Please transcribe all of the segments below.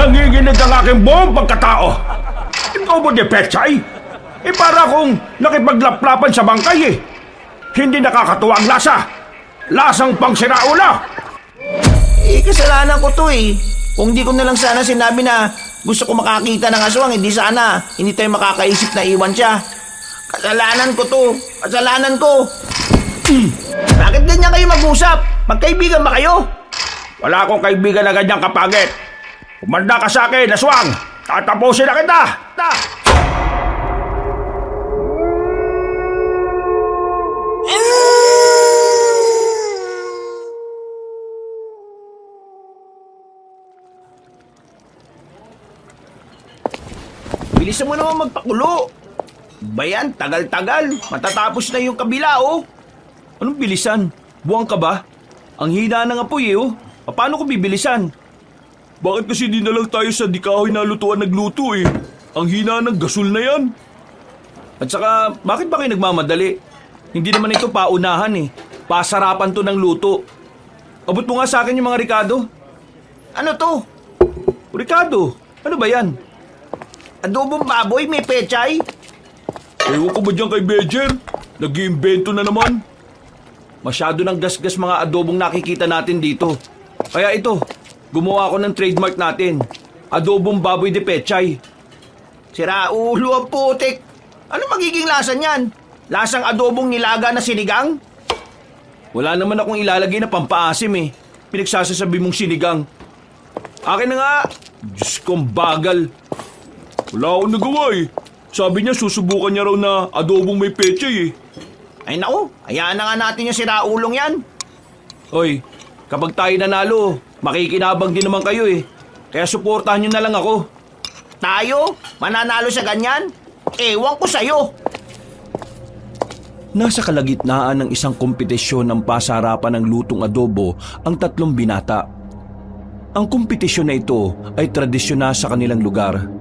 Nanginginig ang aking buong pagkatao. Ikaw mo di Pechay? Para akong nakipaglaplapan sa bangkay eh. Hindi nakakatuwa ang lasa. Lasang pang siraulo. Kasalanan ko to eh. Kung di ko na lang sana sinabi na gusto ko makakita ng aswang, hindi sana hindi tayo makakaisip na iwan siya. Kasalanan ko to. Kasalanan ko. Bakit ganyan kayo mag-usap? Magkaibigan ba kayo? Wala akong kaibigan na ganyang kapagit. Kumanda ka sa akin, aswang. Tatapusin na kita. Bilisan mo naman magpakulo. Bayan, tagal-tagal. Matatapos na yung kabila, oh. Anong bilisan? Buwang ka ba? Ang hina ng apoy eh, oh. Paano ko bibilisan? Bakit kasi di na lang tayo sa di kahoy na lutuan nagluto eh? Ang hina ng gasol na yan. At saka, bakit ba kayo nagmamadali? Hindi naman ito paunahan eh. Pasarapan to ng luto. Abot mo nga sa akin yung mga Ricardo. Ano to? Ricardo, ano ba yan? Adobong baboy, may pechay? Ewan ko ba dyan kay Bejer? Nag-iimbento na naman. Masyado ng gasgas mga adobong nakikita natin dito. Kaya ito, gumawa ako ng trademark natin. Adobong baboy de pechay. Sira ulo ang putik. Ano magiging lasa niyan? Lasang adobong nilaga na sinigang? Wala naman akong ilalagay na pampaasim eh. Pinagsasasabi mong sinigang. Akin na nga. Diyos kong bagal. Wala akong nagawa eh. Sabi niya susubukan niya raw na adobong may pechay eh. Ay naku, hayaan na nga natin yung sira ulong yan. Hoy, kapag tayo nanalo, makikinabang din naman kayo eh. Kaya suportahan niyo na lang ako. Tayo? Mananalo sa ganyan? Ewan ko sa'yo. Nasa kalagitnaan ng isang kompetisyon ng pasarapan ng lutong adobo ang tatlong binata. Ang kompetisyon na ito ay tradisyonal sa kanilang lugar.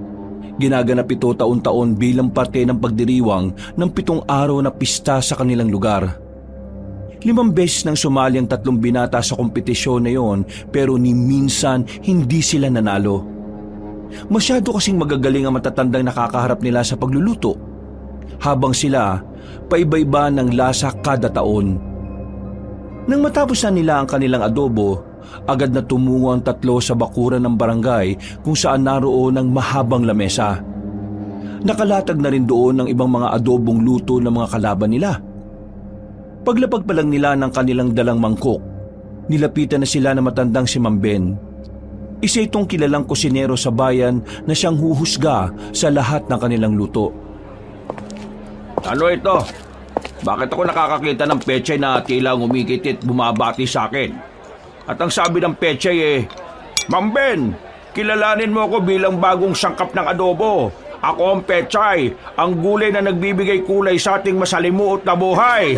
Ginaganap ito taon-taon bilang parte ng pagdiriwang ng 7 araw na pista sa kanilang lugar. 5 beses nang sumali ang tatlong binata sa kompetisyon na yon pero ni minsan hindi sila nanalo. Masyado kasing magagaling ang matatandang nakakaharap nila sa pagluluto. Habang sila, paiba-iba ng lasa kada taon. Nang matapos na nila ang kanilang adobo, agad na tumungo ang tatlo sa bakuran ng barangay kung saan naroon ang mahabang lamesa. Nakalatag na rin doon ang ibang mga adobong luto ng mga kalaban nila. Paglapag pa lang nila ng kanilang dalang mangkok, nilapitan na sila ng matandang si Mang Ben. Isa itong kilalang kusinero sa bayan na siyang huhusga sa lahat ng kanilang luto. Ano ito? Bakit ako nakakakita ng pechay na tila ngumikit at bumabati sa akin? At ang sabi ng pechay eh, Mang Ben, kilalanin mo ako bilang bagong sangkap ng adobo. Ako ang pechay, ang gulay na nagbibigay kulay sa ating masalimuot na buhay.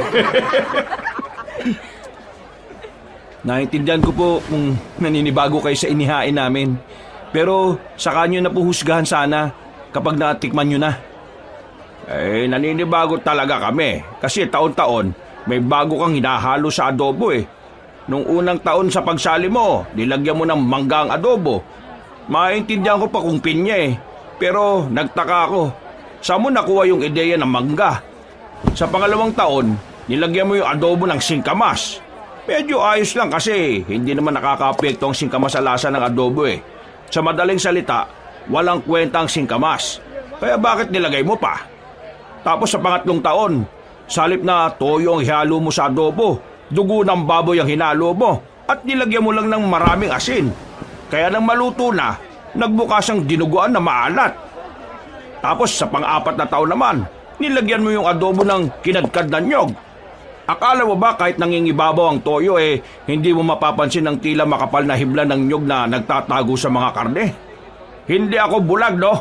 Naintindihan ko po kung naninibago kayo sa inihain namin. Pero saka nyo na po husgahan sana kapag natikman nyo na. Naninibago talaga kami kasi taon-taon may bago kang hinahalo sa adobo eh. Nung unang taon sa pagsali mo, nilagyan mo ng mangga ang adobo. Maintindihan ko pa kung pinya eh. Pero nagtaka ako, saan mo nakuha yung ideya ng mangga? Sa pangalawang taon, nilagyan mo yung adobo ng singkamas. Medyo ayos lang kasi hindi naman nakaka-apekto ang singkamas sa lasa ng adobo eh. Sa madaling salita, walang kwenta ang singkamas. Kaya bakit nilagay mo pa? Tapos sa pangatlong taon, salip na toyo ang hihalo mo sa adobo, dugo ng baboy ang hinalo mo, at nilagyan mo lang ng maraming asin. Kaya nang maluto na, nagbukas ang dinuguan na maalat. Tapos sa pang-4 na taon naman, nilagyan mo yung adobo ng kinadkad na nyog. Akala mo ba kahit nangingibabaw ang toyo hindi mo mapapansin ang tila makapal na hibla ng nyog na nagtatago sa mga karne? Hindi ako bulag, no?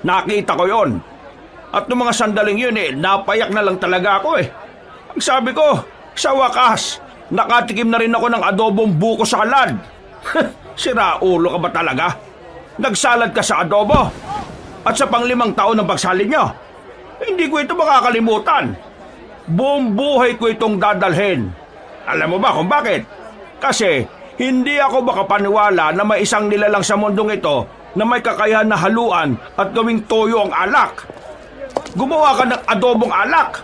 Nakita ko yon. At noong mga sandaling yun napayak na lang talaga ako Ang sabi ko, sa wakas, nakatikim na rin ako ng adobong buko salad. Sira ulo ka ba talaga? Nagsalad ka sa adobo? At sa pang-5 taon ng pagsali nyo, hindi ko ito makakalimutan. Buong buhay ko itong dadalhin. Alam mo ba kung bakit? Kasi hindi ako makapaniwala na may isang nilalang sa mundong ito na may kakayahan na haluan at gawing toyo ang alak. Gumawa ka ng adobong alak.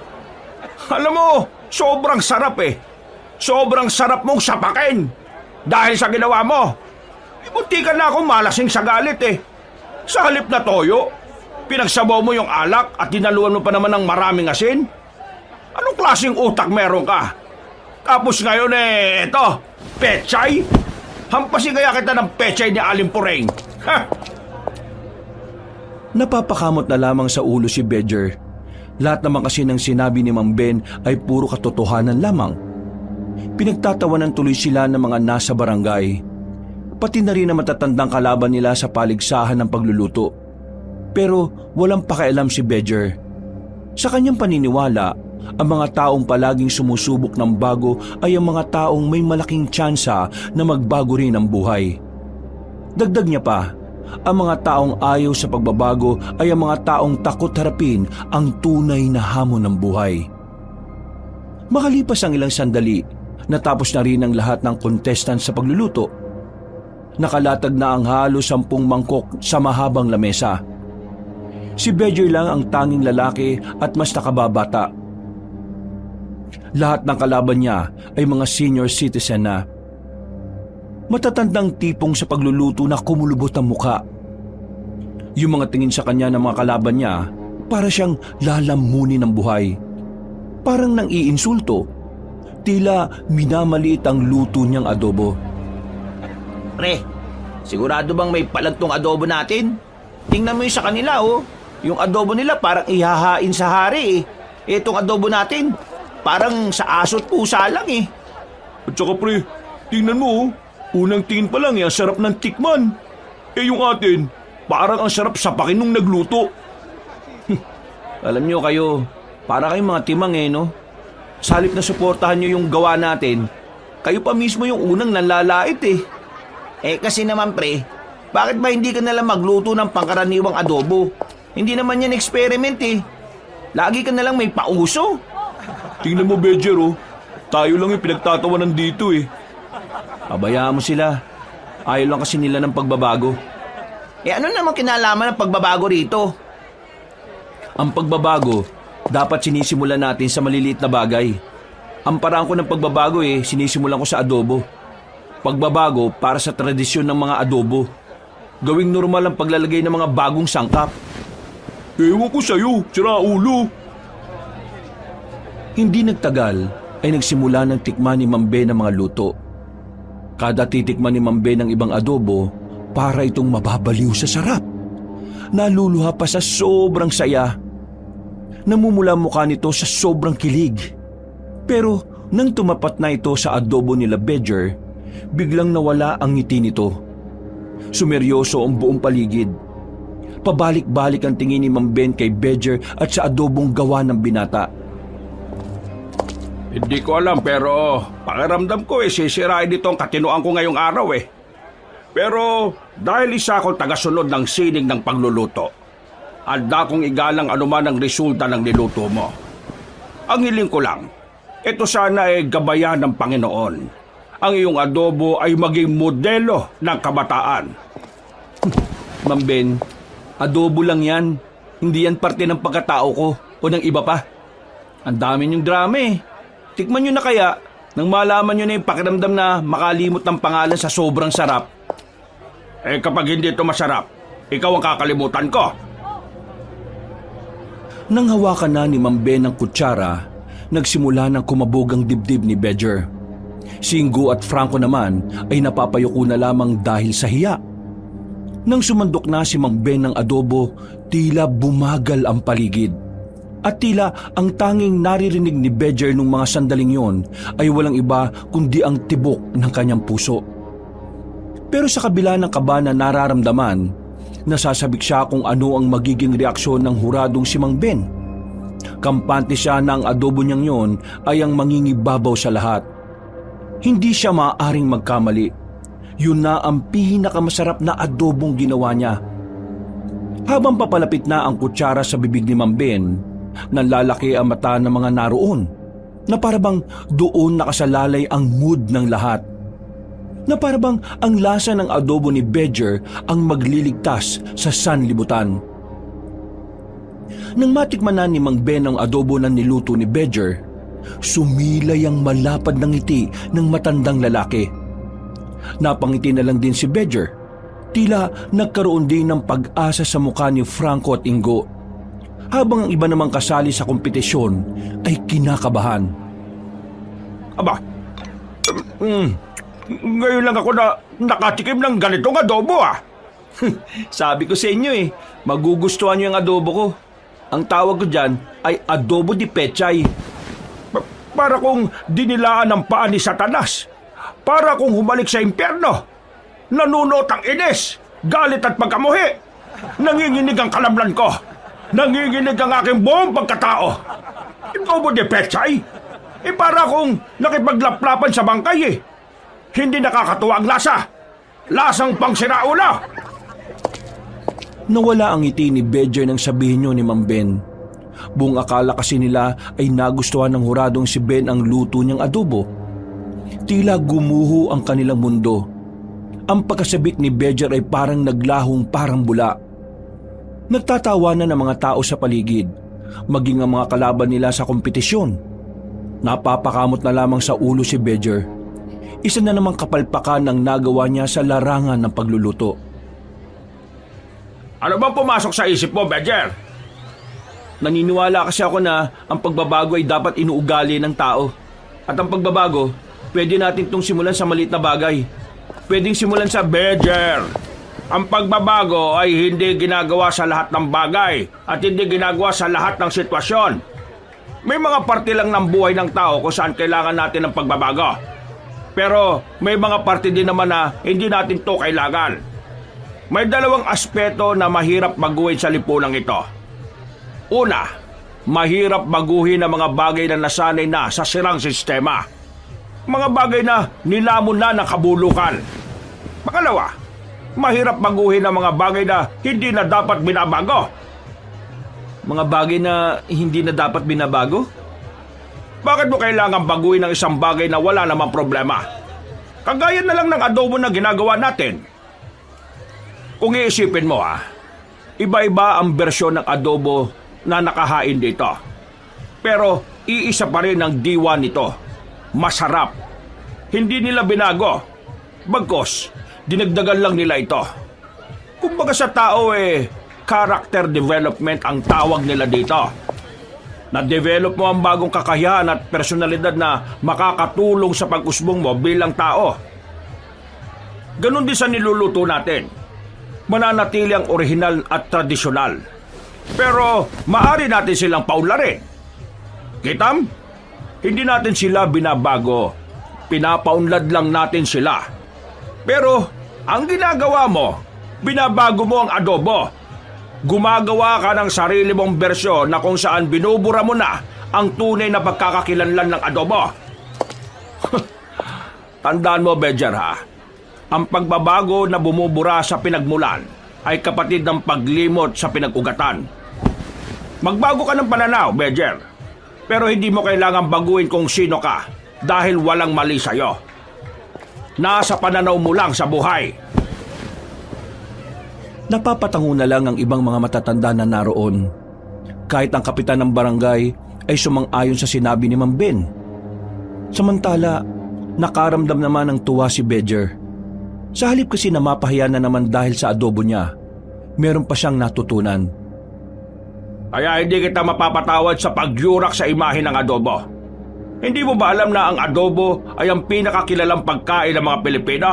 Alam mo, sobrang sarap eh. Sobrang sarap mong sapakin. Dahil sa ginawa mo. Munti ka na akong malasing sa galit eh. Sa halip na toyo, pinagsabaw mo yung alak at dinaluan mo pa naman ng maraming asin. Anong klaseng utak meron ka? Tapos ngayon eto, pechay? Hampasin kaya kita ng pechay ni Aling Pureng. Ha? Napapakamot na lamang sa ulo si Bedger. Lahat naman kasi ng sinabi ni Mang Ben ay puro katotohanan lamang. Pinagtatawanan tuloy sila ng mga nasa barangay. Pati na rin ang matatandang kalaban nila sa paligsahan ng pagluluto. Pero walang pakialam si Bedger. Sa kanyang paniniwala, ang mga taong palaging sumusubok ng bago ay ang mga taong may malaking tsansa na magbago rin ang buhay. Dagdag niya pa, ang mga taong ayaw sa pagbabago ay ang mga taong takot harapin ang tunay na hamon ng buhay. Makalipas ang ilang sandali, natapos na rin ang lahat ng contestant sa pagluluto. Nakalatag na ang halos 10 mangkok sa mahabang lamesa. Si Bedger lang ang tanging lalaki at mas nakababata. Lahat ng kalaban niya ay mga senior citizen na. Matatandang tipong sa pagluluto na kumulubot ang muka. Yung mga tingin sa kanya ng mga kalaban niya, para siyang lalamunin ng buhay. Parang nang iinsulto, tila minamaliit ang luto niyang adobo. Pre, sigurado bang may palag tong adobo natin? Tingnan mo yung sa kanila oh. Yung adobo nila parang ihahain sa hari eh. Itong adobo natin, parang sa aso't pusa lang eh. At saka pre, tingnan mo oh. Unang tingin pa lang ang sarap ng tikman. Eh yung atin, parang ang sarap sapakin nung nagluto. Alam niyo kayo, para kayong mga timang no? Salip na suportahan niyo yung gawa natin, kayo pa mismo yung unang nanlalait eh. Eh kasi naman pre, bakit ba hindi ka nalang magluto ng pangkaraniwang adobo? Hindi naman yan experiment eh. Lagi ka nalang may pauso. Tingnan mo Bedger oh, tayo lang yung pinagtatawanan dito eh. Pabayaan mo sila. Ayaw lang kasi nila ng pagbabago. Eh ano naman kinalaman ng pagbabago rito? Ang pagbabago, dapat sinisimulan natin sa maliliit na bagay. Ang paraan ko ng pagbabago sinisimulan ko sa adobo. Pagbabago para sa tradisyon ng mga adobo. Gawing normal ang paglalagay ng mga bagong sangkap. Ewan ko sa'yo, sira ulo. Hindi nagtagal ay nagsimula ng tikman ni Mang Ben ang mga luto. Kada titikman ni Mang Ben ng ibang adobo, para itong mababaliw sa sarap. Naluluha pa sa sobrang saya. Namumula mukha nito sa sobrang kilig. Pero nang tumapat na ito sa adobo nila Bedger, biglang nawala ang ngiti nito. Sumeryoso ang buong paligid. Pabalik-balik ang tingin ni Mang Ben kay Bedger at sa adobong gawa ng binata. Hindi ko alam pero pakiramdam ko sisirain dito ang katinoan ko ngayong araw eh. Pero dahil isa akong tagasunod ng sining ng pagluluto, handa kong igalang anuman ang resulta ng niluto mo. Ang hiling ko lang, ito sana ay gabayan ng Panginoon. Ang iyong adobo ay maging modelo ng kabataan. Mang Ben, adobo lang yan. Hindi yan parte ng pagkatao ko o ng iba pa. Ang dami niyong drama eh. Tikman nyo na kaya nang malaman nyo na yung pakiramdam na makalimot ng pangalan sa sobrang sarap. Eh kapag hindi ito masarap, ikaw ang kakalimutan ko. Nang hawakan na ni Mang Ben ang kutsara, nagsimula ng kumabog ang dibdib ni Bedger. Si Ingo at Franco naman ay napapayuko na lamang dahil sa hiya. Nang sumandok na si Mang Ben ng adobo, tila bumagal ang paligid. At tila ang tanging naririnig ni Bedger nung mga sandaling yon ay walang iba kundi ang tibok ng kanyang puso. Pero sa kabila ng kaba na nararamdaman, nasasabik siya kung ano ang magiging reaksyon ng huradong si Mang Ben. Kampante siya na ang adobo niyang yon ay ang mangingibabaw sa lahat. Hindi siya maaaring magkamali. Yun na ang pinakamasarap na adobong ginawa niya. Habang papalapit na ang kutsara sa bibig ni Mang Ben, nanlalaki ang mata ng mga naroon na parabang doon nakasalalay ang mood ng lahat. na parabang ang lasa ng adobo ni Bedger ang magliligtas sa sanlibutan. Nang matikman na ni Mang Ben ang adobo na niluto ni Bedger, sumilay ang malapad ng ngiti ng matandang lalaki. Napangiti na lang din si Bedger. Tila nagkaroon din ng pag-asa sa mukha ni Franco at Ingo, habang ang iba namang kasali sa kompetisyon ay kinakabahan. Aba, ngayon lang ako na nakatikim ng ganitong adobo ah. Sabi ko sa inyo magugustuhan niyo yung adobo ko. Ang tawag ko dyan ay adobo di pechay. Para kung dinilaan ng paa ni Satanas. Para kung humalik sa impyerno. Nanunot ang inis, galit at pagkamuhi. Nanginginig ang kalamlan ko. Nanginginig ang aking buong pagkatao. Adobo di pechay? Para kung nakipaglaplapan sa bangkay Hindi nakakatuwa ang lasa. Lasang pang siraulo. Nawala ang ngiti ni Bedger nang sabihin niyo ni Mang Ben. Buong akala kasi nila ay nagustuhan ng huradong si Ben ang luto niyang adobo. Tila gumuho ang kanilang mundo. Ang pagkasabik ni Bedger ay parang naglahong parang bula. Nagtatawanan ng mga tao sa paligid, maging ang mga kalaban nila sa kompetisyon. Napapakamot na lamang sa ulo si Bedger. Isa na namang kapalpakan ang nagawa niya sa larangan ng pagluluto. Ano bang pumasok sa isip mo, Bedger? Naniniwala kasi ako na ang pagbabago ay dapat inuugali ng tao. At ang pagbabago, pwede natin itong simulan sa maliit na bagay. Pwedeng simulan sa Bedger, ang pagbabago ay hindi ginagawa sa lahat ng bagay at hindi ginagawa sa lahat ng sitwasyon. May mga parte lang ng buhay ng tao kung saan kailangan natin ng pagbabago. Pero may mga parte din naman na hindi natin to kailangan. May dalawang aspeto na mahirap baguhin sa lipunang ito. Una, mahirap baguhin ang mga bagay na nasanay na sa sirang sistema. Mga bagay na nilamon na ng kabulukan. Pangalawa, mahirap baguhin ang mga bagay na hindi na dapat binabago. Mga bagay na hindi na dapat binabago? Bakit mo kailangan baguhin ang isang bagay na wala namang problema? Kagaya na lang ng adobo na ginagawa natin. Kung iisipin mo iba-iba ang bersyon ng adobo na nakahain dito. Pero iisa pa rin ang diwa nito. Masarap. Hindi nila binago. Bagkos, dinagdagan lang nila ito. Kumbaga sa tao character development ang tawag nila dito. Na-develop mo ang bagong kakayahan at personalidad na makakatulong sa pag-usbong mo bilang tao. Ganon din sa niluluto natin. Mananatili ang orihinal at tradisyonal. Pero maaari natin silang paunlarin. Kitam? Hindi natin sila binabago. Pinapaunlad lang natin sila. Pero ang ginagawa mo, binabago mo ang adobo. Gumagawa ka ng sarili mong bersyon na kung saan binubura mo na ang tunay na pagkakakilanlan ng adobo. Tandaan mo, Bedger ang pagbabago na bumubura sa pinagmulan ay kapatid ng paglimot sa pinag-ugatan. Magbago ka ng pananaw, Bedger. Pero hindi mo kailangan baguhin kung sino ka dahil walang mali sa'yo. Nasa pananaw mo lang sa buhay. Napapatango na lang ang ibang mga matatanda na naroon. Kahit ang kapitan ng barangay ay sumang-ayon sa sinabi ni Mang Ben. Samantala, nakaramdam naman ng tuwa si Bedger. Sa halip kasi na mapahiya na naman dahil sa adobo niya, meron pa siyang natutunan. Kaya hindi kita mapapatawad sa pagyurak sa imahe ng adobo. Hindi mo ba alam na ang adobo ay ang pinakakilalang pagkain ng mga Pilipino?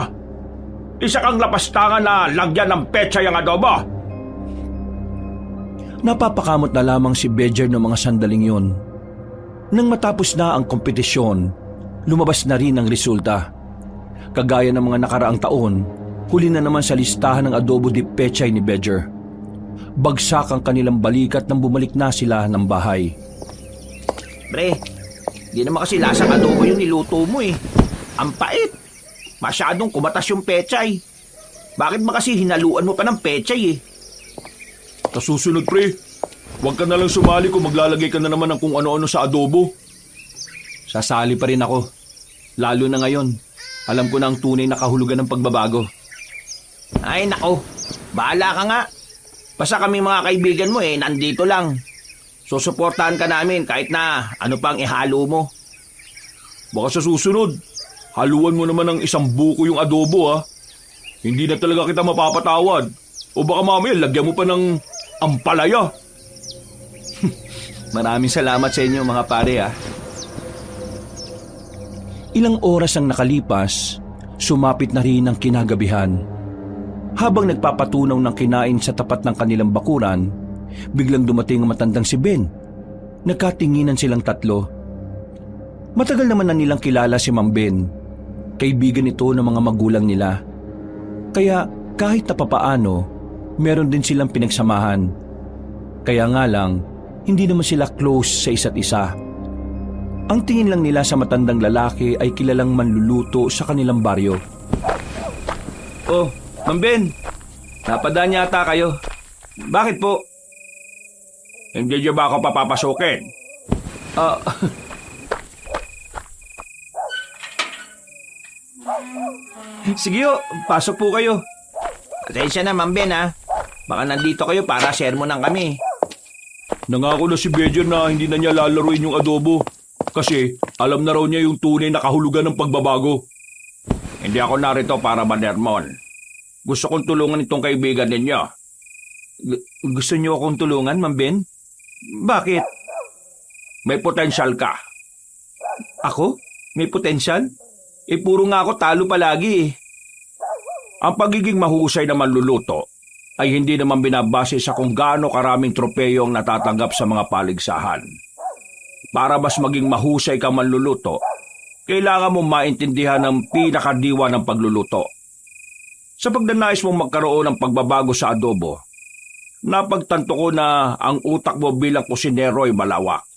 Isa kang lapastangan na lagyan ng pechay ang adobo. Napapakamot na lamang si Bedger ng mga sandaling yun. Nang matapos na ang kompetisyon, lumabas na rin ang resulta. Kagaya ng mga nakaraang taon, huli na naman sa listahan ng adobo di pechay ni Bedger. Bagsak ang kanilang balikat nang bumalik na sila ng bahay. Pre, di naman kasi lasang adobo yung niluto mo Ang pait. Masyadong kumatas yung pechay. Bakit ba kasi hinaluan mo pa ng pechay Sa susunod, pre, huwag ka na lang sumali kung maglalagay ka na naman ng kung ano-ano sa adobo. Sasali pa rin ako, lalo na ngayon. Alam ko na ang tunay na kahulugan ng pagbabago. Ay nako, bahala ka nga. Basta kami mga kaibigan mo nandito lang. Susuportahan ka namin kahit na ano pang ihalo mo. Baka sa susunod, haluan mo naman ng isang buko yung adobo ha. Hindi na talaga kita mapapatawad. O baka mamaya lagyan mo pa ng ampalaya. Maraming salamat sa inyo mga pare ha. Ilang oras ang nakalipas, sumapit na rin ang kinagabihan. Habang nagpapatunaw ng kinain sa tapat ng kanilang bakuran, biglang dumating ang matandang si Ben. Nagkatinginan silang tatlo. Matagal naman na nilang kilala si Mang Ben. Kaibigan ito ng mga magulang nila. Kaya kahit na papaano, meron din silang pinagsamahan. Kaya nga lang, hindi naman sila close sa isa't isa. Ang tingin lang nila sa matandang lalaki ay kilalang manluluto sa kanilang baryo. Oh, Mang Ben, napadaan yata kayo. Bakit po? Hindi niyo ba ako papapasukin? Sige ho, pasok po kayo. Pasensya na, Ma'am Ben ha. Baka nandito kayo para sermonan kami. Nangako na si Bejer na hindi na niya lalaruin yung adobo. Kasi alam na raw niya yung tunay na kahulugan ng pagbabago. Hindi ako narito para manermon. Gusto kong tulungan itong kaibigan ninyo. Gusto niyo akong tulungan, Ma'am Ben? Bakit? May potensyal ka. Ako? May potensyal? Puro nga ako talo palagi Ang pagiging mahusay na manluluto ay hindi naman binabase sa kung gaano karaming tropeyo ang natatanggap sa mga paligsahan. Para mas maging mahusay ka manluluto, kailangan mong maintindihan ang pinakadiwa ng pagluluto. Sa pagdanais mong magkaroon ng pagbabago sa adobo, napagtanto ko na ang utak mo bilang kusinero ay malawak.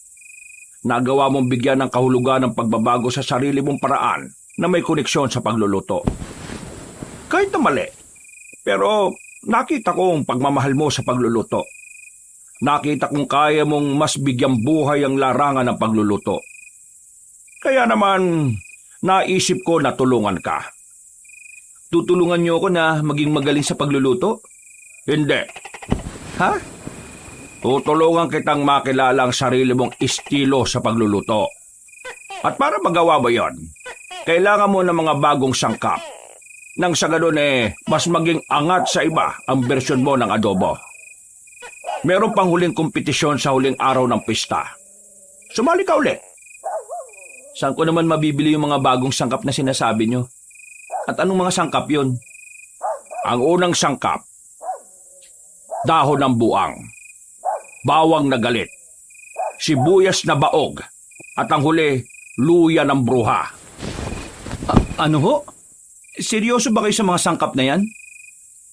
Nagawa mong bigyan ng kahulugan ng pagbabago sa sarili mong paraan na may koneksyon sa pagluluto. Kahit na mali, pero nakita kong pagmamahal mo sa pagluluto. Nakita kong kaya mong mas bigyang buhay ang larangan ng pagluluto. Kaya naman, naisip ko na tulungan ka. Tutulungan niyo ako na maging magaling sa pagluluto? Hindi. Ha? Tutulungan kitang makilala ang sarili mong estilo sa pagluluto. At para magawa mo yon, kailangan mo ng mga bagong sangkap. Nang sa ganun mas maging angat sa iba ang bersyon mo ng adobo. Meron pang huling kompetisyon sa huling araw ng pista. Sumali ka ulit. Saan ko naman mabibili yung mga bagong sangkap na sinasabi niyo? At anong mga sangkap yun? Ang unang sangkap, dahon ng buang, bawang na galit, sibuyas na baog, at ang huli, luya ng bruha. Ano ho? Seryoso ba kayo sa mga sangkap na yan?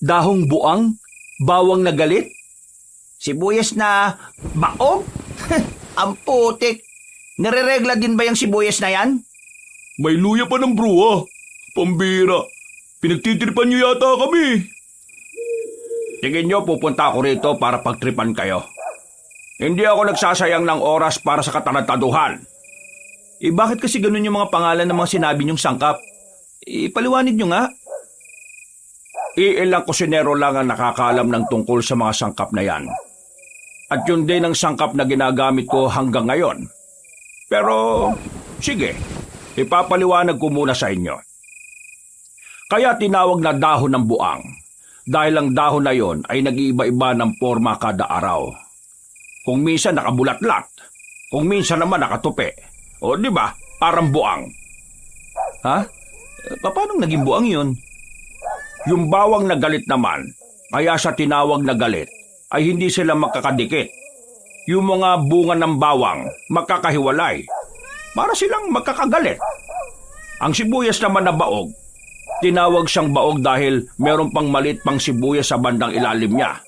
Dahong buang? Bawang na galit? Sibuyas na baog? Ang putik. Nire-regla din ba yung sibuyas na yan? May luya pa ng bruha. Pambira. Pinagtitripan niyo yata kami. Tingin niyo pupunta ako rito para pagtripan kayo. Hindi ako nagsasayang ng oras para sa katarataduhan. Bakit kasi ganun yung mga pangalan ng mga sinabi niyong sangkap? Paliwanag niyo nga. Iilang kusinero lang ang nakakaalam ng tungkol sa mga sangkap na yan. At yun din ang sangkap na ginagamit ko hanggang ngayon. Pero, sige, ipapaliwanag ko muna sa inyo. Kaya tinawag na dahon ng buang, dahil ang dahon na yon ay nag-iiba-iba ng forma kada araw. Kung minsan nakabulatlat, kung minsan naman nakatupi. O di ba, parang buang. Ha? Paano naging buang yun? Yung bawang na galit naman, kaya sa tinawag na galit, ay hindi sila makakadikit. Yung mga bunga ng bawang, makakahiwalay. Para silang magkakagalit. Ang sibuyas naman na baog, tinawag siyang baog dahil meron pang maliit pang sibuyas sa bandang ilalim niya.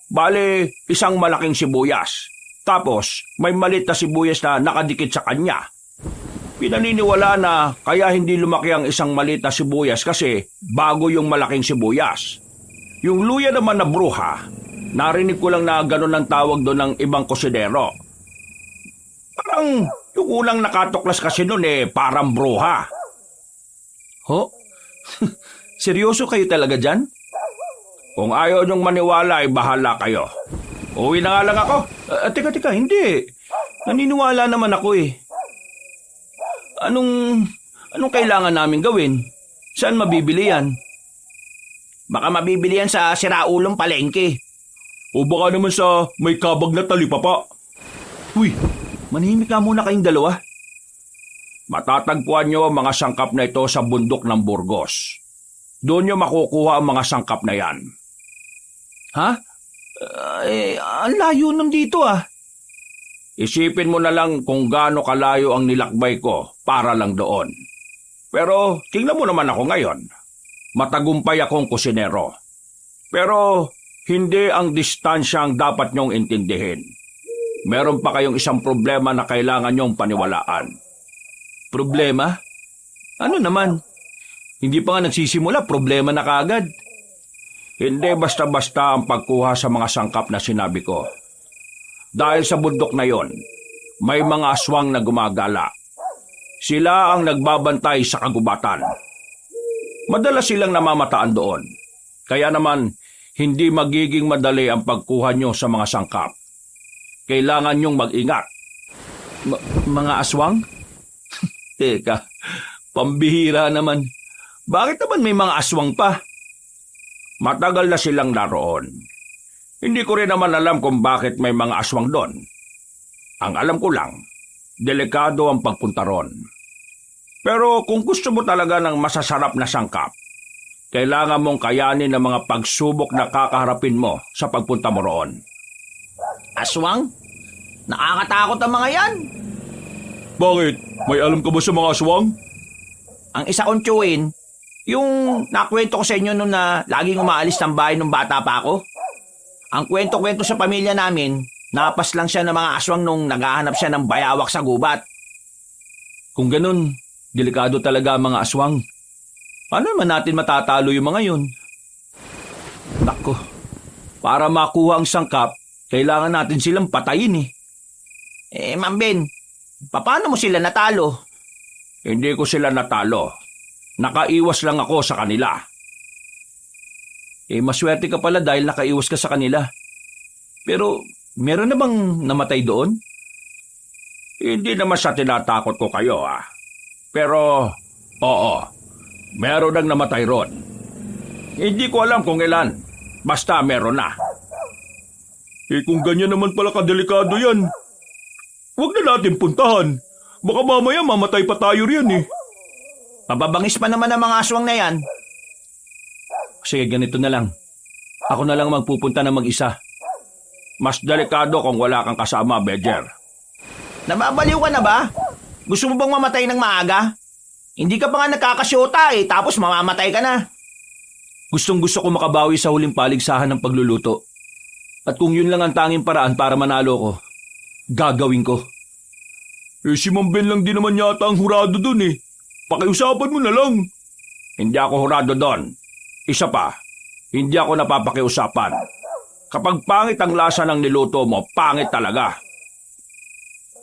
Bale, isang malaking sibuyas. Tapos, may maliit na sibuyas na nakadikit sa kanya. Pinaniniwala na kaya hindi lumaki ang isang maliit na sibuyas kasi bago yung malaking sibuyas. Yung luya naman na bruha, narinig ko lang na gano'n ang tawag doon ng ibang kusinero. Parang yung unang nakatuklas kasi noon parang bruha. Ho? Seryoso kayo talaga dyan? Kung ayaw niyong maniwala ay bahala kayo. Uwi na nga lang ako. Teka, hindi. Naniniwala naman ako eh. Anong kailangan namin gawin? Saan mabibili yan? Baka mabibili yan sa siraulong palengke. O baka naman sa may kabag na talipapa. Uy, manahimik ka muna kayong dalawa. Matatagpuan niyo ang mga sangkap na ito sa bundok ng Burgos. Doon niyo makukuha ang mga sangkap na yan. Ha? Ang layo nun dito ah. Isipin mo na lang kung gaano kalayo ang nilakbay ko para lang doon. Pero tingnan mo naman ako ngayon. Matagumpay akong kusinero. Pero hindi ang distansya ang dapat niyong intindihin. Meron pa kayong isang problema na kailangan niyong paniwalaan. Problema? Ano naman? Hindi pa nga nagsisimula, problema na kaagad. Hindi basta-basta ang pagkuha sa mga sangkap na sinabi ko. Dahil sa bundok na yon, may mga aswang na gumagala. Sila ang nagbabantay sa kagubatan. Madalas silang namamataan doon. Kaya naman, hindi magiging madali ang pagkuha nyo sa mga sangkap. Kailangan nyong mag-ingat. Mga aswang? Teka, pambihira naman. Bakit naman may mga aswang pa? Matagal na silang naroon. Hindi ko rin naman alam kung bakit may mga aswang doon. Ang alam ko lang, delikado ang pagpunta ron. Pero kung gusto mo talaga ng masasarap na sangkap, kailangan mong kayanin ang mga pagsubok na kakaharapin mo sa pagpunta mo roon. Aswang? Nakakatakot ang mga yan. Bakit? May alam ka ba sa mga aswang? Ang isa kong tiyuhin, yung nakwento ko sa inyo nung na laging umaalis ng bahay nung bata pa ako. Ang kwento-kwento sa pamilya namin, napas lang siya ng mga aswang nung naghahanap siya ng bayawak sa gubat. Kung ganun, delikado talaga ang mga aswang. Paano naman natin matatalo yung mga yun? Nako, para makuha ang sangkap, kailangan natin silang patayin eh. Ma'am Ben, paano mo sila natalo? Hindi ko sila natalo. Nakaiwas lang ako sa kanila. Maswerte ka pala dahil nakaiwas ka sa kanila. Pero, meron na bang namatay doon? Hindi naman sa tinatakot ko kayo Pero, oo, meron nang namatay ron. Hindi ko alam kung ilan. Basta meron na. Kung ganyan naman pala kadelikado yan, huwag na natin puntahan. Baka mamaya mamatay pa tayo riyan Mababangis pa naman ang mga aswang na yan. Sige, ganito na lang. Ako na lang magpupunta na mag-isa. Mas delikado kung wala kang kasama, Bedger. Nababaliw ka na ba? Gusto mo bang mamatay ng maaga? Hindi ka pa nga nagkakasyota tapos mamamatay ka na. Gustong-gusto ko makabawi sa huling paligsahan ng pagluluto. At kung yun lang ang tanging paraan para manalo ko, gagawin ko. Si Ma'am Ben lang din naman yata ang hurado dun Pakiusapan mo na lang. Hindi ako hurado doon. Isa pa, hindi ako napapakiusapan. Kapag pangit ang lasa ng niluto mo, pangit talaga.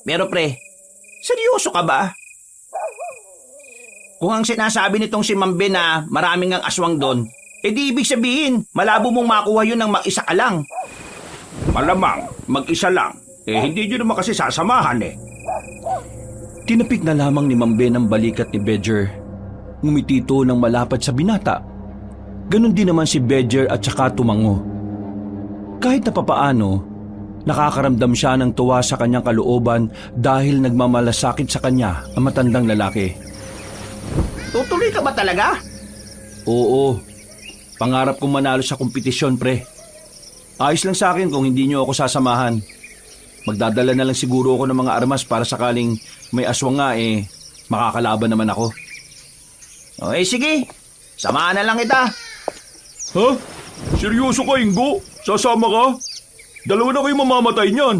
Pero pre, seryoso ka ba? Kung ang sinasabi nitong si Ma'am Ben na maraming ang aswang doon, di ibig sabihin, malabo mong makuha yun ng mag-isa ka lang. Malamang, mag-isa lang. Hindi nyo naman kasi sasamahan Tinapik na lamang ni Ma'am Ben ang balikat ni Bedger. Ngumiti ito ng malapad sa binata. Ganon din naman si Bedger at saka tumango. Kahit na papaano, nakakaramdam siya ng tuwa sa kanyang kalooban dahil nagmamalasakit sa kanya ang matandang lalaki. Tutuloy ka ba talaga? Oo. Pangarap kong manalo sa kompetisyon, pre. Ayos lang sa akin kung hindi niyo ako sasamahan. Magdadala na lang siguro ako ng mga armas para sakaling may aswang nga makakalaban naman ako. Sige. Samahan na lang kita. Ha? Seryoso ka, Ingo? Sasama ka? Dalawa na kayo mamamatay niyan.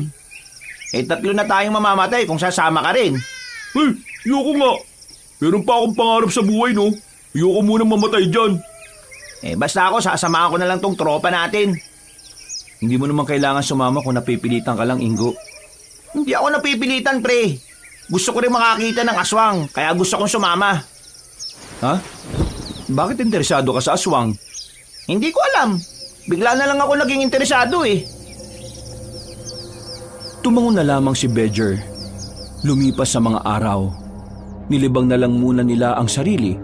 3 na tayong mamamatay kung sasama ka rin. Ayoko nga. Meron pa akong pangarap sa buhay, no? Ayoko munang mamatay dyan. Basta ako, sasamahan ko na lang tong tropa natin. Hindi mo naman kailangan sumama kung napipilitan ka lang, Ingo. Hindi ako napipilitan, pre. Gusto ko rin makakita ng aswang, kaya gusto kong sumama. Ha? Bakit interesado ka sa aswang? Hindi ko alam. Bigla na lang ako naging interesado eh. Tumango na lamang si Badger. Lumipas sa mga araw. Nilibang na lang muna nila ang sarili.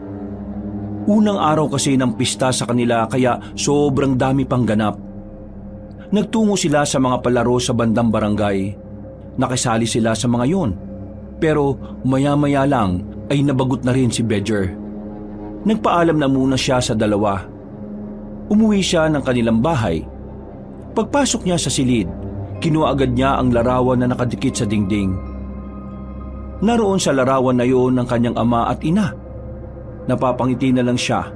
Unang araw kasi ng pista sa kanila kaya sobrang dami pang ganap. Nagtungo sila sa mga palaro sa bandang barangay. Nakisali sila sa mga yon. Pero maya-maya lang ay nabagot na rin si Badger. Nagpaalam na muna siya sa dalawa. Umuwi siya ng kanilang bahay. Pagpasok niya sa silid, kinuha agad niya ang larawan na nakadikit sa dingding. Naroon sa larawan na yon ng kanyang ama at ina. Napapangiti na lang siya.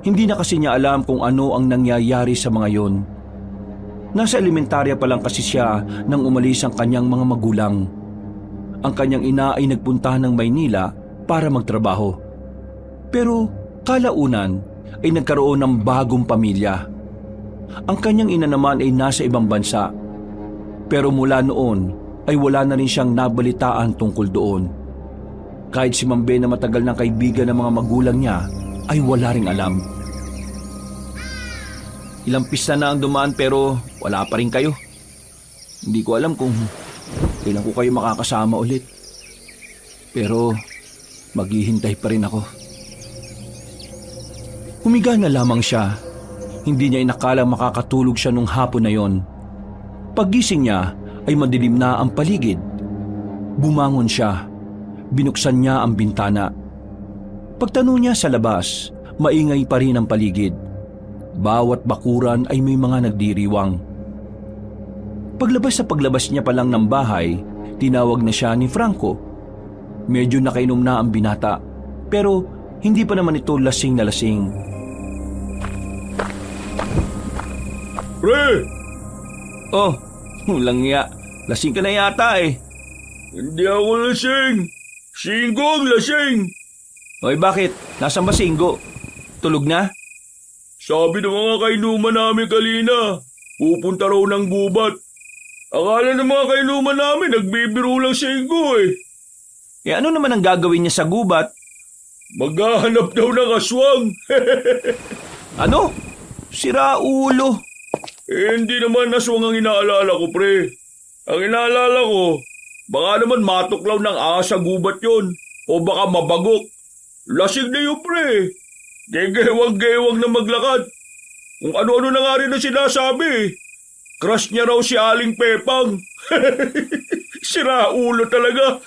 Hindi na kasi niya alam kung ano ang nangyayari sa mga yon. Nasa elementarya pa lang kasi siya nang umalis ang kanyang mga magulang. Ang kanyang ina ay nagpunta ng Maynila para magtrabaho. Pero kalaunan ay nagkaroon ng bagong pamilya. Ang kanyang ina naman ay nasa ibang bansa. Pero mula noon ay wala na rin siyang nabalitaan tungkol doon. Kahit si Mambe na matagal ng kaibigan ng mga magulang niya ay wala ring alam. Ilang pista na ang dumaan pero wala pa rin kayo. Hindi ko alam kung kailan ko kayo makakasama ulit. Pero maghihintay pa rin ako. Humiga na lamang siya. Hindi niya inakalang makakatulog siya nung hapon na yon. Paggising niya ay madilim na ang paligid. Bumangon siya. Binuksan niya ang bintana. Pagtanong niya sa labas, maingay pa rin ang paligid. Bawat bakuran ay may mga nagdiriwang. Paglabas niya pa lang ng bahay, tinawag na siya ni Franco. Medyo nakainom na ang binata, pero hindi pa naman ito lasing na lasing. Pre! Oh, walang nga. Lasing ka na yata eh. Hindi ako lasing. Singgo ang lasing. Oy, bakit? Nasaan ba si Ingo? Tulog na? Sabi ng mga kainuman namin kanina, pupunta raw ng gubat. Akala ng mga kainuman namin, nagbibiro lang si Ingo eh. Eh ano naman ang gagawin niya sa gubat? Maghahanap daw ng aswang. Ano? Sira ulo. Hindi naman aswang ang inaalala ko, pre. Ang inaalala ko, baka naman matuklaw ng ahas sa gubat yon. O baka mabagok. Lasing na yun, pre. Gegewang-gewang na maglakad. Kung ano-ano na nga rin ang sinasabi. Crush niya raw si Aling Pepang. Sira ulo talaga.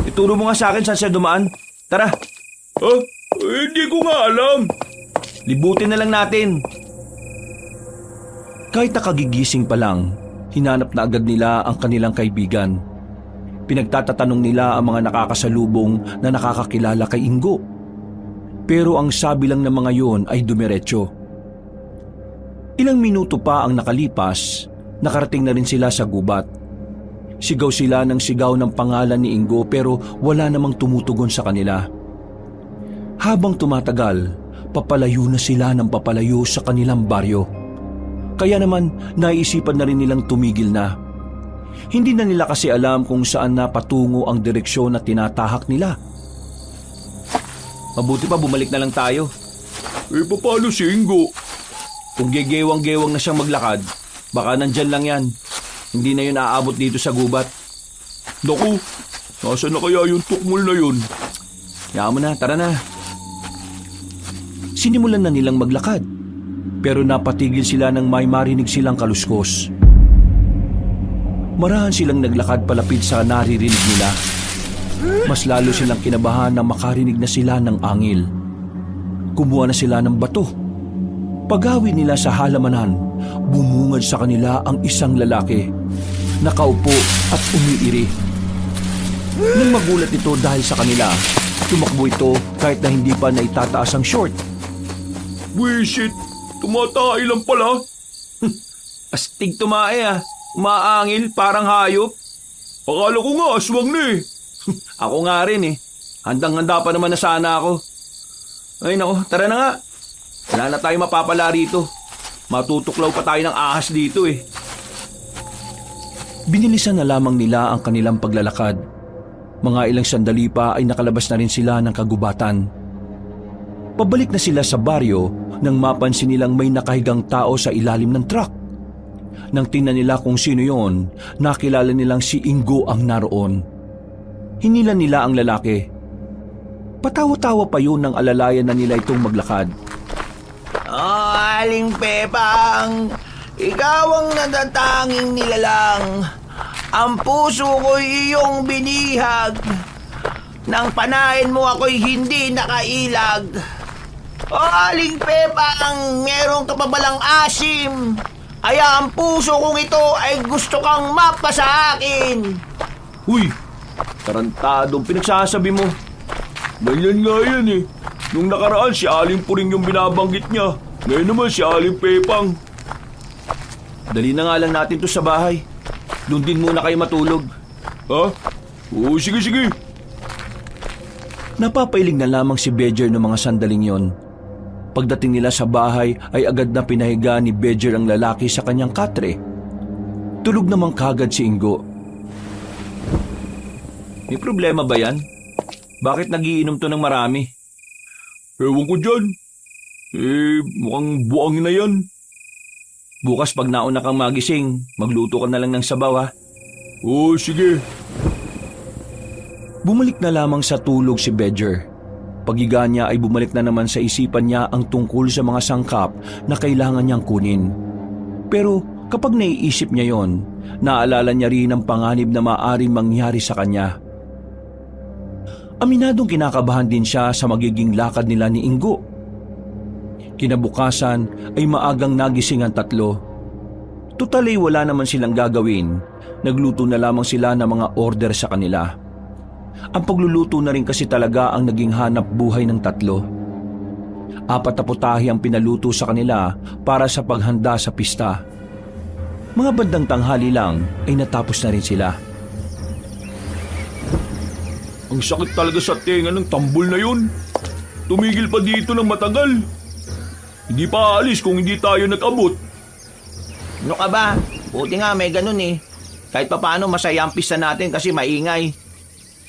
Ituro mo nga sa akin saan siya dumaan. Tara, Hindi ko nga alam. libutin na lang natin. Kahit nakagigising pa lang, hinanap na agad nila ang kanilang kaibigan. Pinagtatatanong nila ang mga nakakasalubong na nakakakilala kay Ingo. Pero ang sabi lang ng mga yon ay dumiretso. Ilang minuto pa ang nakalipas, nakarating na rin sila sa gubat. Sigaw sila ng sigaw ng pangalan ni Ingo pero wala namang tumutugon sa kanila. Habang tumatagal, papalayo na sila ng papalayo sa kanilang baryo. Kaya naman naisipan na rin nilang tumigil na. Hindi na nila kasi alam kung saan na patungo ang direksyon na tinatahak nila. Mabuti pa bumalik na lang tayo. Paano si Ingo? Kung gegewang-gewang na siyang maglakad, baka nandyan lang yan. Hindi na yun aabot dito sa gubat. Naku, nasa na kaya yung tukmol na yun? Kaya mo na, tara na. Sinimulan na nilang maglakad, pero napatigil sila nang may marinig silang kaluskos. Marahan silang naglakad palapit sa naririnig nila. Mas lalo silang kinabahan na makarinig na sila ng angil. Kumuha na sila ng bato. Paghawi nila sa halamanan, bumungad sa kanila ang isang lalaki. Nakaupo at umiiri. Nang magulat ito dahil sa kanila, tumakbo ito kahit na hindi pa naitataas ang short. Wisit, tumatay lang pala. Astig tumae ah. Umaangil parang hayop. Akala ko nga aswang na eh. Ako nga rin eh. Handang-handa pa naman na sana ako. Ay nako, tara na nga. Wala na tayo mapapala rito. Matutuklaw pa tayo ng ahas dito eh. Binilisan na lamang nila ang kanilang paglalakad. Mga ilang sandali pa ay nakalabas na rin sila ng kagubatan. Pabalik na sila sa baryo nang mapansin nilang may nakahigang tao sa ilalim ng truck. Nang tingnan nila kung sino yon, nakilala nilang si Ingo ang naroon. Hinilan nila ang lalaki. Patawa-tawa pa yun nang alalayan na nila itong maglakad. Oh, Aling Pepang, ikaw ang natatanging nilalang. Ang puso ko'y iyong binihag. Nang panahin mo ako'y hindi nakailag. Oh, Aling Pepang, meron ka pa balang asim? Kaya ang puso kong ito ay gusto kang mapa sa akin. Huy, tarantadong pinagsasabi mo. Ganyan nga yan eh. Nung nakaraan si Aling Puring yung binabanggit niya. Ngayon naman si Aling Pepang. Dali na nga lang natin to sa bahay. Doon din muna kayo matulog. Ha? Oo, sige. Napapailing na lamang si Bedger ng mga sandaling yon. Pagdating nila sa bahay ay agad na pinahiga ni Bedger ang lalaki sa kanyang katre. Tulog namang kagad si Ingo. May problema ba yan? Bakit nagiinom to ng marami? Ewan ko dyan. Mukhang buang na yan. Bukas pag nauna kang magising, magluto ka na lang ng sabaw ha. Oo, sige. Bumalik na lamang sa tulog si Bedger. Paghiga niya ay bumalik na naman sa isipan niya ang tungkol sa mga sangkap na kailangan niyang kunin. Pero kapag naiisip niya yon, naalala niya rin ang panganib na maaaring mangyari sa kanya. Aminadong kinakabahan din siya sa magiging lakad nila ni Ingo. Kinabukasan ay maagang nagising ang tatlo. Tutal ay wala naman silang gagawin, nagluto na lamang sila ng mga order sa kanila. Ang pagluluto na rin kasi talaga ang naging hanap buhay ng tatlo. 4 na putahe ang pinaluto sa kanila para sa paghanda sa pista. Mga bandang tanghali lang ay natapos na rin sila. Ang sakit talaga sa tenga ng tambol na yun. Tumigil pa dito ng matagal. Hindi pa aalis kung hindi tayo nag-abot. Ano ka ba? Buti nga may ganun eh. Kahit papaano masaya ang pista natin kasi maingay.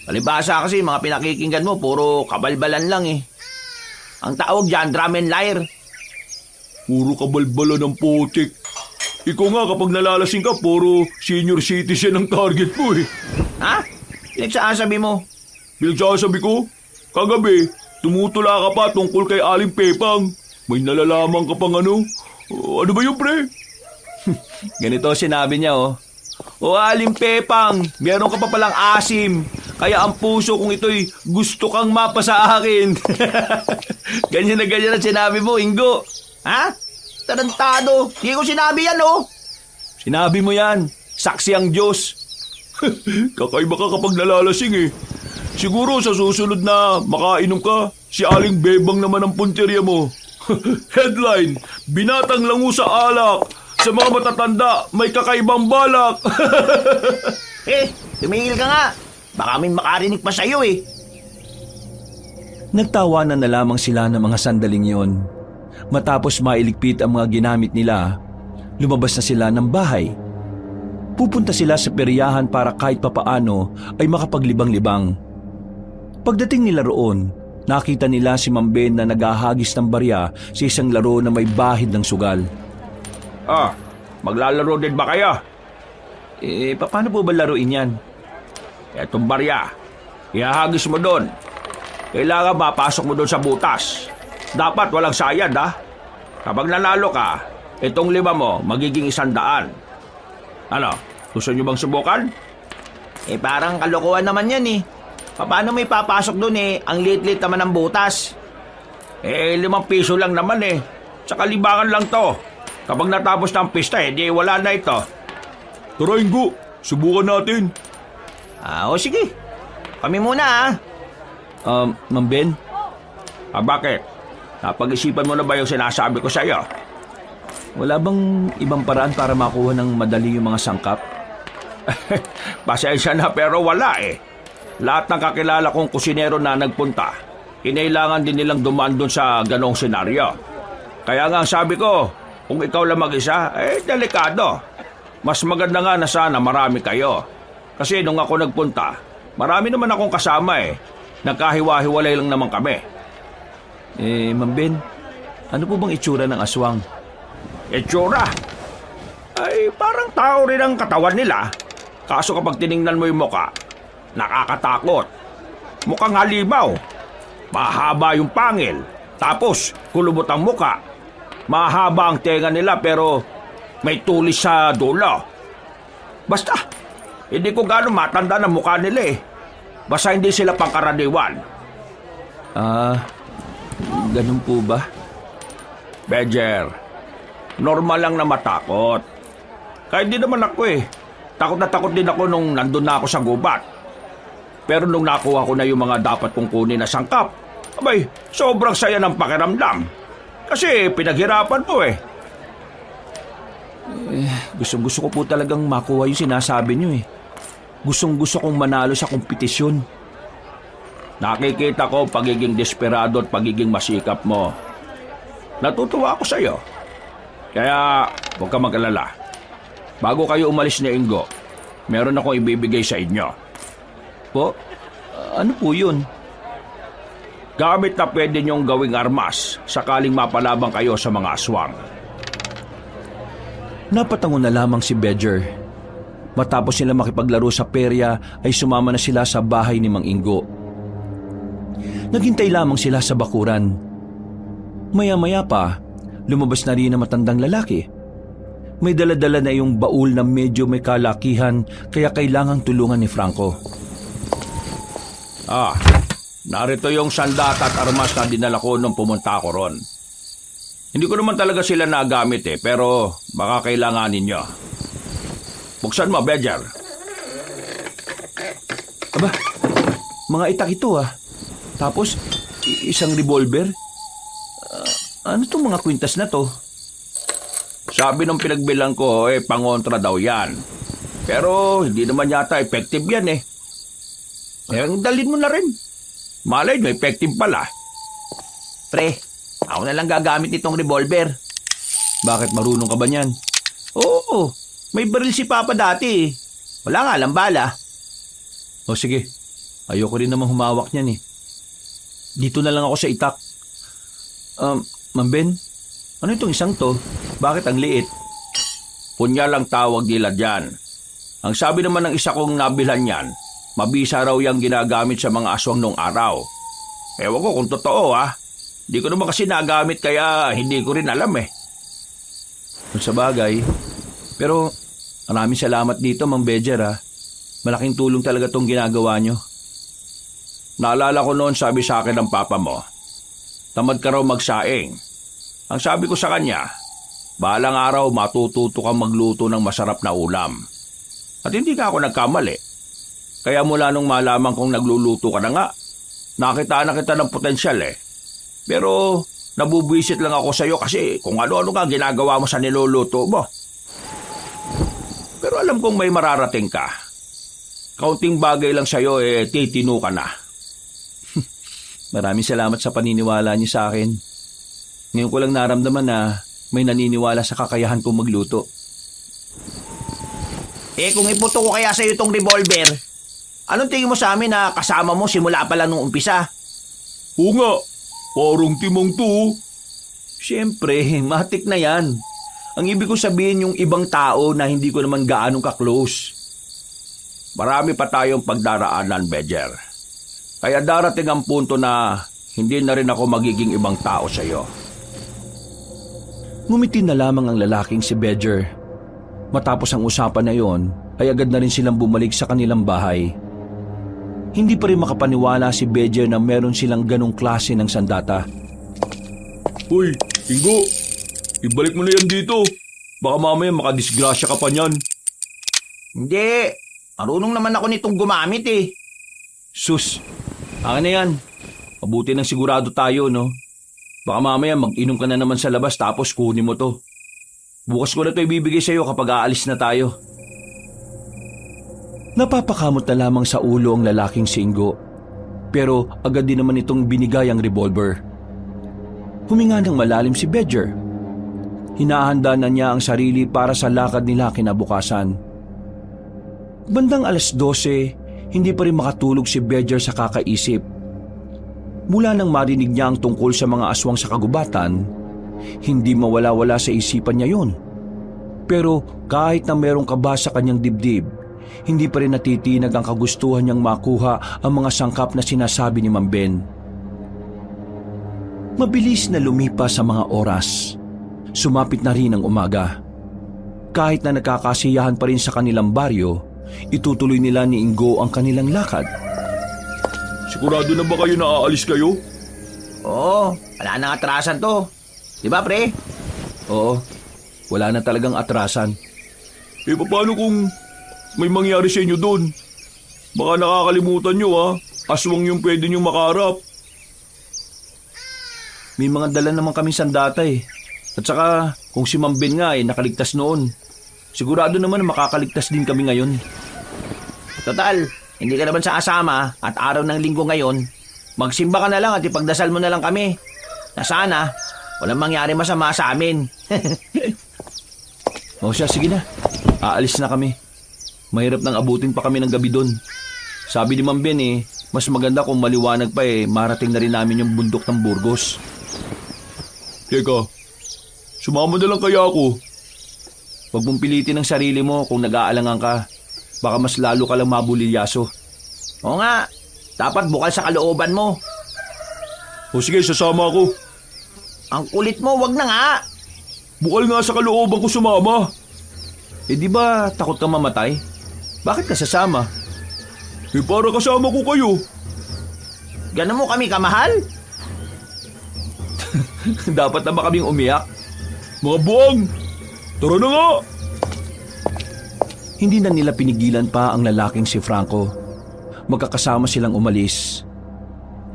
Palibasa kasi mga pinakikinggan mo puro kabalbalan lang eh. Ang tawag dyan, drum and lyre. Puro kabalbala ng putik. Ikaw nga kapag nalalasing ka, puro senior citizen ang target mo eh. Ha? Pinagsasabi mo? Pinagsasabi ko, kagabi, tumutula ka pa tungkol kay Aling Pepang. May nalalaman ka pang ano? Ano ba yun, pre? Ganito sinabi niya oh. O Aling Pepang, meron ka pa palang asim. Kaya ang puso kong ito'y gusto kang mapa sa akin. Ganyan na sinabi mo, Ingo. Ha? Tarantado. Hindi ko sinabi yan, oh. Sinabi mo yan. Saksi ang Diyos. Kakaiba ka kapag nalalasing eh. Siguro sa susunod na makainom ka, si Aling Bebang naman ang punteriya mo. Headline, binatang lango sa alak. Sa mga matatanda, may kakaibang balak. Tumigil ka nga. Baka may makarinig pa sa'yo eh. Nagtawanan na lamang sila ng mga sandaling yon. Matapos mailigpit ang mga ginamit nila, lumabas na sila ng bahay. Pupunta sila sa peryahan para kahit papaano ay makapaglibang-libang. Pagdating nila roon, nakita nila si Mang Ben na naghahagis ng barya sa isang laro na may bahid ng sugal. Maglalaro din ba kaya? Paano po ba laruin yan? Etong barya, ihahagis mo doon. Kailangan mapasok mo doon sa butas. Dapat walang sayad ha. Kapag nanalo ka, itong 5 mo magiging 100. Ano, gusto nyo bang subukan? Parang kalokohan naman yan eh. Paano may papasok doon eh? Ang liit-liit naman ng butas. 5 piso lang naman eh. Tsaka libangan lang to. Kapag natapos na ang pista di wala na ito. Tara Ingo, subukan natin. O sige. Kami muna Mang Ben? Bakit? Napag-isipan mo na ba yung sinasabi ko sa'yo? Wala bang ibang paraan para makuha ng madali yung mga sangkap? Pasensya na pero wala eh. Lahat ng kakilala kong kusinero na nagpunta, kinailangan din nilang dumaan doon sa ganong senaryo. Kaya nga sabi ko, kung ikaw lang mag-isa, delikado. Mas maganda nga na sana marami kayo. Kasi nung ako nagpunta, Marami naman akong kasama eh. Nagkahiwa-hiwalay lang naman kami. Ma'am Ben, ano po bang itsura ng aswang? Itsura? Ay, parang tao rin ang katawan nila. Kaso kapag tiningnan mo yung muka, nakakatakot. Mukhang halimaw. Mahaba yung pangil. Tapos, kulubot ang muka. Mahaba ang tenga nila pero may tulis sa dulo. Basta, hindi ko gano'ng matanda ng mukha nila eh. Basta hindi sila pangkaraniwan. Ganun po ba? Badger, normal lang na matakot. Kahit di naman ako eh. Takot na takot din ako nung nandun na ako sa gubat. Pero nung nakuha ko na yung mga dapat kong kunin na sangkap, abay, sobrang saya ng pakiramdam. Kasi pinaghirapan po eh. Gustong-gusto ko po talagang makuha yung sinasabi niyo eh. Gustong-gusto kong manalo sa kompetisyon. Nakikita ko pagiging desperado at pagiging masikap mo. Natutuwa ako sa iyo. Kaya huwag ka mag-alala. Bago kayo umalis ni Ingo, meron akong ibibigay sa inyo. Po? Ano po yun? Gamit na pwede niyong gawing armas sakaling mapalabang kayo sa mga aswang. Napatango na lamang si Badger. Matapos sila makipaglaro sa perya ay sumama na sila sa bahay ni Mang Ingo. Naghintay lamang sila sa bakuran. Maya-maya pa, lumabas na rin ang matandang lalaki. May dala-dala na yung baul na medyo may kalakihan kaya kailangang tulungan ni Franco. Narito yung sandata at armas na dinala ko nung pumunta ako ron. Hindi ko naman talaga sila nagamit eh, pero baka kailanganin nyo. Buksan mo, Badger. Aba, mga itak ito ah. Tapos, isang revolver. Ano tong mga kwintas na to? Sabi ng pinagbilang ko, pangontra daw yan. Pero hindi naman yata effective yan eh. Dalhin mo na rin. Malay nyo, effective pala. Pre, ako na lang gagamit itong revolver. Bakit marunong ka ba niyan? Oo, may baril si Papa dati eh. Wala nga lang bala. O sige, ayoko rin namang humawak niyan eh. Dito na lang ako sa itak. Ma'am Ben, ano itong isang to? Bakit ang liit? Punya lang tawag nila dyan. Ang sabi naman ng isa kong nabilhan yan, mabisa raw yung ginagamit sa mga aswang nung araw. Ewan ko kung totoo ha. Di ko naman kasi nagamit kaya hindi ko rin alam eh. Kung sa bagay. Pero maraming salamat dito, Mang Badger ha. Malaking tulong talaga tong ginagawa nyo. Naalala ko noon sabi sa akin ng papa mo, tamad ka raw magsaing. Ang sabi ko sa kanya, balang araw matututo kang magluto ng masarap na ulam. At hindi ka ako nagkamali. Kaya mula nung malaman kong nagluluto ka na nga, nakita na kita ng potensyal eh. Pero nabubwisit lang ako sa iyo kasi kung ano-ano ka ginagawa mo sa niluluto mo. Pero alam kong may mararating ka. Kaunting bagay lang sa iyo titino ka na. Maraming salamat sa paniniwala niyo sa akin. Ngayon ko lang naramdaman na may naniniwala sa kakayahan kong magluto. Kung iputo ko kaya sa'yo itong revolver, anong tingin mo sa amin na kasama mo simula pa lang nung umpisa? Oo nga, parang timong to. Siyempre, matik na yan. Ang ibig ko sabihin yung ibang tao na hindi ko naman gaanong ka-close. Marami pa tayong pagdaraanan, Badger. Kaya darating ang punto na hindi na rin ako magiging ibang tao sa iyo. Ngumiti na lamang ang lalaking si Badger. Matapos ang usapan na yon, ay agad na rin silang bumalik sa kanilang bahay. Hindi pa rin makapaniwala si Badger na meron silang ganong klase ng sandata. Hoy, Ingo, ibalik mo na yan dito. Baka mamaya makadisgrasya ka pa niyan. Hindi, marunong naman ako nitong gumamit eh. Sus, akin na yan. Mabuti nang sigurado tayo, no? Baka mamaya mag-inom ka na naman sa labas tapos kunin mo to. Bukas ko na to ibibigay sa'yo kapag aalis na tayo. Napapakamot na lamang sa ulo ang lalaking si Ingo. Pero agad din naman itong binigay ang revolver. Huminga ng malalim si Badger. Hinahanda na niya ang sarili para sa lakad nila kinabukasan. Bandang 12:00, hindi pa rin makatulog si Bedger sa kakaisip. Mula nang marinig niya ang tungkol sa mga aswang sa kagubatan, hindi mawala-wala sa isipan niya yon. Pero kahit na merong kaba sa kanyang dibdib, hindi pa rin natitinag ang kagustuhan niyang makuha ang mga sangkap na sinasabi ni Mang Ben. Mabilis na lumipas sa mga oras. Sumapit na rin ang umaga. Kahit na nagkakasiyahan pa rin sa kanilang baryo, itutuloy nila ni Ingo ang kanilang lakad. Sigurado na ba kayo na aalis kayo? Oo, wala nang atrasan to. Di ba, pre? Oo, wala na talagang atrasan. Paano kung may mangyari sa inyo doon? Baka nakakalimutan nyo aswang yung pwede nyo makaharap. May mga dala naman kaming sandata eh. At saka, kung si Mang Ben nga nakaligtas noon, sigurado naman na makakaligtas din kami ngayon. Total, hindi ka naman sa asama at araw ng linggo ngayon. Magsimba ka na lang at ipagdasal mo na lang kami. Na sana, walang mangyari masama sa amin. O siya, sige na. Aalis na kami. Mahirap nang abutin pa kami ng gabi doon. Sabi ni Mang Ben mas maganda kung maliwanag pa marating na rin namin yung bundok ng Burgos. Teka, sumama na lang kaya ako. Huwag mong pilitin ang sarili mo kung nag-aalangan ka. Baka mas lalo ka lang mabulilyaso. Oo nga, dapat bukal sa kalooban mo. O sige, sasama ako. Ang kulit mo, wag na nga. Bukal nga sa kalooban ko sumama. Di ba takot ka mamatay? Bakit ka sasama? Para kasama ko kayo. Ganon mo kami kamahal? Dapat na ba kaming umiyak? Mga buwang, tara na nga. Hindi na nila pinigilan pa ang lalaking si Franco. Magkakasama silang umalis.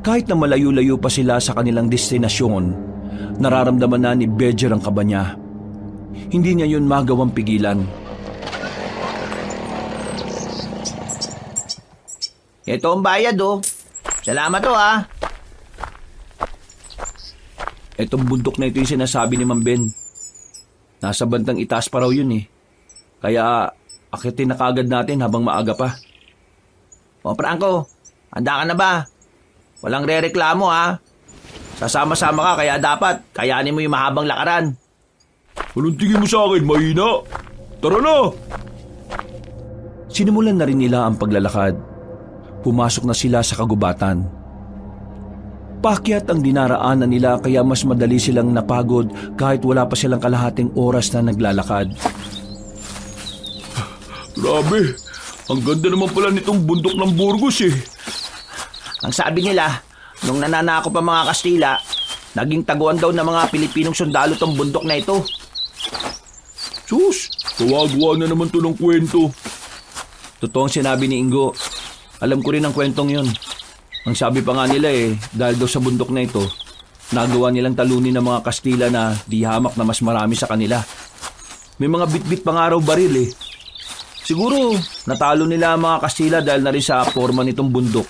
Kahit na malayo-layo pa sila sa kanilang destinasyon, nararamdaman na ni Bedger ang kaba niya. Hindi niya yun magawang pigilan. Ito ang bayad Salamat Etong bundok na ito yung sinasabi ni Mang Ben. Nasa bandang itaas pa raw yun Kaya akitin na kaagad natin habang maaga pa. O Franco, handa ka na ba? Walang rereklamo Sasama-sama ka kaya dapat kayanin mo yung mahabang lakaran. Anong tingin mo sa akin, mahina? Tara na! Sinimulan na rin nila ang paglalakad. Pumasok na sila sa kagubatan. Paakyat ang dinaraanan nila kaya mas madali silang napagod kahit wala pa silang kalahating oras na naglalakad. Grabe, ang ganda naman pala nitong bundok ng Burgos Ang sabi nila, nung nananakop ang mga Kastila, naging taguan daw ng mga Pilipinong sundalo tong bundok na ito. Sus, gawa-gawa na naman to ng kwento. Totoo ang sinabi ni Ingo. Alam ko rin ang kwentong yun. Ang sabi pa nga nila dahil daw sa bundok na ito, nagawa nilang talunin ng mga Kastila na di hamak na mas marami sa kanila. May mga bit-bit pang araw baril Siguro, natalo nila ang mga Kastila dahil na rin sa forma nitong bundok.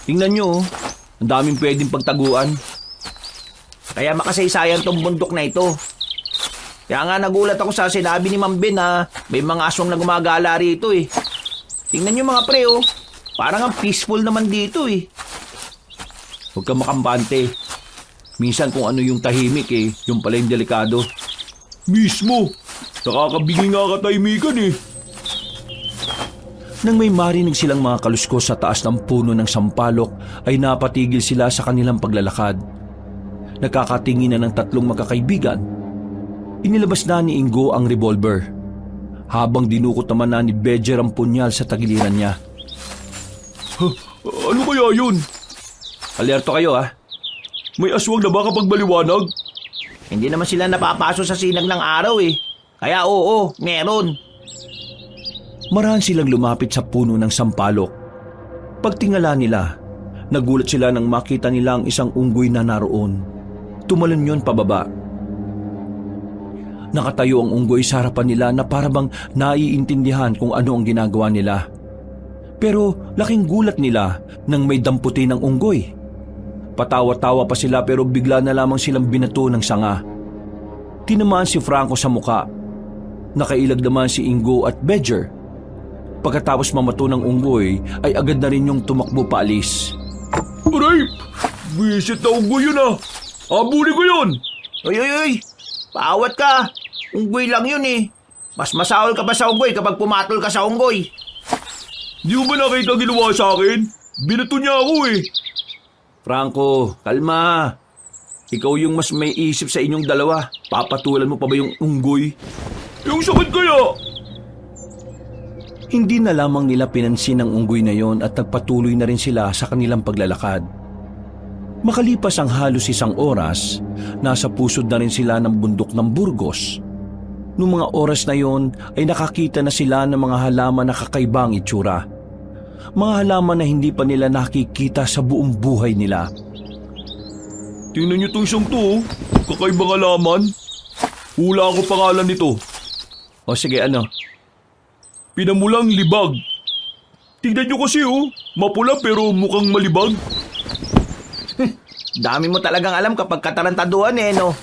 Tingnan nyo, ang daming pwedeng pagtaguan. Kaya makasaysayan tong bundok na ito. Kaya nga nagulat ako sa sinabi ni Mang Ben na may mga aswang na gumagala rito Tingnan nyo mga pre parang ang peaceful naman dito Huwag kang makampante. Minsan kung ano yung tahimik yung pala yung delikado. Mismo, nakakabigay nga katahimikan Nang may marinig silang mga kaluskos sa taas ng puno ng sampalok ay napatigil sila sa kanilang paglalakad. Nakakatinginan ng tatlong magkakaibigan. Inilabas na ni Ingo ang revolver, habang dinukot naman na ni Bedger ang punyal sa tagiliran niya. Ano kaya yun? Alerto kayo May aswang na ba kapag maliwanag? Hindi naman sila napapaso sa sinag ng araw Kaya oo, meron. Marahan silang lumapit sa puno ng sampalok. Pagtingala nila, nagulat sila nang makita nila ang isang unggoy na naroon. Tumalon yun pababa. Nakatayo ang unggoy sa harapan nila na parabang naiintindihan kung ano ang ginagawa nila. Pero laking gulat nila nang may damputin ng unggoy. Patawa-tawa pa sila pero bigla na lamang silang binato ng sanga. Tinamaan si Franco sa muka. Nakailag naman si Ingo at Bedger. Pagkatapos mamato ng unggoy ay agad na rin yung tumakbo paalis. Aray! Visit na unggoy yun ah! Habulin ko yun! Uy! Paawat ka! Unggoy lang yun eh. Mas masahol ka pa sa unggoy kapag pumatol ka sa unggoy. Di mo ba nakita ginawa sa akin? Binato niya ako eh. Franco, kalma. Ikaw yung mas may isip sa inyong dalawa. Papatulan mo pa ba yung unggoy? Yung sakit kaya! Hindi na lamang nila pinansin ang unggoy na yon at nagpatuloy na rin sila sa kanilang paglalakad. Makalipas ang halos 1 oras, nasa pusod na rin sila ng bundok ng Burgos. Noong mga oras na yon ay nakakita na sila ng mga halaman na kakaibang itsura. Mga halaman na hindi pa nila nakikita sa buong buhay nila. Tingnan niyo itong isang to, oh. Kakaibang halaman. Hula ako pangalan nito. O sige, ano? Pinamulang libag. Tingnan niyo kasi oh, mapula pero mukhang malibag. Dami mo talagang alam kapag katarantaduhan eh, no?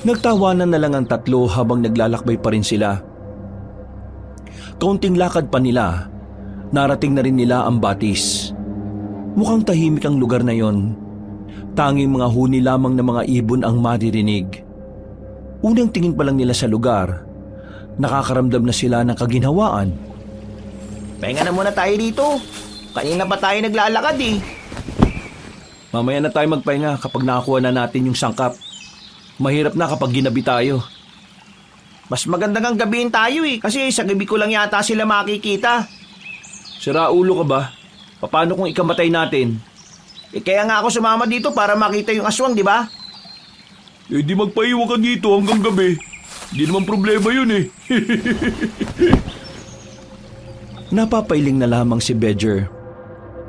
Nagtawanan na lang ang tatlo habang naglalakbay pa rin sila. Kaunting lakad pa nila, narating na rin nila ang Batis. Mukhang tahimik ang lugar na yon. Tanging mga huni lamang ng mga ibon ang maririnig. Unang tingin pa lang nila sa lugar, nakakaramdam na sila ng kaginhawaan. Pahinga na muna tayo dito. Kanina pa tayo naglalakad eh. Mamaya na tayo magpahinga kapag nakakuha na natin yung sangkap. Mahirap na kapag ginabi tayo. Mas maganda kang gabihin tayo eh. Kasi sa gabi ko lang yata sila makikita. Sira ulo ka ba? Paano kung ikamatay natin? Kaya nga ako sumama dito para makita yung aswang, di ba? Eh di magpaiwan ka dito hanggang gabi. Di naman problema yun eh. Napapailing na lamang si Bedger.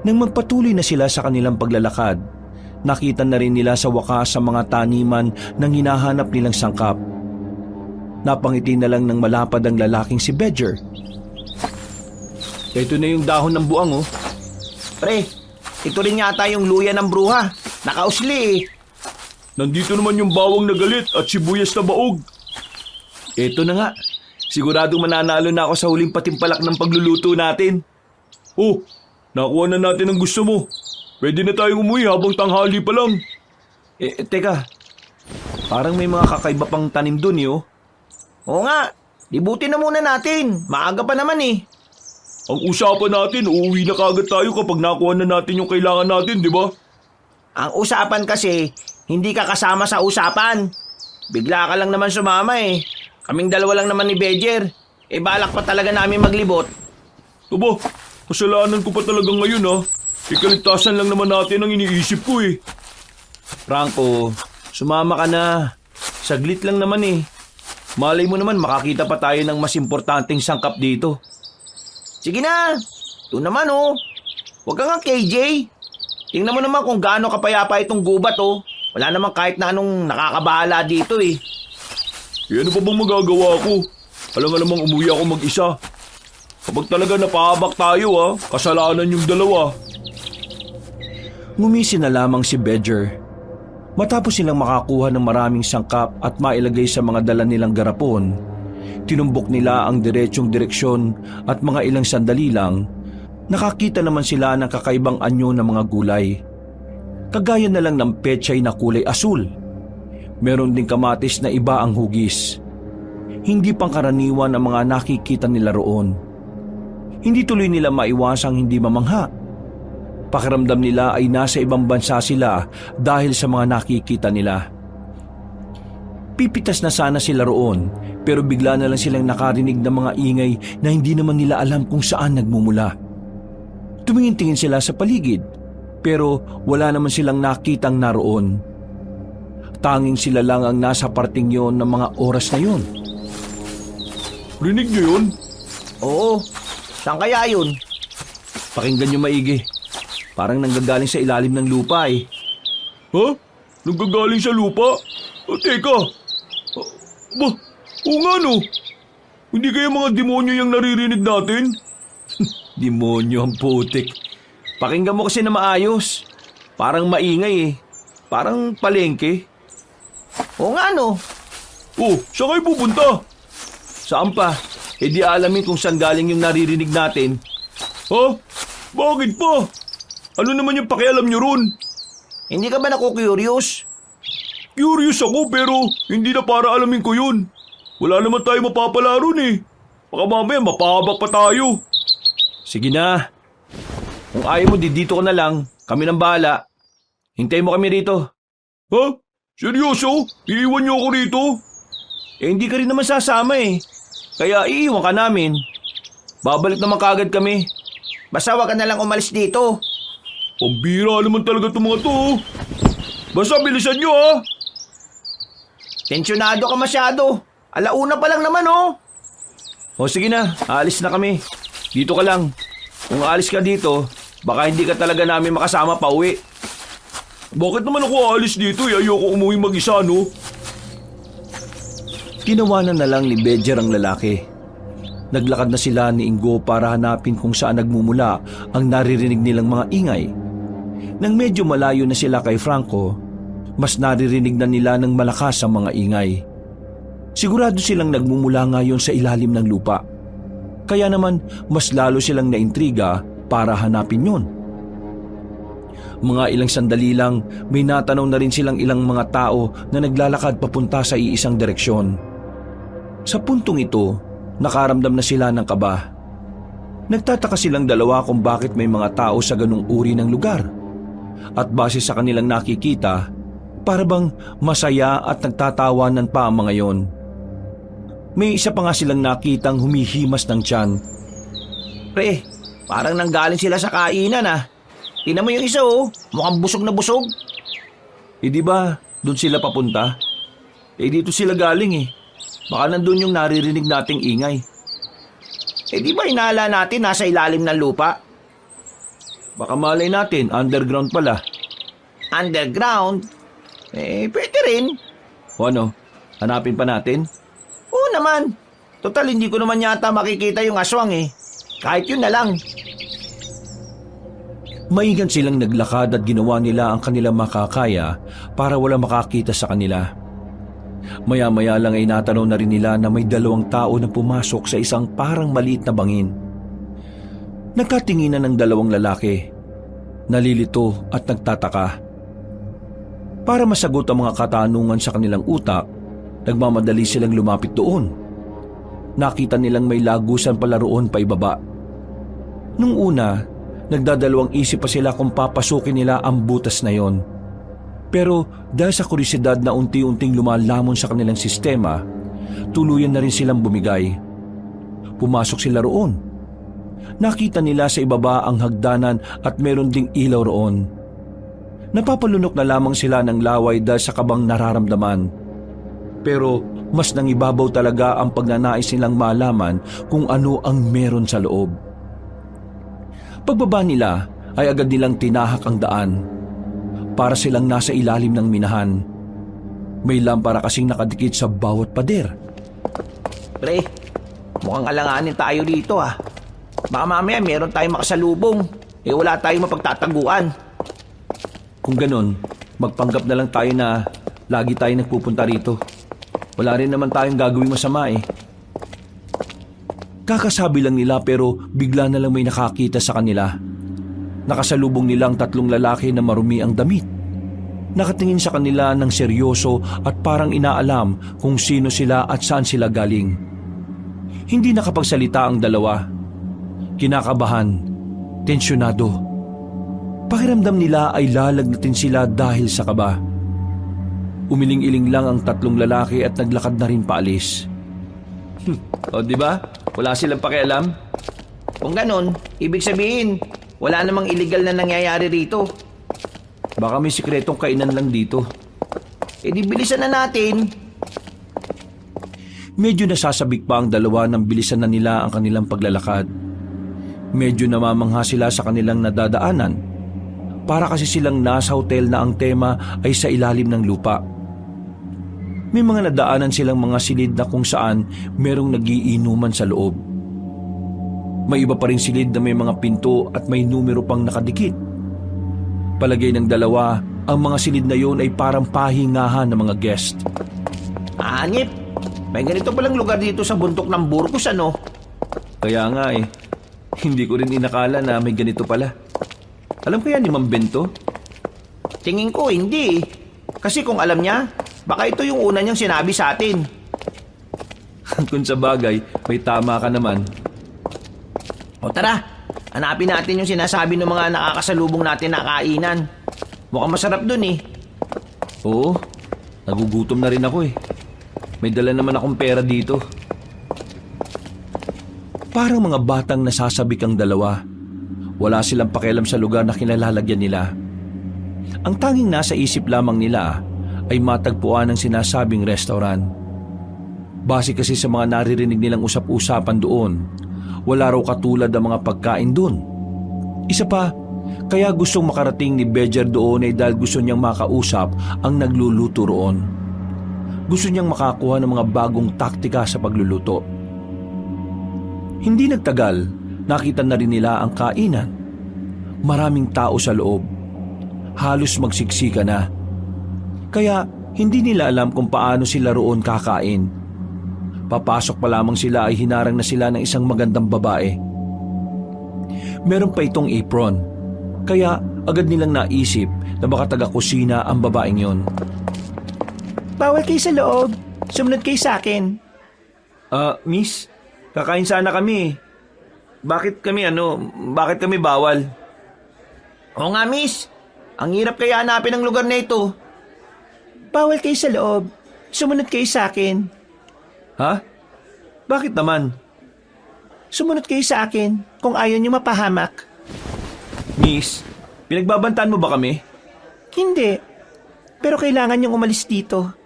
Nang magpatuloy na sila sa kanilang paglalakad, nakita na rin nila sa wakas sa mga taniman ng hinahanap nilang sangkap. Napangiti na lang ng malapad ang lalaking si Bedger. Ito na yung dahon ng buang oh. Pre, ito rin yata yung luya ng bruha. Nakausli eh. Nandito naman yung bawang na galit at sibuyas na baog. Ito na nga. Siguradong mananalo na ako sa huling patimpalak ng pagluluto natin. Oh, nakuha na natin ang gusto mo. Pwede na tayong umuwi habang tanghali pa lang. Teka. Parang may mga kakaiba pang tanim dun eh oh. Oo nga, libutin na muna natin. Maaga pa naman eh. Ang usapan natin, uuwi na kagad tayo kapag nakuha na natin yung kailangan natin, di ba? Ang usapan kasi, hindi ka kasama sa usapan. Bigla ka lang naman sumama eh. Kaming dalawa lang naman ni Bedger. Balak pa talaga namin maglibot. Aba, kasalanan ko pa talaga ngayon ha. Ikaligtasan lang naman natin ang iniisip ko eh. Franco, sumama ka na. Saglit lang naman eh. Malay mo naman makakita pa tayo ng mas importanteng sangkap dito. Sige na. Ito naman oh. Huwag ka nga KJ. Tingnan mo naman kung gaano kapayapa itong gubat oh. Wala naman kahit na anong nakakabahala dito eh. Ano pa bang magagawa ko? Alam nga namang umuwi ako mag-isa. Kapag talaga napahabak tayo ha, kasalanan yung dalawa. Ngumisi na lamang si Bedger. Matapos silang makakuha ng maraming sangkap at mailagay sa mga dala nilang garapon, tinumbok nila ang diretsyong direksyon at mga ilang sandali lang, nakakita naman sila ng kakaibang anyo ng mga gulay. Kagaya na lang ng pechay na kulay asul. Meron ding kamatis na iba ang hugis. Hindi pangkaraniwan ang mga nakikita nila roon. Hindi tuloy nila maiwasang hindi mamangha. Pakiramdam nila ay nasa ibang bansa sila dahil sa mga nakikita nila. Pipitas na sana sila roon pero bigla na lang silang nakarinig ng mga ingay na hindi naman nila alam kung saan nagmumula. Tumingin-tingin sila sa paligid pero wala naman silang nakitang naroon. Tanging sila lang ang nasa parting yon ng mga oras na yon. Rinig niyo yun? Oo. Saan kaya yun? Pakinggan nyo maigi. Parang nanggagaling sa ilalim ng lupa eh. Ha? Nagagaling sa lupa? Teka. Oo nga no. Hindi kaya mga demonyo yung naririnig natin? Demonyo ang putik. Pakinggan mo kasi na maayos. Parang maingay eh. Parang palengke. Oo nga no. Oh, saan kayo pupunta? Saan pa? di alamin kung saan galing yung naririnig natin. Ha? Bakit pa? Ano naman yung pakialam nyo ron? Hindi ka ba naku-curious? Curious ako pero hindi na para alamin ko yun. Wala naman tayo mapapala ron eh. Baka mamaya mapahabak pa tayo. Sige na. Kung ayaw mo, dito ka na lang. Kami nang bahala. Hintayin mo kami rito. Ha? Seryoso? Iiwan niyo ako rito? Hindi ka rin naman sasama eh. Kaya iiwan ka namin. Babalik naman kagad kami. Basta wag ka na lang umalis dito. Pambira naman talaga itong mga to. Basta bilisan niyo ha. Tensyonado ka masyado. Alauna pa lang naman oh. O sige na, aalis na kami. Dito ka lang. Kung aalis ka dito, baka hindi ka talaga namin makasama pa uwi. Bakit naman ako aalis dito? Ayoko umuwi mag-isa, no? Tinawanan na lang ni Bedger ang lalaki. Naglakad na sila ni Ingo para hanapin kung saan nagmumula ang naririnig nilang mga ingay. Nang medyo malayo na sila kay Franco, mas naririnig na nila ng malakas ang mga ingay. Sigurado silang nagmumula ngayon sa ilalim ng lupa. Kaya naman mas lalo silang naintriga para hanapin yon. Mga ilang sandali lang, may natanaw na rin silang ilang mga tao na naglalakad papunta sa iisang direksyon. Sa puntong ito, nakaramdam na sila ng kaba. Nagtataka silang dalawa kung bakit may mga tao sa ganung uri ng lugar. At base sa kanilang nakikita, para bang masaya at nagtatawanan pa ang mga yon. May isa pa nga silang nakitang humihimas ng tiyan. Pre, parang nanggaling sila sa kainan ah. Tingnan mo yung isa oh, mukhang busog na busog. Di ba doon sila papunta? Dito sila galing eh. Baka nandun yung naririnig nating ingay. Di ba inala natin nasa ilalim ng lupa? Baka malay natin, underground pala. Underground? Pwede rin. O ano, hanapin pa natin? Oo naman. Total, hindi ko naman yata makikita yung aswang eh. Kahit yun na lang. Maigan silang naglakad at ginawa nila ang kanilang makakaya para wala makakita sa kanila. Maya-maya lang ay natanaw na rin nila na may dalawang tao na pumasok sa isang parang maliit na bangin. Nagkatinginan ng dalawang lalaki. Nalilito at nagtataka. Para masagot ang mga katanungan sa kanilang utak, nagmamadali silang lumapit doon. Nakita nilang may lagusan pala roon pa ibaba. Nung una, nagdadalawang isip pa sila kung papasukin nila ang butas na yon. Pero dahil sa kurisidad na unti-unting lumalamon sa kanilang sistema, tuluyan na rin silang bumigay. Pumasok sila roon. Nakita nila sa ibaba ang hagdanan at meron ding ilaw roon. Napapalunok na lamang sila ng laway dahil sa kabang nararamdaman. Pero mas nangibabaw talaga ang pagnanais nilang malaman kung ano ang meron sa loob. Pagbaba nila ay agad nilang tinahak ang daan. Para silang nasa ilalim ng minahan. May lampara kasing nakadikit sa bawat pader. Pre, mukhang alanganin tayo dito ah. Baka mamaya meron tayong makasalubong. Wala tayong mapagtataguan. Kung ganon, magpanggap na lang tayo na lagi tayo nagpupunta rito. Wala rin naman tayong gagawing masama eh. Kakasabi lang nila pero bigla na lang may nakakita sa kanila. Nakasalubong nilang tatlong lalaki na marumi ang damit. Nakatingin sa kanila ng seryoso at parang inaalam kung sino sila at saan sila galing. Hindi nakapagsalita ang dalawa. Kinakabahan, tensyonado. Pakiramdam nila ay lalagnatin sila dahil sa kaba. Umiling-iling lang ang tatlong lalaki at naglakad na rin paalis. O di ba? Wala silang pakialam. Kung ganon, ibig sabihin, wala namang illegal na nangyayari rito. Baka may sikretong kainan lang dito. Di bilisan na natin. Medyo nasasabik pa ang dalawa nang bilisan na nila ang kanilang paglalakad. Medyo namamangha sila sa kanilang nadadaanan. Para kasi silang nasa hotel na ang tema ay sa ilalim ng lupa. May mga nadaanan silang mga silid na kung saan merong nagiinuman sa loob. May iba pa rin silid na may mga pinto at may numero pang nakadikit. Palagay ng dalawa, ang mga silid na yon ay parang pahingahan ng mga guest. Anip, may ganito palang lugar dito sa bundok ng Burgos ano? Kaya nga eh, hindi ko rin inakala na may ganito pala. Alam kaya ni Ma'am Bento? Tingin ko hindi eh. Kasi kung alam niya, baka ito yung una niyang sinabi sa atin. Kung sa bagay, may tama ka naman. O tara, hanapin natin yung sinasabi ng mga nakakasalubong natin na kainan. Mukhang masarap dun eh. Oo, nagugutom na rin ako eh. May dala naman akong pera dito. Parang mga batang nasasabik ang dalawa. Wala silang pakialam sa lugar na kinalalagyan nila. Ang tanging nasa isip lamang nila ay matagpuan ang sinasabing restaurant. Base kasi sa mga naririnig nilang usap-usapan doon, wala raw katulad ang mga pagkain doon. Isa pa, kaya gustong makarating ni Bejer doon ay dahil gusto niyang makausap ang nagluluto roon. Gusto niyang makakuha ng mga bagong taktika sa pagluluto. Hindi nagtagal, nakita na rin nila ang kainan. Maraming tao sa loob. Halos magsiksika na. Kaya hindi nila alam kung paano sila roon kakain. Papasok pa lamang sila ay hinarang na sila ng isang magandang babae. Meron pa itong apron. Kaya agad nilang naisip na baka taga-kusina ang babaeng yon. Bawal kayo sa loob. Sumunod kayo sa akin. Miss, kakain sana kami. Bakit kami bawal? Oo nga, miss. Ang hirap kaya hanapin ang lugar na ito. Bawal kayo sa loob. Sumunod kayo sa akin. Ha? Bakit naman? Sumunod kayo sa akin kung ayaw niyo mapahamak. Miss, pinagbabantaan mo ba kami? Hindi. Pero kailangan niyong umalis dito.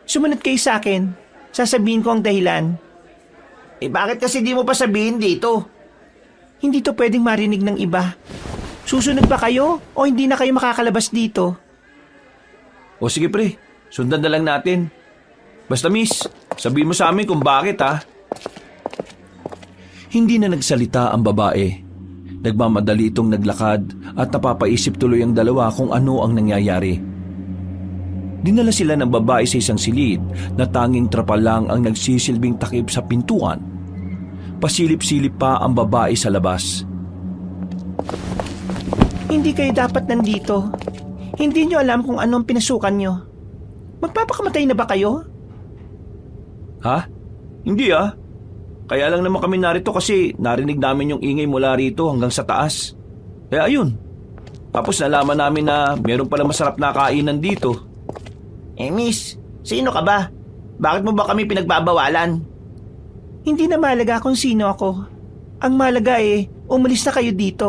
Sumunod kayo sa akin. Sasabihin ko ang dahilan. Bakit kasi di mo pa sabihin dito? Hindi to pwedeng marinig ng iba. Susunod ba kayo o hindi na kayo makakalabas dito? O sige pre, sundan na lang natin. Basta miss, sabihin mo sa amin kung bakit ha. Hindi na nagsalita ang babae. Nagmamadali itong naglakad at napapaisip tuloy ang dalawa kung ano ang nangyayari. Dinala sila ng babae sa isang silid na tanging trapal lang ang nagsisilbing takip sa pintuan. Pasilip-silip pa ang babae sa labas. Hindi kayo dapat nandito. Hindi nyo alam kung anong pinasukan nyo. Magpapakamatay na ba kayo? Ha? Hindi ah. Kaya lang naman kami narito kasi narinig namin yung ingay mula rito hanggang sa taas. Kaya ayun. Tapos nalaman namin na meron pala masarap na kainan dito. Miss, sino ka ba? Bakit mo ba kami pinagbabawalan? Hindi na mahalaga kung sino ako. Ang mahalaga umalis na kayo dito.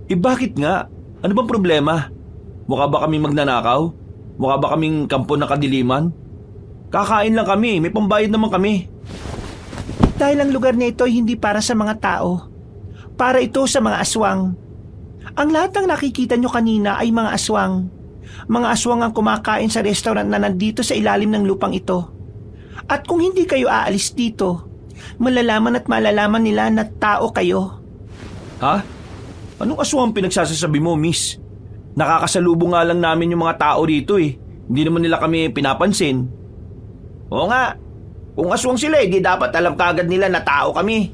Bakit nga? Ano bang problema? Mukha ba kaming magnanakaw? Mukha ba kaming kampo ng kadiliman? Kakain lang kami, may pambayad naman kami. Dahil ang lugar na ito ay hindi para sa mga tao. Para ito sa mga aswang. Ang lahat ng nakikita nyo kanina ay mga aswang. Mga aswang ang kumakain sa restaurant na nandito sa ilalim ng lupang ito. At kung hindi kayo aalis dito, malalaman at malalaman nila na tao kayo. Ha? Anong aswang pinagsasasabi mo, miss? Nakakasalubong nga lang namin yung mga tao rito eh. Hindi naman nila kami pinapansin. Oo nga. Kung aswang sila di dapat alam kagad nila na tao kami.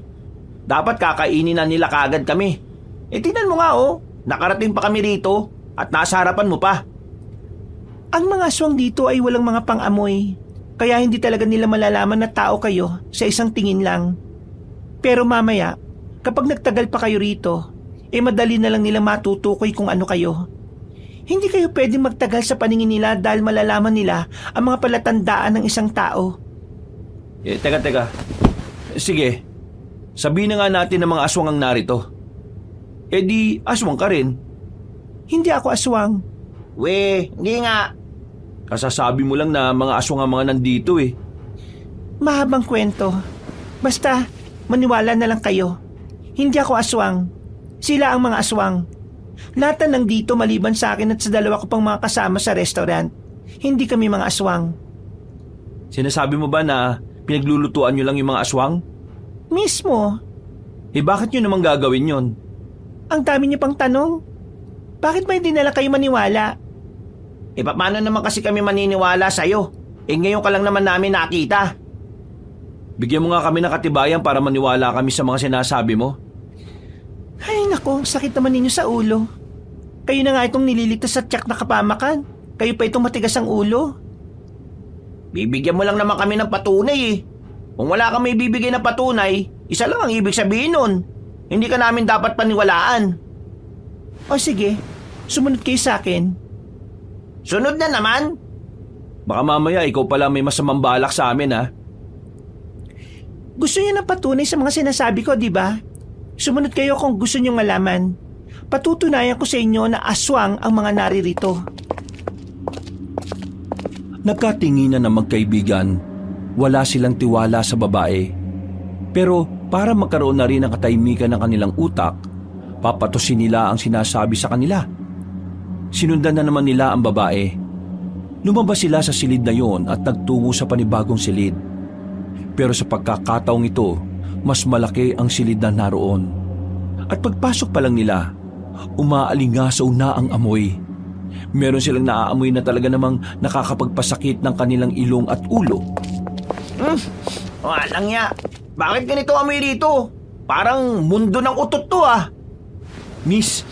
Dapat kakainin na nila kagad kami. Tingnan mo nga nakarating pa kami rito at nasa harapan mo pa. Ang mga aswang dito ay walang mga pang-amoy. Kaya hindi talaga nila malalaman na tao kayo sa isang tingin lang. Pero mamaya, kapag nagtagal pa kayo rito, madali na lang nila matutukoy kung ano kayo. Hindi kayo pwedeng magtagal sa paningin nila dahil malalaman nila ang mga palatandaan ng isang tao. Teka. Sige, sabihin na nga natin ng mga aswang ang narito. Di aswang ka rin. Hindi ako aswang. Hindi nga. Kasasabi mo lang na mga aswang ang mga nandito eh. Mahabang kwento. Basta, maniwala na lang kayo. Hindi ako aswang. Sila ang mga aswang. Lahat na nandito maliban sa akin at sa dalawa ko pang mga kasama sa restaurant. Hindi kami mga aswang. Sinasabi mo ba na pinaglulutuan nyo lang yung mga aswang? Mismo. Bakit nyo naman gagawin yon? Ang dami niyo pang tanong. Bakit may dinala kayo maniwala? Paano naman kasi kami maniniwala sa'yo? Ngayon ka lang naman namin nakita. Bigyan mo nga kami ng katibayan para maniwala kami sa mga sinasabi mo. Ay nako, sakit naman ninyo sa ulo. Kayo na nga itong nililigtas sa tiyak na kapamakan. Kayo pa itong matigas ang ulo. Bibigyan mo lang naman kami ng patunay eh. Kung wala kami bibigay na patunay, isa lang ang ibig sabihin nun. Hindi ka namin dapat paniwalaan. O sige, sumunod kayo sa akin. Sunod na naman? Baka mamaya ikaw pala may masamang balak sa amin ha. Gusto niyo ng patunay sa mga sinasabi ko, di ba? Sumunod kayo kung gusto niyo malaman. Patutunayan ko sa inyo na aswang ang mga naririto. Nagkatinginan ng magkaibigan. Wala silang tiwala sa babae. Pero para magkaroon na rin ng katahimikan ng kanilang utak, papatusin nila ang sinasabi sa kanila. Sinundan na naman nila ang babae. Lumabas sila sa silid na yon at nagtungo sa panibagong silid. Pero sa pagkakataong ito, mas malaki ang silid na naroon. At pagpasok pa lang nila, umaalingasaw na ang amoy. Meron silang naaamoy na talaga namang nakakapagpasakit ng kanilang ilong at ulo. Walang ya. Bakit ganito amoy dito? Parang mundo ng utot to ah. Miss,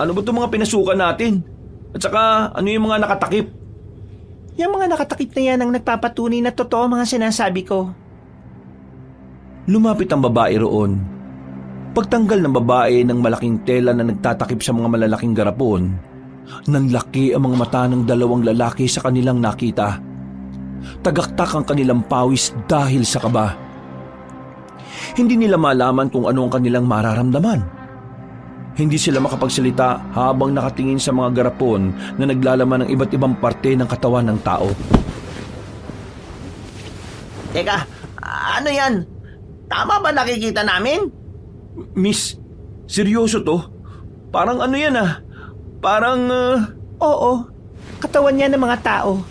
ano ba itong mga pinasukan natin? At saka, ano yung mga nakatakip? Yung mga nakatakip na yan ang nagpapatunay na totoo mga sinasabi ko. Lumapit ang babae roon. Pagtanggal ng babae ng malaking tela na nagtatakip sa mga malalaking garapon, nanlaki ang mga mata ng dalawang lalaki sa kanilang nakita. Tagaktak ang kanilang pawis dahil sa kaba. Hindi nila malaman kung ano ang kanilang mararamdaman. Hindi sila makapagsalita habang nakatingin sa mga garapon na naglalaman ng iba't ibang parte ng katawan ng tao. Teka, ano yan? Tama ba nakikita namin? Miss, seryoso to? Parang ano yan ah? Parang... Oo, katawan yan ng mga tao.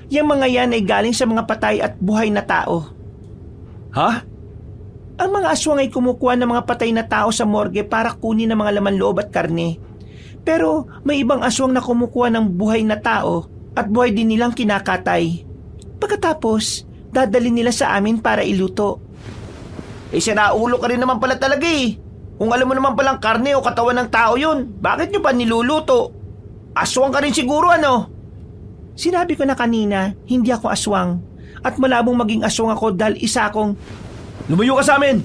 Yung mga yan ay galing sa mga patay at buhay na tao. Ha? Ang mga aswang ay kumukuha ng mga patay na tao sa morgue para kunin ang mga laman loob at karne. Pero may ibang aswang na kumukuha ng buhay na tao at buhay din nilang kinakatay. Pagkatapos, dadalhin nila sa amin para iluto. Sinaulo ka rin naman pala talaga eh. Kung alam mo naman palang karne o katawan ng tao yun, bakit nyo pa niluluto? Aswang ka rin siguro ano? Sinabi ko na kanina, hindi ako aswang. At malabong maging aswang ako dahil isa akong... Lumayo ka sa amin!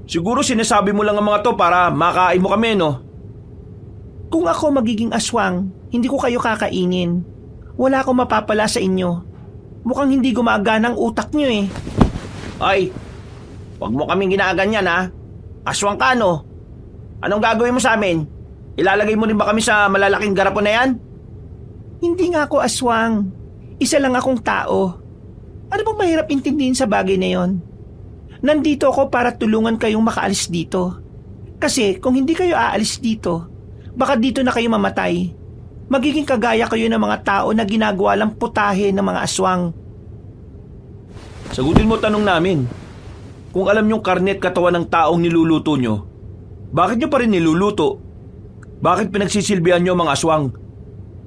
Siguro sinasabi mo lang ang mga to para makain mo kami, no? Kung ako magiging aswang, hindi ko kayo kakainin. Wala akong mapapala sa inyo. Mukhang hindi gumagana ang utak nyo eh. Ay, wag mo kaming ginaganyan ha. Aswang ka no? Anong gagawin mo sa amin? Ilalagay mo rin ba kami sa malalaking garapon na yan? Hindi nga ako aswang. Isa lang akong tao. Ano bang mahirap intindihin sa bagay na yon? Nandito ako para tulungan kayong makaalis dito. Kasi kung hindi kayo aalis dito, baka dito na kayo mamatay. Magiging kagaya kayo ng mga tao na ginagawa lang putahe ng mga aswang. Sagutin mo tanong namin. Kung alam niyong karne at katawan ng taong niluluto nyo, bakit nyo pa rin niluluto? Bakit pinagsisilbihan nyo mga aswang?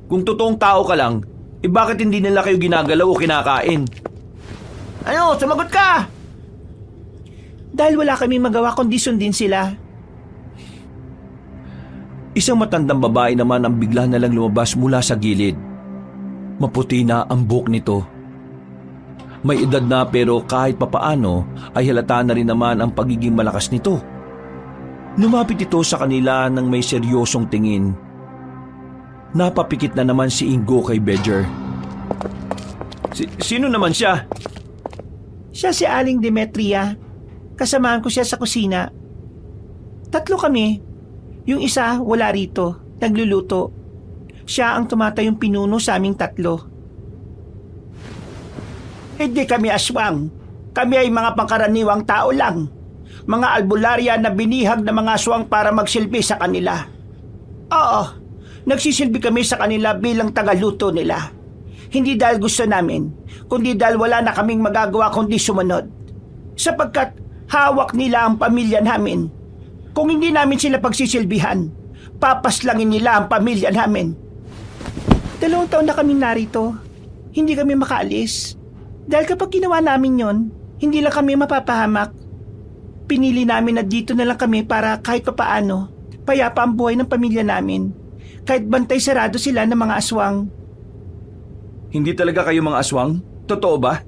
Kung totoong tao ka lang, bakit hindi nila kayo ginagalaw o kinakain? Ano, sumagot ka! Dahil wala kami magawa kundi sundin sila. Isang matandang babae naman ang bigla na lang lumabas mula sa gilid. Maputi na ang buhok nito. May edad na pero kahit papaano ay halata na rin naman ang pagiging malakas nito. Lumapit ito sa kanila ng may seryosong tingin. Napapikit na naman si Ingo kay Bedger. Sino naman siya? Siya si Aling Demetria. Kasamahan ko siya sa kusina. Tatlo kami. Yung isa wala rito, nagluluto. Siya ang tumatayong pinuno sa aming tatlo. Hindi kami aswang. Kami ay mga pangkaraniwang tao lang. Mga albularya na binihag ng mga aswang para magsilbi sa kanila. Oo, nagsisilbi kami sa kanila bilang tagaluto nila. Hindi dahil gusto namin, kundi dahil wala na kaming magagawa kundi sumunod. Sapagkat hawak nila ang pamilya namin. Kung hindi namin sila pagsisilbihan, papaslangin nila ang pamilya namin. 2 taon na kaming narito. Hindi kami makaalis. Dahil kapag ginawa namin yon, Hindi lang kami mapapahamak. Pinili namin na dito na lang kami para kahit papaano, payapa ang buhay ng pamilya namin. Kahit bantay sarado sila ng mga aswang. Hindi talaga kayo mga aswang? Totoo ba?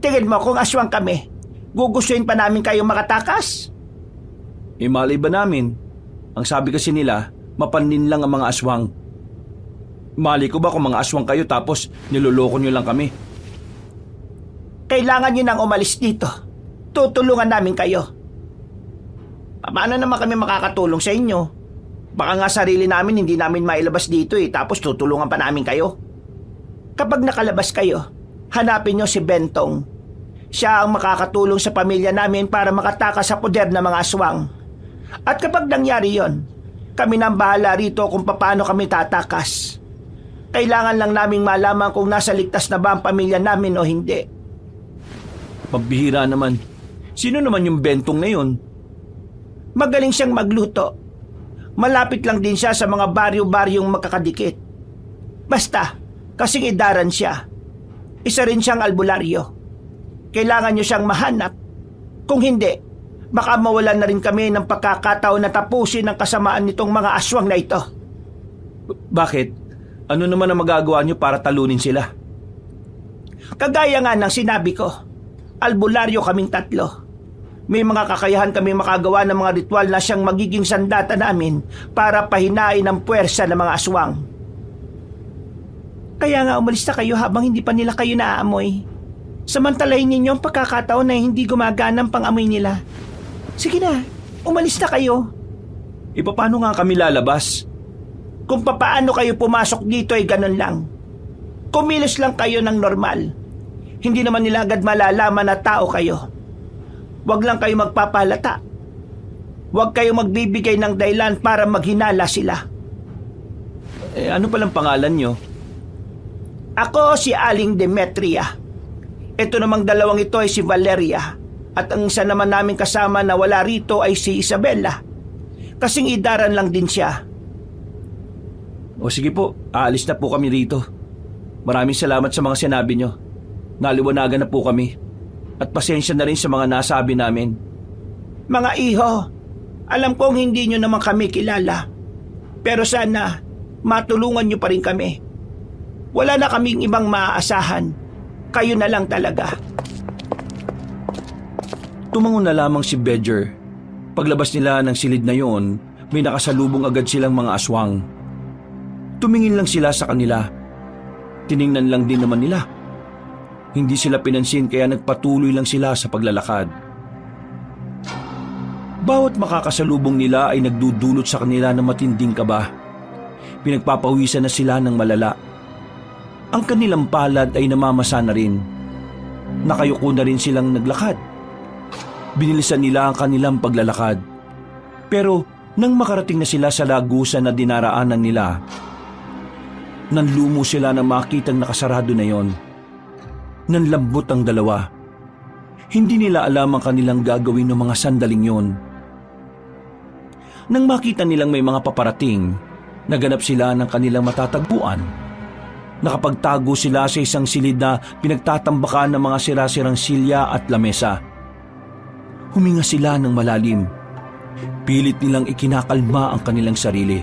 Tingin mo kung aswang kami, gugustuhin pa namin kayong makatakas? Malay ba namin? Ang sabi kasi nila, mapanin lang ang mga aswang. Mali ko ba kung mga aswang kayo tapos niloloko nyo lang kami? Kailangan nyo nang umalis dito. Tutulungan namin kayo. Paano naman kami makakatulong sa inyo? Baka nga sarili namin hindi namin mailabas dito tapos tutulungan pa namin kayo. Kapag nakalabas kayo, hanapin nyo si Bentong. Siya ang makakatulong sa pamilya namin para makatakas sa poder ng mga aswang. At kapag nangyari yon, kami nang bahala rito kung paano kami tatakas. Kailangan lang naming malaman kung nasa ligtas na ba ang pamilya namin o hindi. Pambihira naman. Sino naman yung Bentong na yun? Magaling siyang magluto. Malapit lang din siya sa mga baryo-baryong magkakadikit. Basta, kasing idaran siya. Isa rin siyang albularyo. Kailangan niyo siyang mahanap. Kung hindi, baka mawalan na rin kami ng pagkakataon na tapusin ang kasamaan nitong mga aswang na ito. Bakit? Ano naman ang magagawa nyo para talunin sila? Kagaya nga ng sinabi ko, albularyo kaming tatlo. May mga kakayahan kami makagawa ng mga ritual na siyang magiging sandata namin para pahinain ang puwersa ng mga aswang. Kaya nga umalis na kayo habang hindi pa nila kayo naaamoy. Samantalahin ninyo ang pagkakataon na hindi gumagana ang pang-amoy nila. Sige na, umalis na kayo. Paano nga kami lalabas? Kung papaano kayo pumasok dito ay ganun lang. Kumilos lang kayo ng normal. Hindi naman nila agad malalaman na tao kayo. Huwag lang kayo magpapalata. Huwag kayo magbibigay ng dahilan para maghinala sila. Ano palang pangalan nyo? Ako si Aling Demetria. Ito namang dalawang ito ay si Valeria. At ang isa naman namin kasama na wala rito ay si Isabella. Kasing idaran lang din siya. O sige po, aalis na po kami rito. Maraming salamat sa mga sinabi nyo. Naliwanagan na po kami. At pasensya na rin sa mga nasabi namin. Mga iho, alam kong hindi nyo naman kami kilala. Pero sana, matulungan nyo pa rin kami. Wala na kaming ibang maaasahan. Kayo na lang talaga. Tumangon na lamang si Bedger. Paglabas nila ng silid na yon, may nakasalubong agad silang mga aswang. Tumingin lang sila sa kanila. Tiningnan lang din naman nila. Hindi sila pinansin kaya nagpatuloy lang sila sa paglalakad. Bawat makakasalubong nila ay nagdudulot sa kanila ng matinding kaba. Pinagpapawisan na sila ng malala. Ang kanilang palad ay namamasa na rin. Nakayuko na rin silang naglakad. Binilisan nila ang kanilang paglalakad. Pero nang makarating na sila sa lagusan na dinaraanan nila, nanlumo sila na makitang nakasarado na yon. Nanlambot ang dalawa. Hindi nila alam ang kanilang gagawin ng mga sandaling yon. Nang makita nilang may mga paparating, naganap sila ng kanilang matatagpuan. Nakapagtago sila sa isang silid na pinagtatambakan ng mga sira-sirang silya at lamesa. Huminga sila ng malalim. Pilit nilang ikinakalma ang kanilang sarili.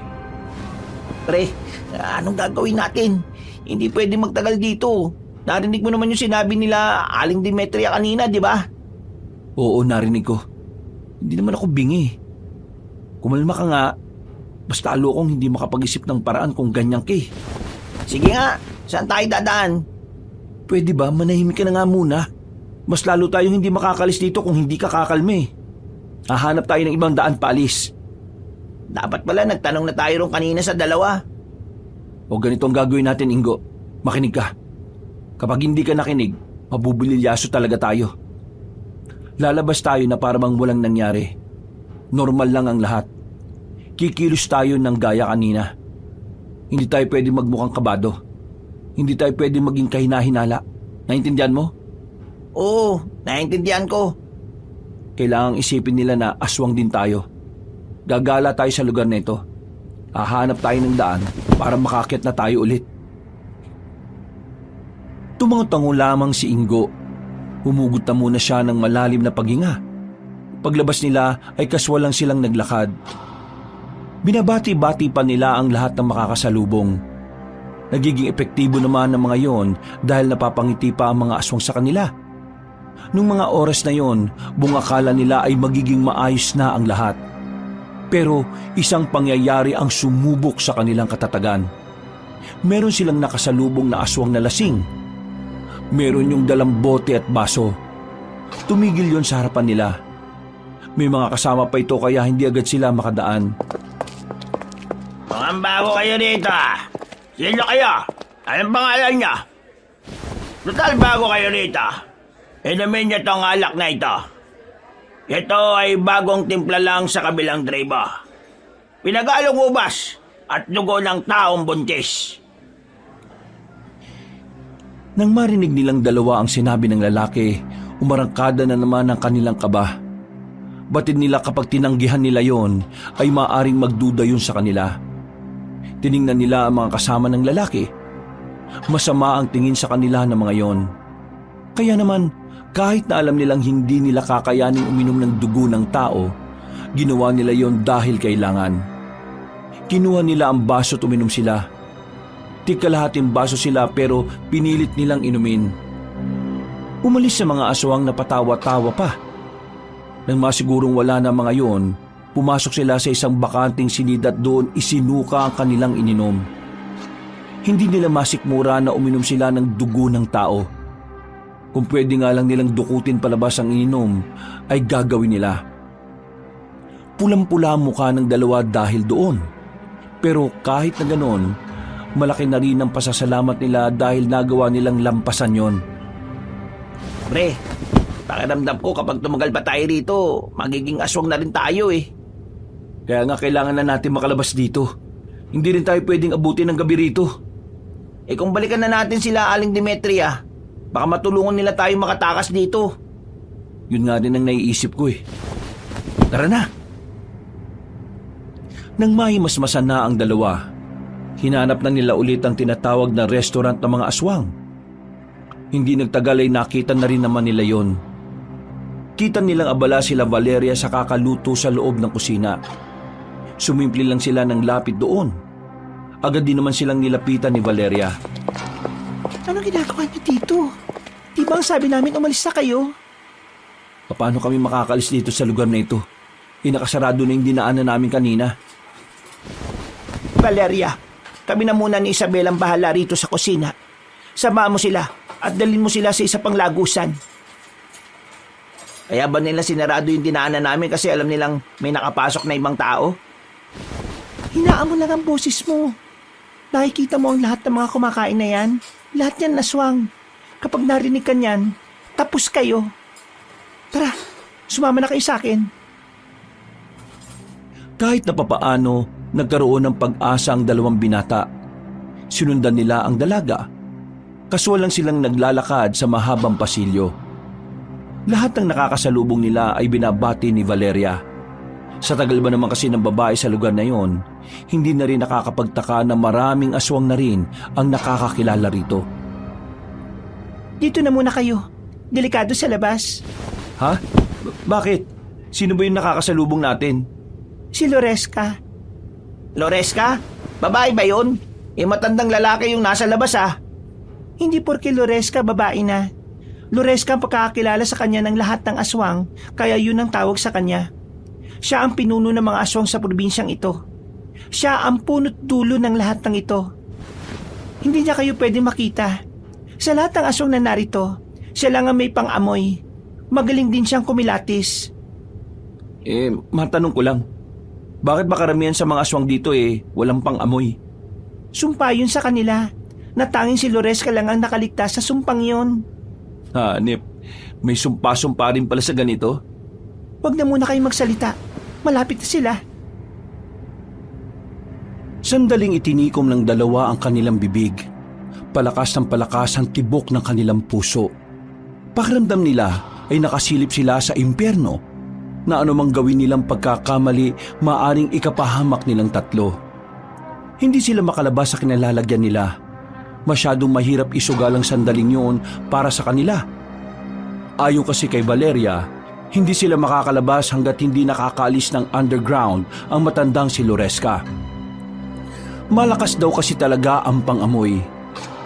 Pre, anong gagawin natin? Hindi pwede magtagal dito. Narinig mo naman yung sinabi nila Aling Demetria kanina, di ba? Oo, narinig ko. Hindi naman ako bingi. Kumalma ka nga. Basta alokong hindi makapag-isip ng paraan kung ganyan ka. Sige nga, saan tayo dadaan? Pwede ba manahimik ka na nga muna? Mas lalo tayong hindi makakalis dito kung hindi ka kakalme. Hahanap tayo ng ibang daan paalis. Dapat pala nagtanong na tayo ron kanina sa dalawa. O ganito ang gagawin natin, Ingo. Makinig ka. Kapag hindi ka nakinig, mabubulilyaso talaga tayo. Lalabas tayo na parang walang nangyari. Normal lang ang lahat. Kikilos tayo ng gaya kanina. Hindi tayo pwede magmukhang kabado. Hindi tayo pwede maging kahina-hinala. Naintindihan mo? Oo, naiintindihan ko. Kailangang isipin nila na aswang din tayo. Gagala tayo sa lugar na ito. Hahanap tayo ng daan para makakyat na tayo ulit. Tumango-tango lamang si Ingo. Humugot na muna siya ng malalim na paghinga. Paglabas nila ay kaswalang silang naglakad. Binabati-bati pa nila ang lahat ng makakasalubong. Nagiging epektibo naman ng mga yon dahil napapangiti pa ang mga aswang sa kanila. Nung mga oras na yon, bungakala nila ay magiging maayos na ang lahat. Pero isang pangyayari ang sumubok sa kanilang katatagan. Meron silang nakasalubong na aswang na lasing. Meron yung dalang bote at baso. Tumigil yon sa harapan nila. May mga kasama pa ito kaya hindi agad sila makadaan. Mga bago kayo dito. Sino kayo? Anong pangalan niya? Total bago kayo dito. Inumin niyo tong alak na ito. Ito ay bagong timpla lang sa kabilang tribo. Pinagalong ubas at dugo ng taong buntis. Nang marinig nilang dalawa ang sinabi ng lalaki, umarangkada na naman ang kanilang kaba. Batid nila kapag tinanggihan nila yon ay maaring magduda yun sa kanila. Tiningnan nila ang mga kasama ng lalaki. Masama ang tingin sa kanila ng mga yon. Kaya naman, kahit na alam nilang hindi nila kakayaning uminom ng dugo ng tao, ginawa nila yon dahil kailangan. Kinuha nila ang baso at uminom sila. Tigkalahating baso sila pero pinilit nilang inumin. Umalis sa mga aswang na patawa-tawa pa. Nang masigurong wala na mga yon, pumasok sila sa isang bakanting silid at doon isinuka ang kanilang ininom. Hindi nila masikmura na uminom sila ng dugo ng tao. Kung pwede nga lang nilang dukutin palabas ang ininom, ay gagawin nila. Pulang-pula ang mukha ng dalawa dahil doon. Pero kahit na ganon, malaki na rin ang pasasalamat nila dahil nagawa nilang lampasan yon. Pre, pakiramdam ko kapag tumagal pa tayo rito, magiging aswang na rin tayo eh. Kaya nga kailangan na natin makalabas dito. Hindi rin tayo pwedeng abutin ng gabi rito. Eh kung balikan na natin sila Aling Demetria, baka matulungan nila tayo makatakas dito. Yun nga rin ang naiisip ko eh. Tara na! Nang mahimasmasan na ang dalawa, hinanap na nila ulit ang tinatawag na restaurant ng mga aswang. Hindi nagtagal ay nakita na rin naman nila yon. Kita nilang abala sila Valeria sa kakaluto sa loob ng kusina. Sumimpli lang sila ng lapit doon. Agad din naman silang nilapitan ni Valeria. Anong ginagawa niyo dito? Di ba ang sabi namin umalis na kayo? Paano kami makakalis dito sa lugar na ito? Inakasarado na yung dinaanan namin kanina. Valeria, kami na muna ni Isabel ang bahala rito sa kusina. Samahan mo sila at dalhin mo sila sa isa pang lagusan. Kaya ba nila sinarado yung dinaanan namin kasi alam nilang may nakapasok na ibang tao? Hinaan mo lang ang boses mo. Nakikita mo ang lahat ng mga kumakain na yan. Lahat yan naswang. Kapag narinig ka niyan, tapos kayo. Tara, sumama na kayo sa akin. Kahit na papaano, nagkaroon ng pag-asa ang dalawang binata. Sinundan nila ang dalaga. Kaswalang silang naglalakad sa mahabang pasilyo. Lahat ng nakakasalubong nila ay binabati ni Valeria. Sa tagal ba naman kasi ng babae sa lugar na yon, hindi na rin nakakapagtaka na maraming aswang na rin ang nakakakilala rito. Dito na muna kayo. Delikado sa labas. Ha? Bakit? Sino ba yung nakakasalubong natin? Si Loresca. Loresca? Babae ba yun? Matandang lalaki yung nasa labas ah. Hindi porke Loresca babae na. Loresca ang pagkakakilala sa kanya ng lahat ng aswang, kaya yun ang tawag sa kanya. Siya ang pinuno ng mga aswang sa probinsyang ito. Siya ang punot dulo ng lahat ng ito. Hindi niya kayo pwede makita. Sa lahat ng aswang na narito, siya lang ang may pang-amoy. Magaling din siyang kumilatis. Matanong ko lang. Bakit ba karamihan sa mga aswang dito walang pang-amoy? Sumpa yun sa kanila. Natanging si Loresca lang ang nakaligtas sa sumpang yun. Hanip, may sumpa-sumpa rin pala sa ganito? Huwag na muna kayong magsalita. Malapit na sila. Sandaling itinikom ng dalawa ang kanilang bibig. Palakas ng palakas ang tibok ng kanilang puso. Pakiramdam nila ay nakasilip sila sa impyerno na anumang gawin nilang pagkakamali maaring ikapahamak nilang tatlo. Hindi sila makalabas sa kinalalagyan nila. Masyadong mahirap isugal ang sandaling yun para sa kanila. Ayon kasi kay Valeria, hindi sila makakalabas hanggat hindi nakakaalis ng underground ang matandang si Loresca. Malakas daw kasi talaga ang pangamoy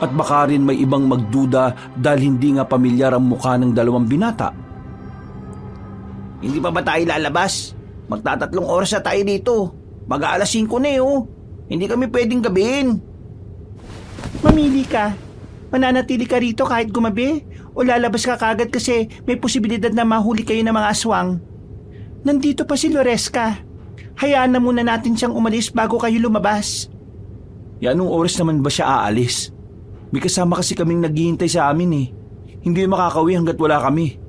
at baka rin may ibang magduda dahil hindi nga pamilyar ang mukha ng dalawang binata. Hindi pa ba tayo lalabas? Magtatatlong oras na tayo dito. Mag-aalas 5 na Hindi kami pwedeng gabihin. Mamili ka. Mananatili ka rito kahit gumabi o lalabas ka kagad kasi may posibilidad na mahuli kayo ng mga aswang. Nandito pa si Loresca. Hayaan na muna natin siyang umalis bago kayo lumabas. Anong oras naman ba siya aalis? May kasama kasi kaming naghihintay sa amin eh. Hindi makakauwi hanggat wala kami.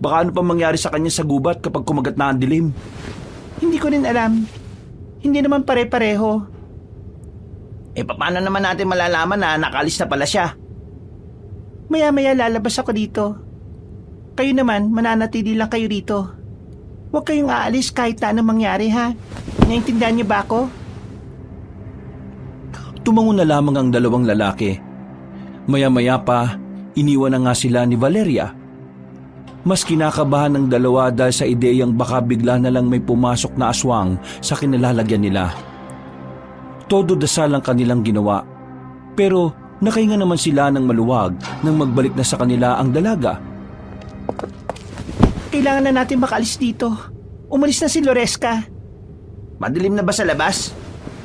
Baka ano pa mangyari sa kanya sa gubat kapag kumagat na ang dilim. Hindi ko rin alam. Hindi naman pare-pareho. Paano naman natin malalaman na nakalis na pala siya? Maya-maya lalabas ako dito. Kayo naman, mananatili lang kayo rito. Huwag kayong aalis kahit na anong mangyari, ha? Naintindihan niyo ba ako? Tumango na lamang ang dalawang lalaki. Maya-maya pa, iniwan na nga sila ni Valeria. Mas kinakabahan ng dalawa dahil sa ideyang baka bigla na lang may pumasok na aswang sa kinalalagyan nila. Todo dasal ang kanilang ginawa. Pero nakahinga naman sila ng maluwag nang magbalik na sa kanila ang dalaga. Kailangan na natin makaalis dito. Umalis na si Loresca. Madilim na ba sa labas?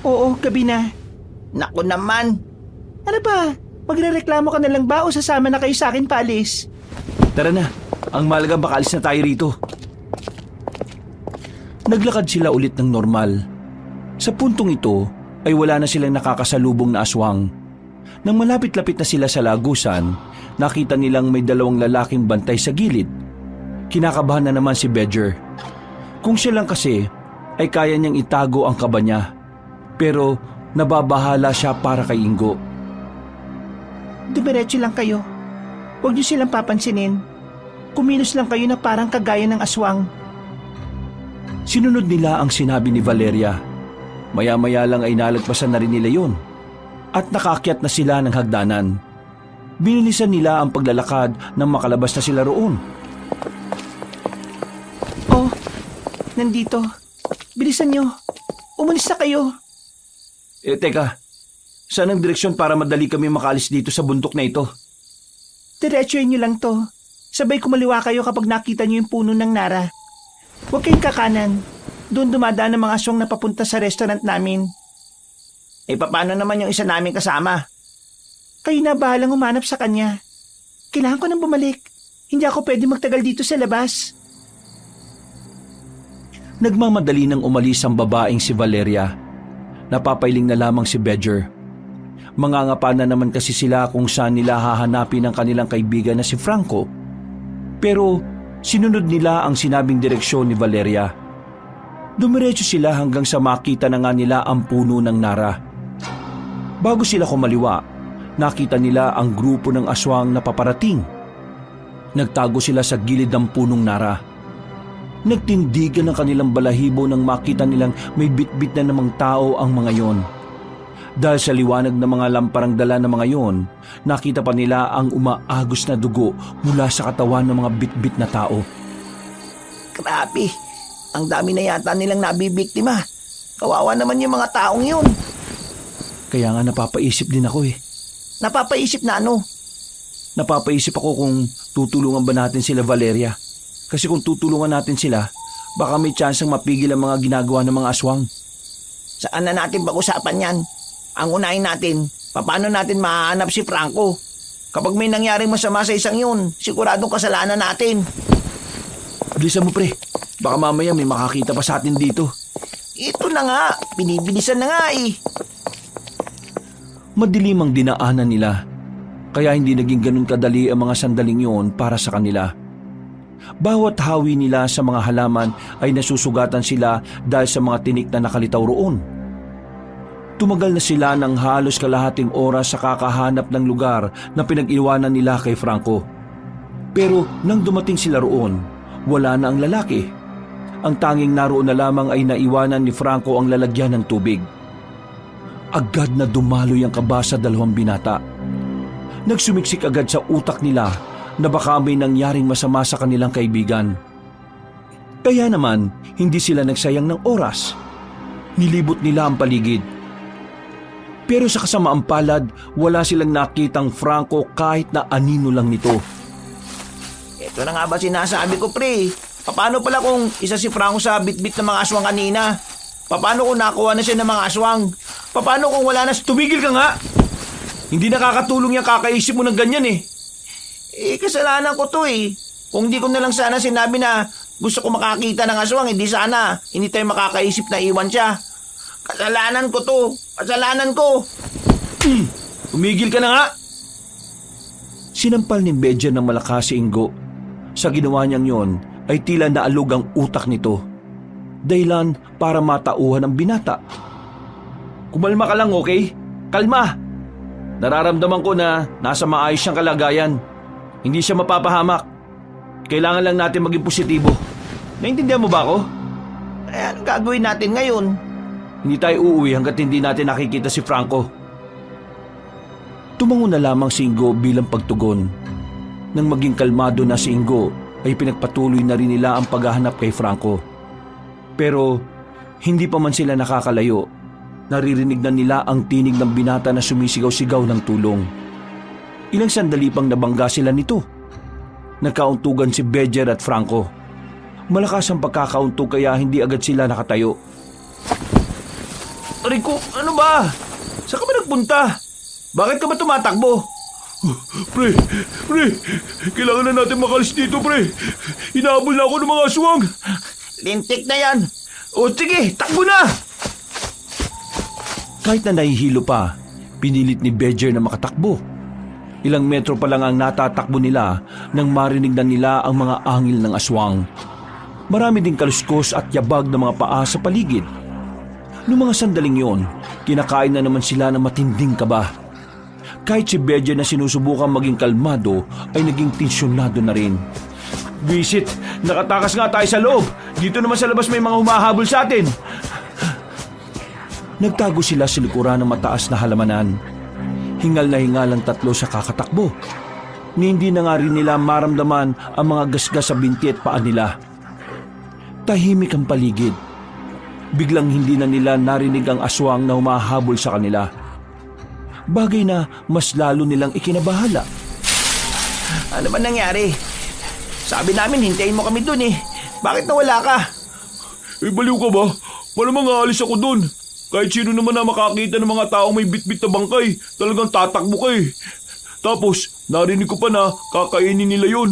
Oo, gabi na. Naku naman. Ano ba? Magrereklamo ka na lang ba o sasama na kayo sa akin paalis? Tara na, ang mahalaga makaalis na tayo rito. Naglakad sila ulit ng normal. Sa puntong ito ay wala na silang nakakasalubong na aswang. Nang malapit-lapit na sila sa lagusan, nakita nilang may dalawang lalaking bantay sa gilid. Kinakabahan na naman si Badger. Kung siya lang kasi, ay kaya niyang itago ang kaba niya. Pero nababahala siya para kay Ingo. Dumiretso lang kayo. Huwag niyo silang papansinin. Kumilos lang kayo na parang kagaya ng aswang. Sinunod nila ang sinabi ni Valeria. Maya-maya lang ay nalagpasan na rin nila yun. At nakaakyat na sila ng hagdanan. Binilisan nila ang paglalakad nang makalabas na sila roon. Oh, nandito. Bilisan niyo. Umalis na kayo. Teka. Saan ang direksyon para madali kami makaalis dito sa bundok na ito? Diretsuhin niyo lang to. Sabay kumaliwa kayo kapag nakita niyo yung puno ng nara. Huwag kayong kakanan. Doon dumadaan ang mga aswang na papunta sa restaurant namin. Paano naman yung isa naming kasama? Kayo na bahalang humanap sa kanya. Kailangan ko nang bumalik. Hindi ako pwede magtagal dito sa labas. Nagmamadali nang umalis ang babaeng si Valeria. Napapailing na lamang si Badger. Mangangapa na naman kasi sila kung saan nila hahanapin ang kanilang kaibigan na si Franco. Pero sinunod nila ang sinabing direksyon ni Valeria. Dumiretso sila hanggang sa makita na nga nila ang puno ng nara. Bago sila kumaliwa, nakita nila ang grupo ng aswang na paparating. Nagtago sila sa gilid ng punong nara. Nagtindigan ang kanilang balahibo nang makita nilang may bitbit na namang tao ang mga yon. Dahil sa liwanag ng mga lamparang dala ng mga yon, nakita pa nila ang umaagos na dugo mula sa katawan ng mga bitbit na tao. Grabe, ang dami na yata nilang nabibiktima. Kawawa naman yung mga taong yun. Kaya nga napapaisip din ako eh. Napapaisip na ano? Napapaisip ako kung tutulungan ba natin sila, Valeria. Kasi kung tutulungan natin sila, baka may tsansang mapigil ang mga ginagawa ng mga aswang. Saan na natin pag-usapan yan? Ang unahin natin, paano natin mahanap si Franco? Kapag may nangyaring masama sa isang yun, siguradong kasalanan natin. Bilisan mo, pre. Baka mamaya may makakita pa sa atin dito. Ito na nga, binibilisan na nga eh. Madilim ang dinaanan nila, kaya hindi naging ganun kadali ang mga sandaling yun para sa kanila. Bawat hawi nila sa mga halaman ay nasusugatan sila dahil sa mga tinik na nakalitaw roon. Tumagal na sila ng halos kalahating oras sa kakahanap ng lugar na pinag-iwanan nila kay Franco. Pero nang dumating sila roon, wala na ang lalaki. Ang tanging naroon na lamang ay naiwanan ni Franco ang lalagyan ng tubig. Agad na dumaloy ang kaba sa dalawang binata. Nagsumiksik agad sa utak nila na baka may nangyaring masama sa kanilang kaibigan. Kaya naman, hindi sila nagsayang ng oras. Nilibot nila ang paligid. Pero sa kasamaang palad, wala silang nakitang Franco kahit na anino lang nito. Ito na nga ba sinasabi ko, pre? Paano pala kung isa si Franco sa bitbit ng mga aswang kanina? Paano kung nakuha na siya ng mga aswang? Paano kung wala na... Tumigil ka nga! Hindi nakakatulong yung kakaisip mo ng ganyan eh. Kasalanan ko to eh. Kung di ko na lang sana sinabi na gusto ko makakita ng aswang, hindi sana hindi tayo makakaisip na iwan siya. Kasalanan ko to. Kasalanan ko. Tumigil ka na nga! Sinampal ni Bedja ng malakas si Ingo. Sa ginawa niyang yon ay tila naalog ang utak nito. Dahilan para matauhan ang binata. Kumalma ka lang, okay? Kalma! Nararamdaman ko na nasa maayos siyang kalagayan. Hindi siya mapapahamak. Kailangan lang natin maging positibo. Naintindihan mo ba ako? Anong gagawin natin ngayon? Hindi tayo uuwi hanggat hindi natin nakikita si Franco. Tumango na lamang si Ingo bilang pagtugon. Nang maging kalmado na si Ingo, ay pinagpatuloy na rin nila ang paghahanap kay Franco. Pero hindi pa man sila nakakalayo, naririnig na nila ang tinig ng binata na sumisigaw-sigaw ng tulong. Ilang sandali pang nabangga sila nito. Nagkauntugan si Bedger at Franco. Malakas ang pagkakauntog kaya hindi agad sila nakatayo. Rico, ano ba? Saan ka ba nagpunta? Bakit ka ba tumatakbo? Pre, kailangan na natin makalis dito, pre. Hinahabol na ako ng mga aswang. Lintik na yan. O sige, takbo na! Kahit na nahihilo pa, pinilit ni Bedger na makatakbo. Ilang metro pa lang ang natatakbo nila nang marinig na nila ang mga angil ng aswang. Marami ding kaluskos at yabag ng mga paa sa paligid. Noong mga sandaling yon, kinakain na naman sila ng matinding kaba. Kahit si Bedger na sinusubukan maging kalmado ay naging tensyonado na rin. Visit, nakatakas nga tayo sa loob. Dito naman sa labas may mga humahabol sa atin. Nagtago sila sa likuran ng mataas na halamanan. Hingal na hingal ang tatlo sa kakatakbo. Ni hindi na nga rin nila maramdaman ang mga gasgas sa binti at paa nila. Tahimik ang paligid. Biglang hindi na nila narinig ang aswang na humahabol sa kanila. Bagay na mas lalo nilang ikinabahala. Ano ba nangyari? Sabi namin hintayin mo kami dun eh. Bakit nawala ka? Baliw ka ba? Malamang aalis ako dun. Kahit sino naman na makakita ng mga taong may bitbit na bangkay, talagang tatakbo ka eh. Tapos, narinig ko pa na kakainin nila yon.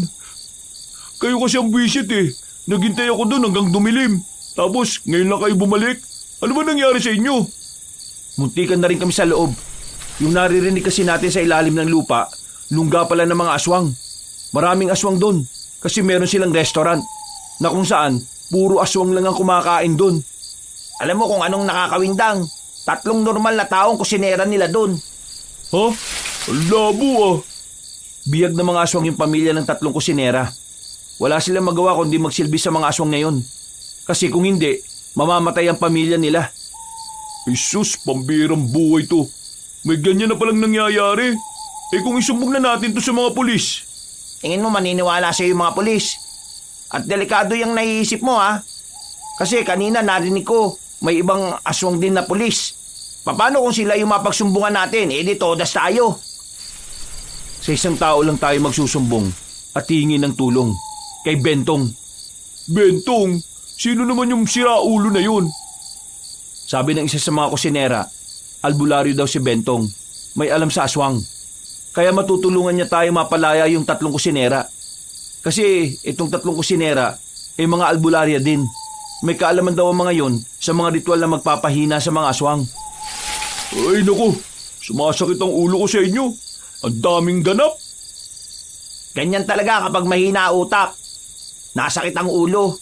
Kayo kasi ang visit eh. Naghintay ako dun hanggang dumilim. Tapos, ngayon lang kayo bumalik. Ano ba nangyari sa inyo? Muntikan na rin kami sa loob. Yung naririnig kasi natin sa ilalim ng lupa, lungga pala ng mga aswang. Maraming aswang doon kasi meron silang restaurant na kung saan puro aswang lang ang kumakain doon. Alam mo kung anong nakakawindang? 3 normal na taong kusinera nila dun. Ha? Ang labo ah. Biyag ng mga aswang yung pamilya ng 3 kusinera. Wala silang magawa kundi magsilbi sa mga aswang na yun. Kasi kung hindi, mamamatay ang pamilya nila. Jesus, pambirang buhay to. May ganyan na palang nangyayari. Kung isumbong na natin to sa mga pulis. Tingin mo maniniwala sa'yo yung mga pulis. At delikado yung naiisip mo ha. Kasi kanina narinig ko may ibang aswang din na pulis. Paano kung sila yung mapagsumbungan natin? Di todas tayo. Sa isang tao lang tayo magsusumbong at hihingi ng tulong. Kay Bentong. Bentong? Sino naman yung siraulo na yun? Sabi ng isa sa mga kusinera, albularyo daw si Bentong. May alam sa aswang. Kaya matutulungan niya tayo mapalaya yung 3 kusinera. Kasi itong 3 kusinera ay mga albularya din. May kaalaman daw ang mga yon sa mga ritual na magpapahina sa mga aswang. Ay naku, sumasakit ang ulo ko sa inyo. Ang daming ganap. Ganyan talaga kapag mahina utak. Nasakit ang ulo.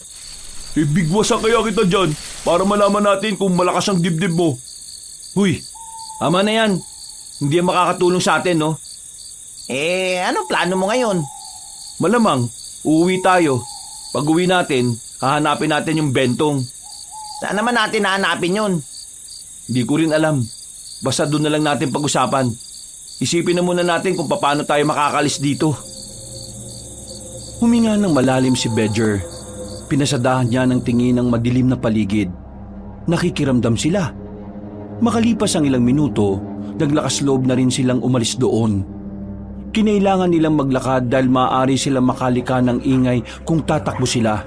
Bigwasan kaya kita dyan para malaman natin kung malakas ang dibdib mo. Huy, tama na yan. Hindi yan makakatulong sa atin, no? Anong plano mo ngayon? Malamang, uuwi tayo. Pag uwi natin, hahanapin natin yung Bentong. Saan naman natin hahanapin yun? Hindi ko rin alam. Basta doon na lang natin pag-usapan. Isipin na muna natin kung paano tayo makakalis dito. Huminga ng malalim si Badger. Pinasadahan niya ng tingin ng madilim na paligid. Nakikiramdam sila. Makalipas ang ilang minuto, naglakas loob na rin silang umalis doon. Kinailangan nilang maglakad dahil maaari silang makalika ng ingay kung tatakbo sila.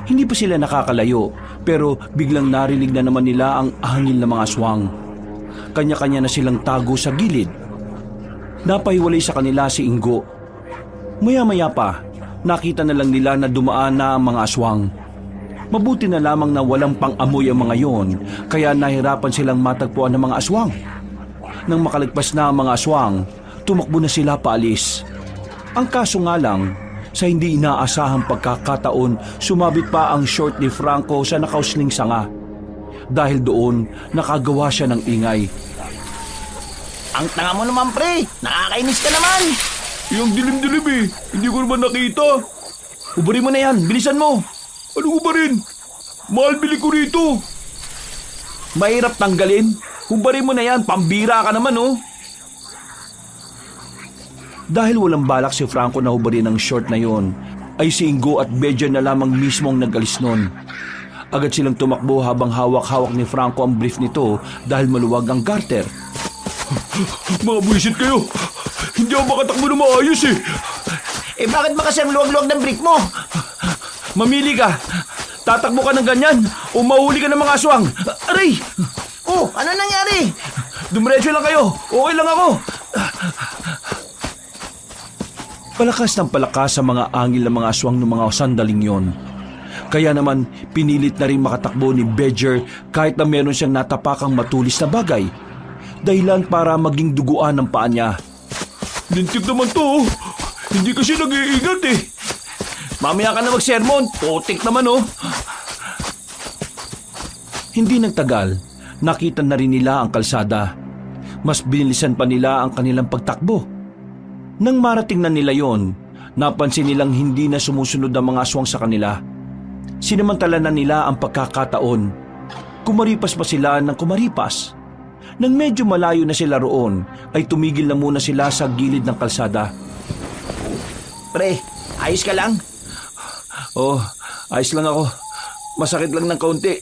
Hindi pa sila nakakalayo, pero biglang narinig na naman nila ang hangin ng mga aswang. Kanya-kanya na silang tago sa gilid. Napahiwalay sa kanila si Ingo. Maya-maya pa, nakita na lang nila na dumaan na ang mga aswang. Mabuti na lamang na walang pang-amoy ang mga yon, kaya nahirapan silang matagpuan ng mga aswang. Nang makalagpas na ang mga aswang, tumakbo na sila paalis. Ang kaso nga lang, sa hindi inaasahang pagkakataon, sumabit pa ang short ni Franco sa nakausling sanga. Dahil doon, nakagawa siya ng ingay. Ang tanga mo naman, pre. Nakakainis ka naman. Yung dilim-dilim eh. Hindi ko naman nakita. Ubarin mo na yan, bilisan mo! Ano ko ba rin? Mahal bili ko rito. Mahirap tanggalin. Hubarin mo na yan, pambira ka naman oh. Dahil walang balak si Franco na hubarin ang short na yon, ay si Ingo at Badger na lamang mismo ang nag-alis nun. Agad silang tumakbo habang hawak-hawak ni Franco ang brief nito dahil maluwag ang garter. Mga buwisit kayo. Hindi ako makatakbo na maayos eh. Eh bakit ba kasi ang luwag-luwag ng brick mo? Mamili ka! Tatakbo ka ng ganyan o mahuli ka ng mga aswang! Aray! Oh, ano nangyari? Dumiretso lang kayo! Okay lang ako! Palakas ng palakas sa mga angil ng mga aswang ng mga sandaling yon. Kaya naman pinilit na rin makatakbo ni Badger kahit na meron siyang natapakang matulis na bagay. Dahilan para maging duguan ng paa niya. Lintik naman to. Hindi kasi nag-iingat eh. Mamaya ka na mag-sermon, putik naman oh. Hindi nagtagal, nakita na rin nila ang kalsada. Mas binilisan pa nila ang kanilang pagtakbo. Nang marating na nila yon, napansin nilang hindi na sumusunod ang mga aswang sa kanila. Sinamantala na nila ang pagkakataon. Kumaripas pa sila ng kumaripas. Nang medyo malayo na sila roon, ay tumigil na muna sila sa gilid ng kalsada. Pre, ayos ka lang? Oh, ayos lang ako. Masakit lang ng kaunti.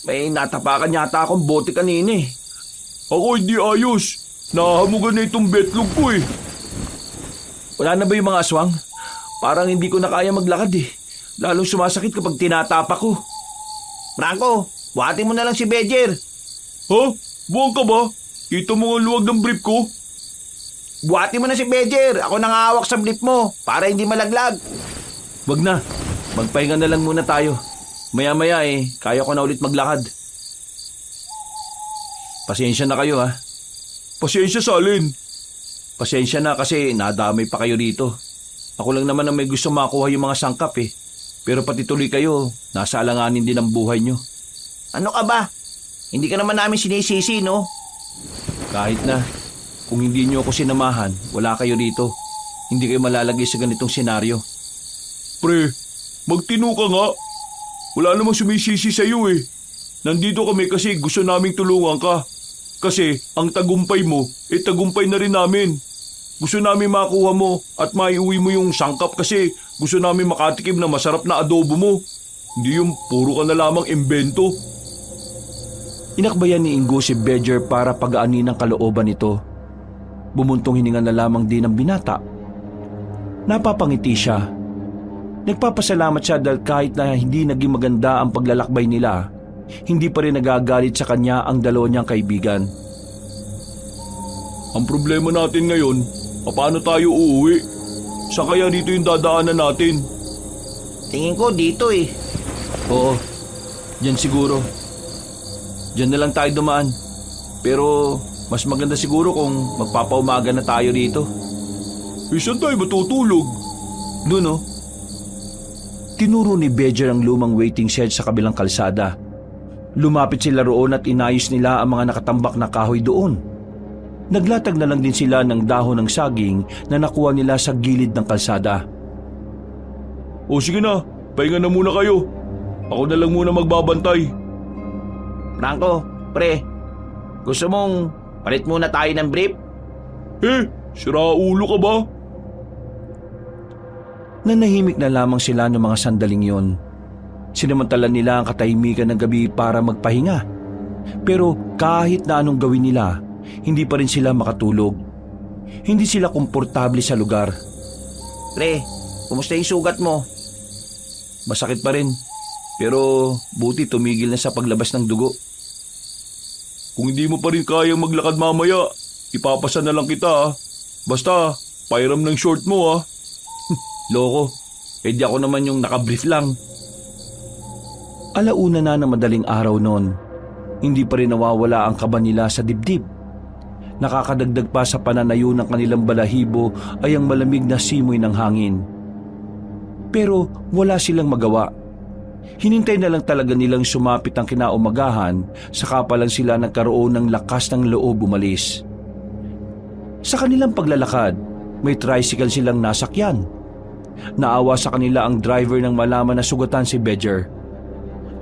May natapakan yata akong bote kanina eh. Ako hindi ayos. Nahahamugan na itong betlog ko eh. Wala na ba yung mga aswang? Parang hindi ko na kaya maglakad eh. Lalong sumasakit kapag tinatapak ko. Franco, buhatin mo na lang si Badger. Ha? Buwang ka ba? Kita mo ang luwag ng brief ko? Buhatin mo na si Badger. Ako nang hawak sa brief mo para hindi malaglag. Wag na. Magpahinga na lang muna tayo. Maya-maya eh, kaya ko na ulit maglakad. Pasensya na kayo ha. Pasensya sa alin. Pasensya na kasi nadamay pa kayo dito. Ako lang naman ang may gusto makuha yung mga sangkap eh. Pero pati tuloy kayo, nasa alanganin din ang buhay nyo. Ano ka ba? Hindi ka naman namin sinisisi, no? Kahit na, kung hindi nyo ako sinamahan, wala kayo dito. Hindi kayo malalagay sa ganitong senaryo. Pre, magtino ka nga. Wala namang sumisisi sa iyo eh. Nandito kami kasi gusto naming tulungan ka. Kasi ang tagumpay mo, tagumpay na rin namin. Gusto namin makuha mo at maiuwi mo yung sangkap kasi gusto namin makatikim na masarap na adobo mo. Hindi yung puro ka na lamang imbento. Inakbayan ni Ingo si Badger para pagaanin ang kalooban nito. Bumuntong hininga na lamang din ang binata. Napapangiti siya. Nagpapasalamat siya dahil kahit na hindi naging maganda ang paglalakbay nila, hindi pa rin nagagalit sa kanya ang dalawa niyang kaibigan. Ang problema natin ngayon, paano tayo uuwi? Saan kaya dito yung dadaanan natin? Tingin ko dito eh. Oo, dyan siguro. Dyan na lang tayo dumaan. Pero mas maganda siguro kung magpapaumaga na tayo dito. Saan tayo matutulog? Doon oh. Tinuro ni Badger ang lumang waiting shed sa kabilang kalsada. Lumapit sila roon at inayos nila ang mga nakatambak na kahoy doon. Naglatag na lang din sila ng dahon ng saging na nakuha nila sa gilid ng kalsada. O sige na, pahinga na muna kayo. Ako na lang muna magbabantay. Franco, pre, gusto mong palit muna tayo ng brief? Sira ulo ka ba? Nanahimik na lamang sila ng mga sandaling yon. Sinamantala nila ang katahimikan ng gabi para magpahinga. Pero kahit na anong gawin nila, hindi pa rin sila makatulog. Hindi sila komportable sa lugar. Pre, kumusta yung sugat mo? Masakit pa rin, pero buti tumigil na sa paglabas ng dugo. Kung hindi mo pa rin kayang maglakad mamaya, ipapasa na lang kita ah. Basta, pairam ng short mo ah. Loko, di ako naman yung nakabrief lang. Alauna na ng madaling araw noon, hindi pa rin nawawala ang kaba nila sa dibdib. Nakakadagdag pa sa pananayo ng kanilang balahibo ay ang malamig na simoy ng hangin. Pero wala silang magawa. Hinintay na lang talaga nilang sumapit ang kinaumagahan, saka pa lang sila nagkaroon ng lakas ng loob umalis. Sa kanilang paglalakad, may tricycle silang nasakyan. Naawa sa kanila ang driver nang malaman na sugatan si Bedger.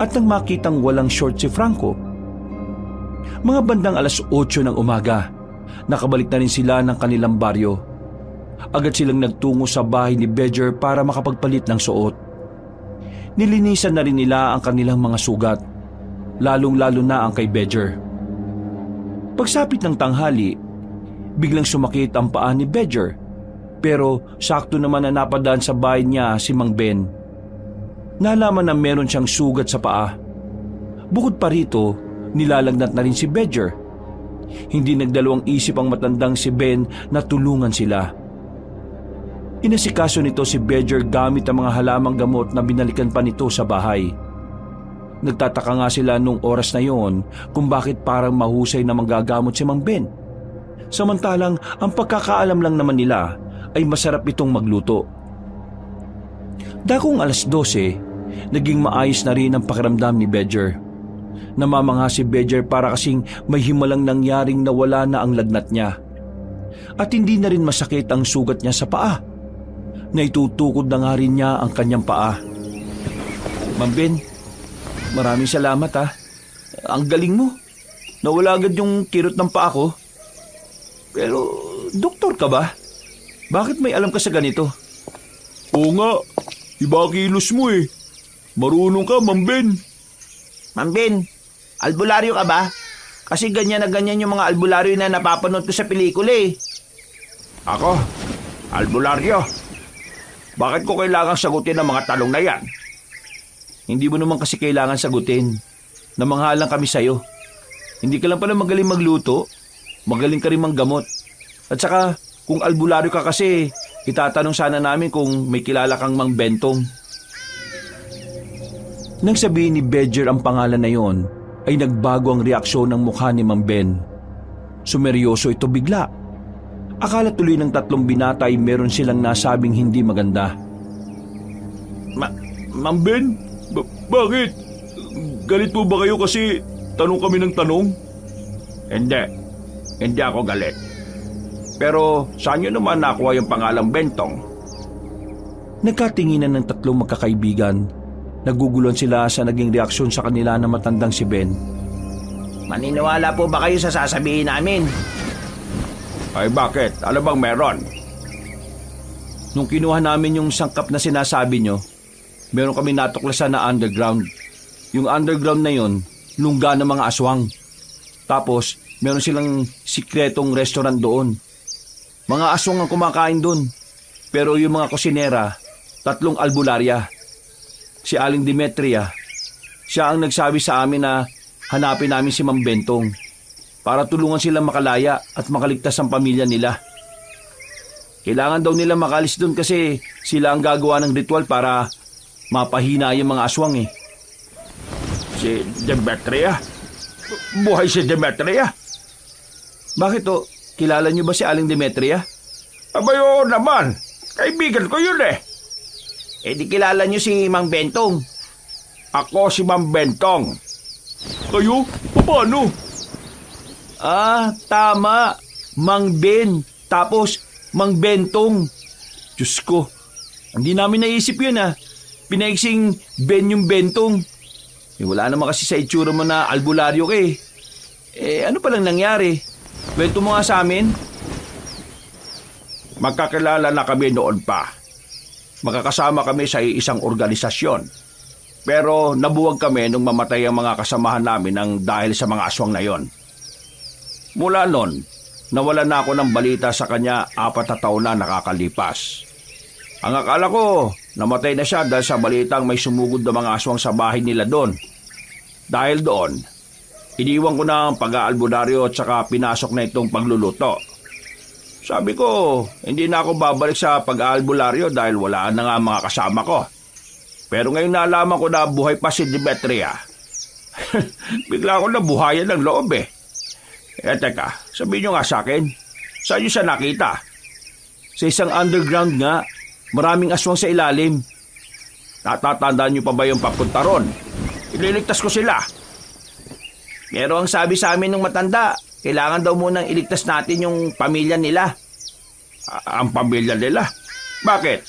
At nang makitang walang short si Franco. Mga bandang 8:00 ng umaga, nakabalik na rin sila ng kanilang baryo. Agad silang nagtungo sa bahay ni Bedger para makapagpalit ng suot. Nilinisan na rin nila ang kanilang mga sugat, lalong-lalo na ang kay Bedger. Pagsapit ng tanghali, biglang sumakit ang paa ni Bedger, pero sakto naman na napadaan sa bahay niya si Mang Ben. Nalaman na meron siyang sugat sa paa. Bukod pa rito, nilalagnat na rin si Bedger. Hindi nagdalawang isip ang matandang si Ben na tulungan sila. Inasikaso nito si Bedger gamit ang mga halamang gamot na binalikan pa nito sa bahay. Nagtataka nga sila nung oras na yon kung bakit parang mahusay na manggagamot si Mang Ben. Samantalang ang pagkakaalam lang naman nila ay masarap itong magluto. Dakong 12:00, naging maayos na rin ang pakiramdam ni Bedger. Namamangha si Bedger para kasing may himalang nangyaring nawala na ang lagnat niya. At hindi na rin masakit ang sugat niya sa paa. Naitutukod na nga rin niya ang kanyang paa. Mang Ben, maraming salamat ha. Ang galing mo. Nawala agad yung kirot ng paa ko. Pero, doktor ka ba? Bakit may alam ka sa ganito? Oo nga, iba kilos mo eh. Marunong ka, Mang Ben. Mang Ben, albularyo ka ba? Kasi ganyan na ganyan yung mga albularyo na napapanood ko sa pelikula eh. Ako? Albularyo? Bakit ko kailangang sagutin ang mga tanong na yan? Hindi mo naman kasi kailangan sagutin. Namangha lang kami sa'yo. Hindi ka lang pala magaling magluto, magaling ka rin manggamot. At saka, kung albularyo ka kasi, itatanong sana namin kung may kilala kang Mang Bentong. Nang sabihin ni Bedger ang pangalan na yon, ay nagbago ang reaksyon ng mukha ni Mang Ben. Sumeryoso ito bigla. Akala tuloy ng 3 binata ay meron silang nasabing hindi maganda. Mang Ben, bakit? Galit po ba kayo kasi tanong kami ng tanong? Hindi ako galit. Pero saan nyo naman nakuha yung pangalang Bentong? Nagkatinginan ng 3 magkakaibigan. Naguguluhan sila sa naging reaksyon sa kanila na matandang si Ben. Maniniwala po ba kayo sa sasabihin namin? Ay bakit? Ano bang meron? Nung kinuha namin yung sangkap na sinasabi nyo, meron kami natuklasan na underground. Yung underground na yon, lungga ng mga aswang. Tapos, meron silang sikretong restaurant doon. Mga aswang ang kumakain doon. Pero yung mga kusinera, 3 albularya. Si Aling Demetria, siya ang nagsabi sa amin na hanapin namin si Mang Bentong para tulungan sila makalaya at makaligtas ang pamilya nila. Kailangan daw nila makalis doon kasi sila ang gagawa ng ritual para mapahina yung mga aswang eh. Si Demetria? Buhay si Demetria? Bakit o? Kilala niyo ba si Aling Demetria? Abay oo naman. Kaibigan ko yun eh. Eh di kilala nyo si Mang Bentong. Ako si Mang Bentong. Kayo? Paano? Ah, tama. Mang Ben. Tapos, Mang Bentong. Diyos ko, hindi namin naisip yun ah. Pinaiksing Ben yung Bentong. Eh, wala naman kasi sa itsura mo na albularyo ka eh. Eh, ano palang nangyari? Kwento mo nga sa amin. Magkakilala na kami noon pa. Makakasama kami sa isang organisasyon. Pero nabuwag kami nung mamatay ang mga kasamahan namin ng dahil sa mga aswang na yon. Mula noon, nawala na ako ng balita sa kanya 4 na taon na nakakalipas. Ang akala ko, namatay na siya dahil sa balitang may sumugod na mga aswang sa bahay nila doon. Dahil doon, iniwan ko na ang pag-aalbularyo at saka pinasok na itong pagluluto. Sabi ko, hindi na ako babalik sa pag-aalbularyo dahil wala na nga mga kasama ko. Pero ngayon nalaman ko na buhay pa si Demetria. Bigla ako nabuhayan ng loob eh. Teka, sabihin nyo nga sa akin, saan nyo siya nakita? Sa isang underground nga, maraming aswang sa ilalim. Natatandaan nyo pa ba yung papunta ron? Ililigtas ko sila. Pero ang sabi sa amin ng matanda, kailangan daw munang iligtas natin yung pamilya nila. Ang pamilya nila? Bakit?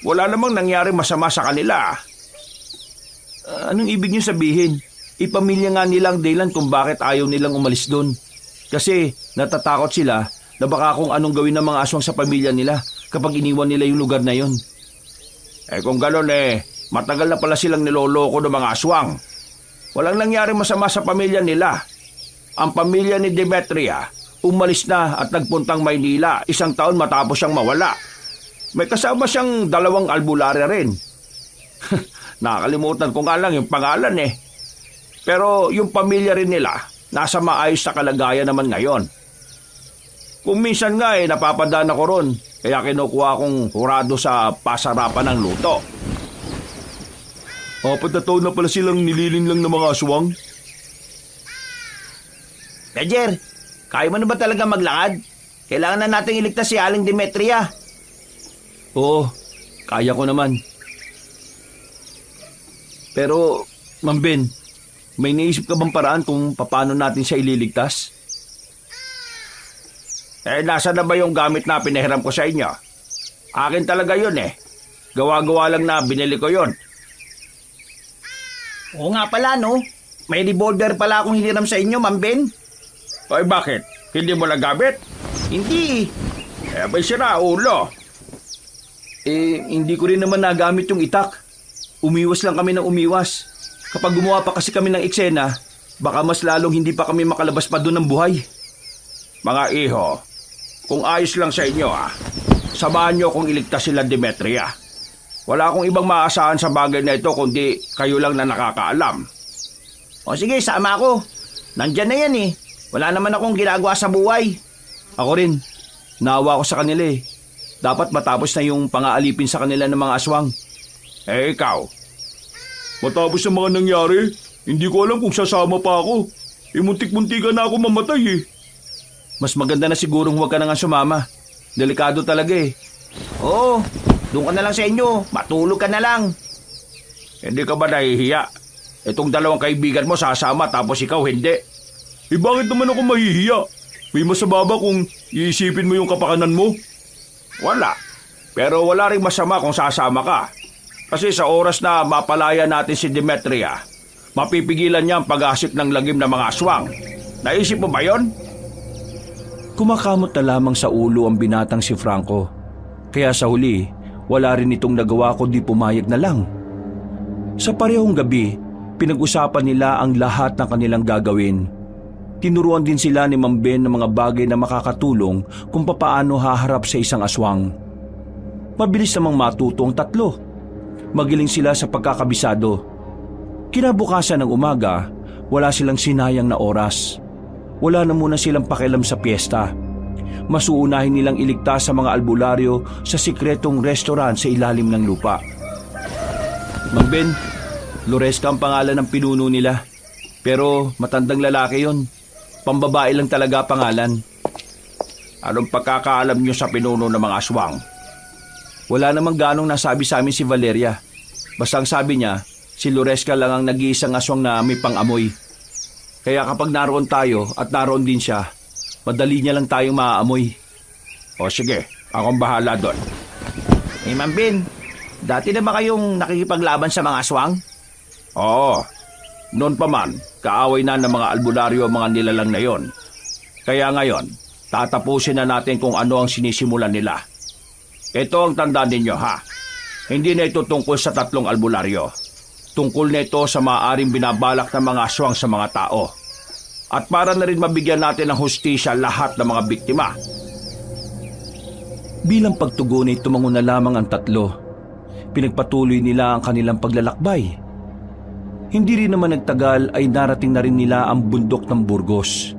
Wala namang nangyari masama sa kanila. Anong ibig niyo sabihin? Ipamilya nga nilang dahilan kung bakit ayaw nilang umalis doon. Kasi natatakot sila na baka kung anong gawin ng mga aswang sa pamilya nila kapag iniwan nila yung lugar na yon. Kung gano'n matagal na pala silang niloloko ng mga aswang. Walang nangyari masama sa pamilya nila. Ang pamilya ni Demetria umalis na at nagpuntang Maynila 1 taon matapos siyang mawala. May kasama siyang 2 albularyo rin. Nakakalimutan ko nga lang yung pangalan eh. Pero yung pamilya rin nila, nasa maayos na kalagayan naman ngayon. Kung minsan nga napapadaan ako ron, kaya kinukuha kong hurado sa pasarapan ng luto. 4 na taon na pala silang nililinlang ng mga aswang. Roger, kaya mo na ba talaga maglakad? Kailangan na nating iligtas si Aling Demetria. Oo, kaya ko naman. Pero, Ma'am Ben, may naisip ka bang paraan kung paano natin siya ililigtas? Nasa na ba yung gamit na pinahiram ko sa inyo? Akin talaga yun eh. Gawa-gawa lang na binili ko yun. Oo nga pala, no? May revolver pala akong hiniram sa inyo, Ma'am Ben. Ay bakit? Hindi mo nagamit? Hindi. May sira ulo. Hindi ko rin naman nagamit yung itak. Umiwas lang kami ng umiwas. Kapag gumawa pa kasi kami ng eksena, baka mas lalong hindi pa kami makalabas pa doon ng buhay. Mga iho, kung ayos lang sa inyo samahan nyo kung iligtas sila Demetria. Wala akong ibang maasahan sa bagay na ito kundi kayo lang na nakakaalam. O sige, sama ako. Nandyan na yan eh. Wala naman akong ginagawa sa buhay. Ako rin. Naawa ko sa kanila eh. Dapat matapos na yung pang-aalipin sa kanila ng mga aswang. Ikaw? Matapos sa mga nangyari, hindi ko alam kung sasama pa ako. Muntik-muntikan na ako mamatay eh. Mas maganda na sigurong huwag ka na nga sumama. Delikado talaga eh. Oo, doon ka na lang sa inyo. Matulog ka na lang. Hindi ka ba nahihiya? Itong 2 kaibigan mo sasama tapos ikaw hindi. Bakit naman ako mahihiya? May masama ba kung iisipin mo yung kapakanan mo? Wala. Pero wala ring masama kung sasama ka. Kasi sa oras na mapalaya natin si Demetria, mapipigilan niya ang pag-asik ng lagim ng mga aswang. Naisip mo ba yon? Kumakamot na lamang sa ulo ang binatang si Franco. Kaya sa huli, wala rin itong nagawa kundi pumayag na lang. Sa parehong gabi, pinag-usapan nila ang lahat ng kanilang gagawin. Tinuruan din sila ni Ma'am Ben ng mga bagay na makakatulong kung papaano haharap sa isang aswang. Mabilis namang matuto ang 3. Magiling sila sa pagkakabisado. Kinabukasan ng umaga, wala silang sinayang na oras. Wala na muna silang pakialam sa piyesta. Mas uunahin nilang iligtas sa mga albularyo sa sikretong restaurant sa ilalim ng lupa. Ma'am Ben, Loresca ang pangalan ng pinuno nila. Pero matandang lalaki yon. Pambabae lang talaga pangalan. Anong pagkakaalam niyo sa pinuno ng mga aswang? Wala namang ganong nasabi sa amin si Valeria. Basta ang sabi niya, si Loresca lang ang nag-iisang aswang na may pang-amoy. Kaya kapag naroon tayo at naroon din siya, madali niya lang tayong maaamoy. O sige, akong bahala doon. Ma'am Ben, dati na ba kayong nakikipaglaban sa mga aswang? Oo. Noon pa man, kaaway na ng mga albularyo ang mga nilalang na yon. Kaya ngayon, tatapusin na natin kung ano ang sinisimulan nila. Ito ang tandaan ninyo ha. Hindi na ito tungkol sa 3 albularyo. Tungkol na ito sa maaaring binabalak ng mga aswang sa mga tao. At para na rin mabigyan natin ng hustisya lahat ng mga biktima. Bilang pagtugon ay tumango na lamang ang 3. Pinagpatuloy nila ang kanilang paglalakbay. Hindi rin naman nagtagal ay narating na rin nila ang bundok ng Burgos.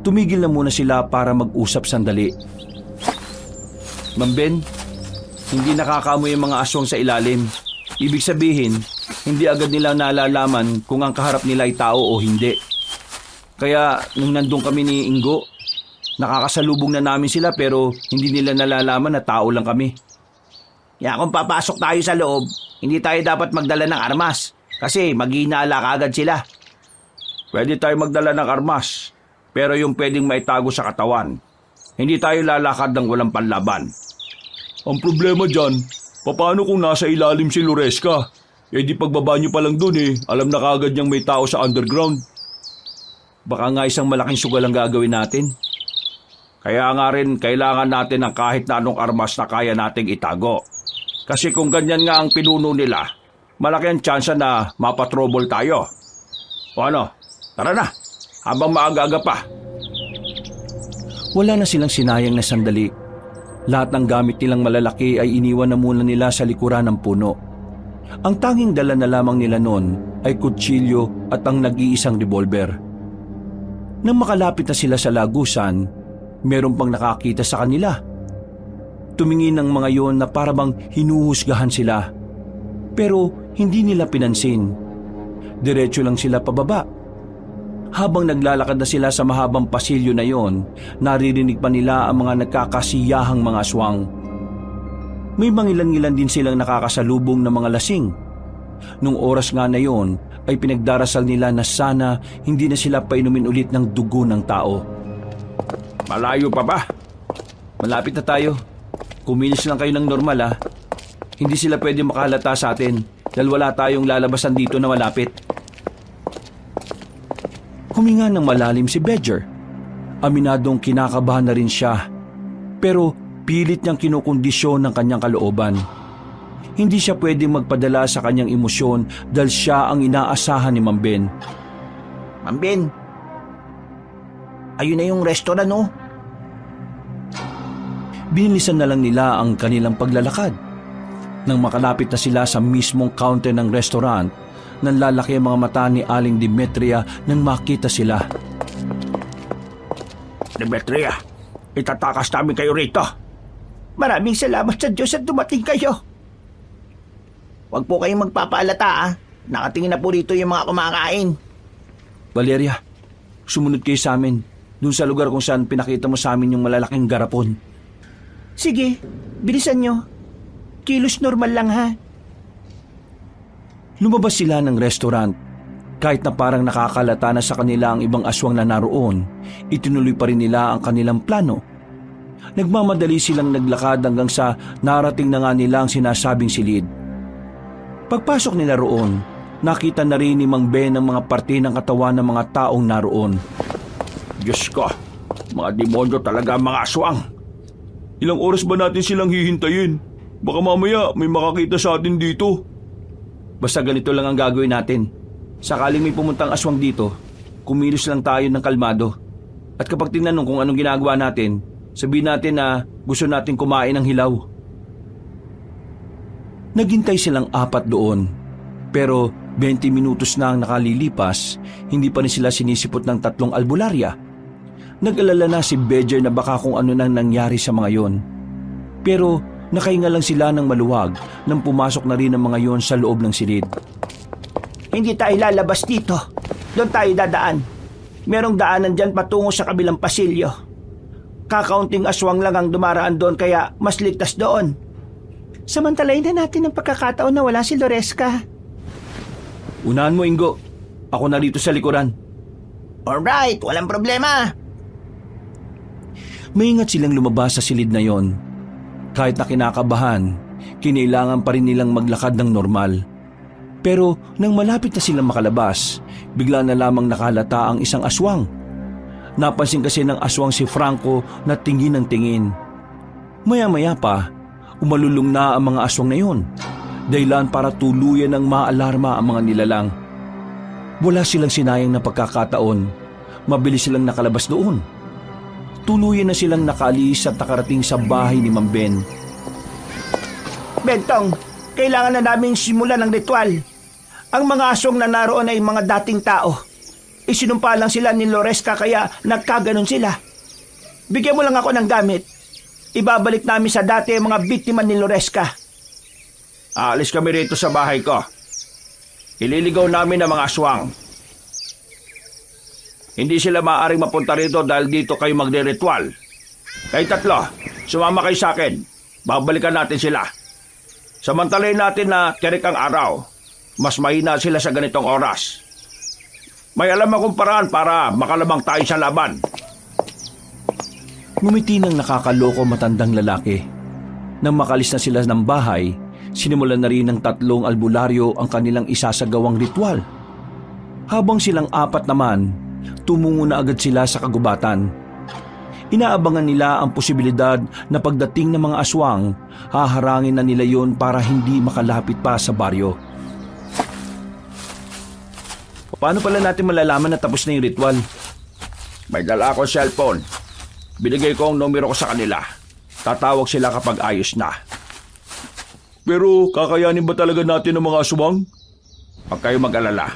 Tumigil na muna sila para mag-usap sandali. Ma'am Ben, hindi nakakaamoy ang mga aswang sa ilalim. Ibig sabihin, hindi agad nila nalalaman kung ang kaharap nila ay tao o hindi. Kaya nung nandun kami ni Ingo, nakakasalubong na namin sila pero hindi nila nalalaman na tao lang kami. Kaya kung papasok tayo sa loob, hindi tayo dapat magdala ng armas. Kasi maghinala kagad sila. Pwede tayo magdala ng armas, pero yung pwedeng maitago sa katawan. Hindi tayo lalakad ng walang panlaban. Ang problema dyan, paano kung nasa ilalim si Loresca? Eh di pagbaba niyo pa lang dun alam na kagad niyang may tao sa underground. Baka nga isang malaking sugal ang gagawin natin. Kaya nga rin kailangan natin ng kahit na anong armas na kaya nating itago. Kasi kung ganyan nga ang pinuno nila, malaki ang tsansa na mapatrobol tayo. O ano, tara na, habang maaga-aga pa. Wala na silang sinayang na sandali. Lahat ng gamit nilang malalaki ay iniwan na muna nila sa likuran ng puno. Ang tanging dala na lamang nila noon ay kutsilyo at ang nag-iisang revolver. Nang makalapit na sila sa lagusan, meron pang nakakita sa kanila. Tumingin ang mga yon na parabang hinuhusgahan sila. Pero hindi nila pinansin. Diretso lang sila pababa. Habang naglalakad na sila sa mahabang pasilyo na yon, naririnig pa nila ang mga nagkakasiyahang mga aswang. May mangilan-ngilan din silang nakakasalubong ng mga lasing. Nung oras nga na yon, ay pinagdarasal nila na sana hindi na sila painumin ulit ng dugo ng tao. Malayo pa ba? Malapit na tayo. Kumilos lang kayo ng normal ha. Hindi sila pwede makahalata sa atin dahil wala tayong lalabasan dito na malapit. Huminga ng malalim si Badger. Aminadong kinakabahan na rin siya. Pero pilit niyang kinukondisyon ng kanyang kalooban. Hindi siya pwedeng magpadala sa kanyang emosyon dahil siya ang inaasahan ni Ma'am Ben. Ma'am Ben, ayun na yung restaurant Binilisan na lang nila ang kanilang paglalakad. Nang makalapit na sila sa mismong counter ng restaurant, nanlalaki ang mga mata ni Aling Demetria nang makita sila. Demetria, itatakas namin kayo rito. Maraming salamat sa Diyos at dumating kayo. Huwag po kayong magpapaalata Nakatingin na po rito yung mga kumakain. Valeria, sumunod kayo sa amin. Doon sa lugar kung saan pinakita mo sa amin yung malalaking garapon. Sige, bilisan nyo. Kilos normal lang ha. Lumabas sila ng restaurant. Kahit na parang nakakalata na sa kanila ang ibang aswang na naroon, itinuloy pa rin nila ang kanilang plano. Nagmamadali silang naglakad hanggang sa narating na nga nila ang sinasabing silid. Pagpasok nila roon, nakita na rin ni Mang Ben ang mga parte ng katawan ng mga taong naroon. Diyos ko, mga demonyo talaga ang mga aswang. Ilang oras ba natin silang hihintayin? Baka mamaya may makakita sa atin dito. Basta ganito lang ang gagawin natin. Sakaling may pumuntang aswang dito, kumilos lang tayo ng kalmado. At kapag tinanong kung anong ginagawa natin, sabihin natin na gusto natin kumain ng hilaw. Naghintay silang 4 doon. Pero 20 minutos na ang nakalilipas, hindi pa rin sila sinisipot ng 3 albularya. Nag-alala na si Badger na baka kung ano nang nangyari sa mga yon. Pero nakahinga lang sila ng maluwag nang pumasok na rin ang mga yon sa loob ng silid. Hindi tayo lalabas dito. Doon tayo dadaan. Merong daanan dyan patungo sa kabilang pasilyo. Kakaunting aswang lang ang dumaraan doon kaya mas ligtas doon. Samantalayin na natin ang pagkakataon na wala si Loresca. Unahan mo, Ingo. Ako na rito sa likuran. Alright, walang problema. Maingat silang lumabas sa silid na yon. Kahit na kinakabahan, kinailangan pa rin nilang maglakad ng normal. Pero nang malapit na silang makalabas, bigla na lamang nakalata ang isang aswang. Napansin kasi ng aswang si Franco na tingin ng tingin. Maya-maya pa, Umalulong na ang mga aswang na yon, dahilan para tuluyan ng maalarma ang mga nilalang. Wala silang sinayang na pagkakataon, mabilis silang nakalabas doon. Tuluyan na silang nakaalis at nakarating sa bahay ni Mang Ben. Bentong, kailangan na naming simulan ng ritual. Ang mga aswang na naroon ay mga dating tao. Isinumpa lang sila ni Loresca kaya nagkaganon sila. Bigyan mo lang ako ng gamit. Ibabalik namin sa dati ang mga biktima ni Loresca. Aalis kami rito sa bahay ko. Ililigaw namin ang mga aswang. Hindi sila maaaring mapunta rito dahil dito kayo magre-ritual. Kayo tatlo, sumama kayo sa akin. Babalikan natin sila. Samantalayin natin na tirik ang araw. Mas mahina sila sa ganitong oras. May alam akong paraan para makalabang tayo sa laban. Ngumiti ng nakakaloko matandang lalaki. Nang makalis na sila ng bahay, sinimulan na rin ng 3 albularyo ang kanilang isasagawang ritual. Habang silang 4 naman, tumungo na agad sila sa kagubatan. Inaabangan nila ang posibilidad na pagdating ng mga aswang, haharangin na nila yon para hindi makalapit pa sa baryo. Paano pala natin malalaman na tapos na yung ritual? May dala akong cellphone. Binigay ko ang numero ko sa kanila. Tatawag sila kapag ayos na. Pero kakayanin ba talaga natin ang mga aswang? Huwag kayo mag-alala.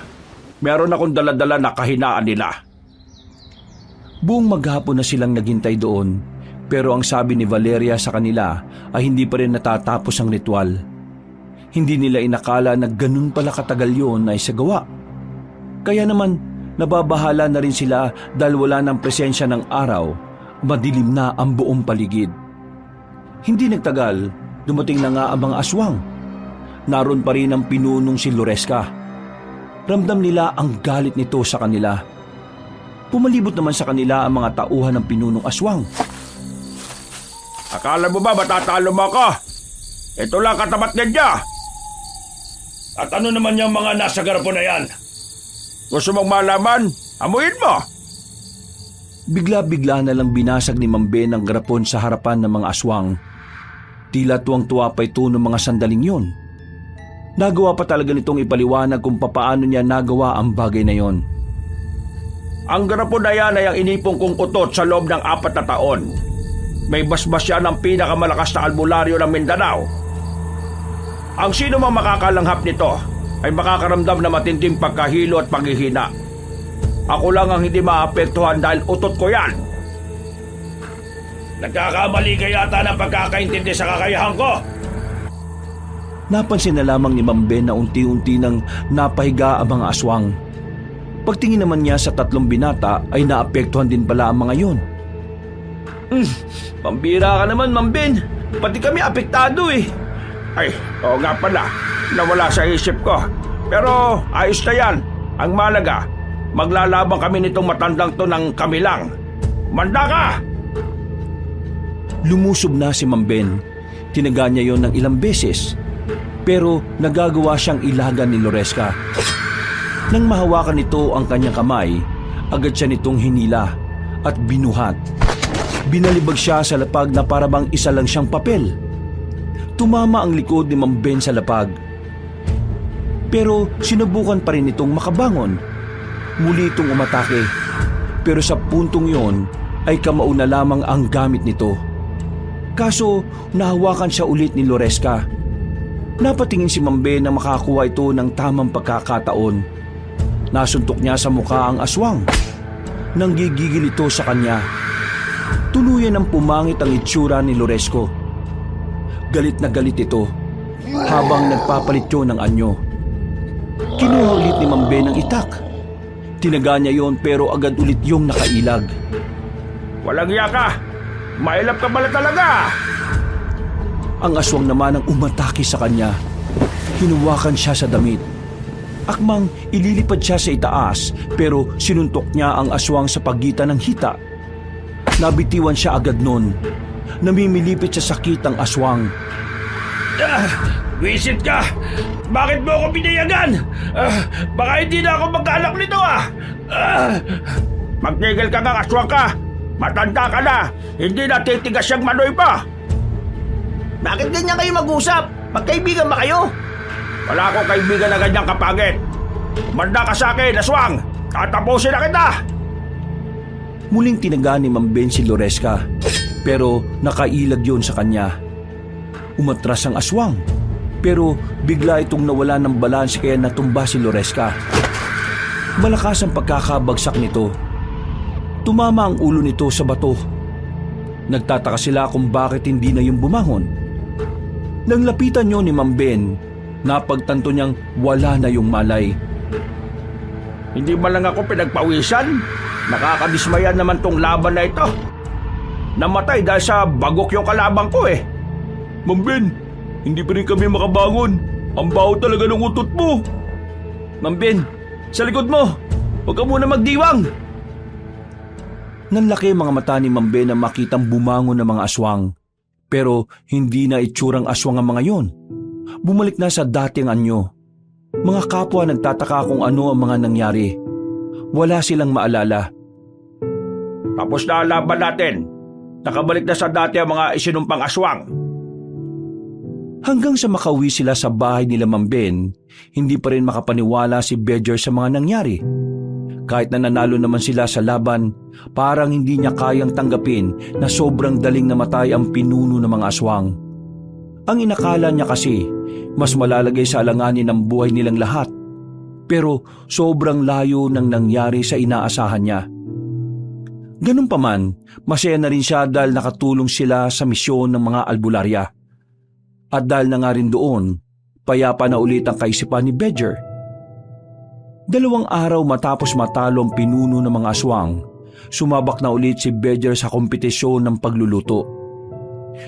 Meron akong dala-dala na kahinaan nila. Buong maghapon na silang naghintay doon, pero ang sabi ni Valeria sa kanila ay hindi pa rin natatapos ang ritual. Hindi nila inakala na ganun pala katagal yun ay sagawa. Kaya naman, nababahala na rin sila dahil wala ng presensya ng araw, madilim na ang buong paligid. Hindi nagtagal, dumating na nga ang mga aswang. Naroon pa rin ang pinunong si Loresca. Ramdam nila ang galit nito sa kanila. Pumalibot naman sa kanila ang mga tauhan ng pinunong aswang. Akala mo ba matatalo mo ako? Ito lang katapat ninyo. At ano naman yung mga nasa garapon na yan? Gusto mong malaman? Amuin mo. Bigla-bigla na lang binasag ni Mang Ben ang garapon sa harapan ng mga aswang. Tila tuwang-tuwa pa ito ng mga sandaling yon. Nagawa pa talaga nitong ipaliwanag kung papaano niya nagawa ang bagay na yon. Ang garapon na yan ay ang inipong kong utot sa loob ng 4 na taon. May basbas yan ng pinakamalakas na albularyo ng Mindanao. Ang sino mang makakalanghap nito ay makakaramdam na matinding pagkahilo at paghihina. Ako lang ang hindi maapektuhan dahil utot ko yan. Nagkakamali ka yata ng pagkakaintindi sa kakayahan ko. Napansin na lamang ni Mang Ben na unti-unti nang napahiga ang mga aswang. Pagtingin naman niya sa 3 binata ay naapektuhan din pala ang mga yon. Pambira ka naman, Mang Ben. Pati kami apektado eh. Ay, oo nga pala. Nawala sa isip ko. Pero ayos na yan. Ang malaga, maglalabang kami nitong matandang to ng kami lang. Manda ka! Lumusob na si Mang Ben. Tinaga niya yon ng ilang beses. Pero nagagawa siyang ilagan ni Loresca. Nang mahawakan nito ang kanyang kamay, agad siya nitong hinila at binuhat. Binalibag siya sa lapag na parabang isa lang siyang papel. Tumama ang likod ni Mang Ben sa lapag. Pero sinubukan pa rin itong makabangon. Muli itong umatake. Pero sa puntong yon ay kamao na lamang ang gamit nito. Kaso nahawakan siya ulit ni Loresca. Napatingin si Mang Ben na makakuha ito ng tamang pagkakataon. Nasuntok niya sa mukha ang aswang. Nanggigigil ito sa kanya. Tuluyan ang pumangit ang itsura ni Loresco. Galit na galit ito habang nagpapalit yun ng anyo. Kinuha ulit ni Mang Ben ang itak. Tinaga niya yon pero agad ulit yung nakailag. Walang iya ka! Mailap ka pala talaga! Ang aswang naman ang umatake sa kanya. Hinuwakan siya sa damit. Akmang ililipad siya sa itaas pero sinuntok niya ang aswang sa pagitan ng hita. Nabitiwan siya agad nun. Namimilipit sa sakit ang aswang. Wisit ka! Bakit mo ako binayagan? Baka hindi na ako magkaanak nito Magtigil ka nga, aswang ka! Matanda ka na! Hindi na titigas siyang manoy pa! Bakit ganyan kayo mag-usap? Magkaibigan ba kayo? Wala akong kaibigan na ganyang kapangit. Manda ka sa akin, aswang! Tatapusin na kita! Muling tinaga ni Ma'am Ben si Loresca, pero nakailag yon sa kanya. Umatras ang aswang, pero bigla itong nawala ng balanse kaya natumba si Loresca. Malakas ang pagkakabagsak nito. Tumama ang ulo nito sa bato. Nagtataka sila kung bakit hindi na yung bumangon. Nang lapitan niyo ni Ma'am Ben, napagtanto niyang wala na yung malay. Hindi man lang ako pinagpawisan. Nakakadismaya naman tong laban na ito. Namatay dahil sa bagok yung kalabang ko eh. Ma'am Ben, hindi pa rin kami makabangon. Ang baho talaga ng utot mo. Ma'am Ben, sa likod mo! Huwag ka muna magdiwang! Nanlaki mga mata ni Ma'am Ben na makitang bumangon ng mga aswang. Pero hindi na itsurang aswang ang mga yon. Bumalik na sa dating anyo. Mga kapwa nagtataka kung ano ang mga nangyari. Wala silang maalala. Tapos na ang laban natin. Nakabalik na sa dati ang mga isinumpang aswang. Hanggang sa makauwi sila sa bahay nila Ma'am Ben, hindi pa rin makapaniwala si Bedger sa mga nangyari. Kahit na nanalo naman sila sa laban, parang hindi niya kayang tanggapin na sobrang daling namatay ang pinuno ng mga aswang. Ang inakala niya kasi, mas malalagay sa alanganin ang buhay nilang lahat. Pero sobrang layo ng nangyari sa inaasahan niya. Ganun pa man, masaya na rin siya dahil nakatulong sila sa misyon ng mga albularya. At dahil na nga rin doon, payapa na ulit ang kaisipan ni Bedger. 2 araw matapos matalo ang pinuno ng mga aswang, sumabak na ulit si Bedger sa kompetisyon ng pagluluto.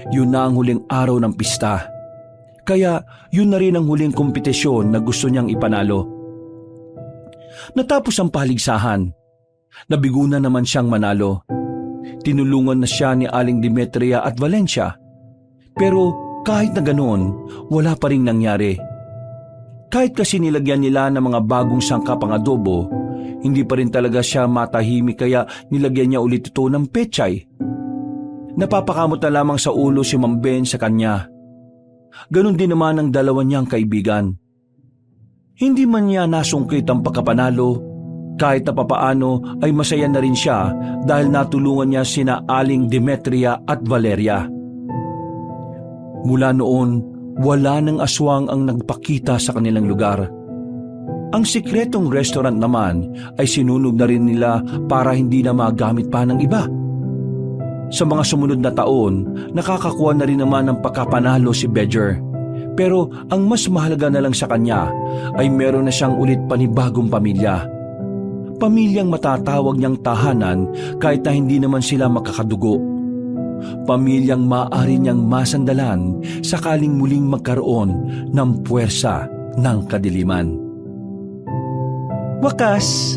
Yun na ang huling araw ng pista. Kaya yun na rin ang huling kompetisyon na gusto niyang ipanalo. Natapos ang paligsahan. Nabigo na naman siyang manalo. Tinulungan na siya ni Aling Demetria at Valencia. Pero kahit na ganoon, wala pa ring nangyari. Kahit kasi nilagyan nila ng mga bagong sangkap ang adobo, hindi pa rin talaga siya matahimik kaya nilagyan niya ulit ito ng pechay. Napapakamot na lamang sa ulo si Ma'am Ben sa kanya. Ganon din naman ang dalawa niyang kaibigan. Hindi man niya nasungkit ang pagkapanalo, kahit na papaano ay masaya na rin siya dahil natulungan niya sina Aling Demetria at Valeria. Mula noon, wala ng aswang ang nagpakita sa kanilang lugar. Ang sikretong restaurant naman ay sinunog na rin nila para hindi na magamit pa ng iba. Sa mga sumunod na taon, nakakakuha na rin naman ng pagkapanalo si Bedger. Pero ang mas mahalaga na lang sa kanya ay meron na siyang ulit panibagong pamilya. Pamilyang matatawag niyang tahanan kahit na hindi naman sila makakadugo. Pamilyang maaari niyang masandalan sakaling muling magkaroon ng puwersa ng kadiliman. Wakas,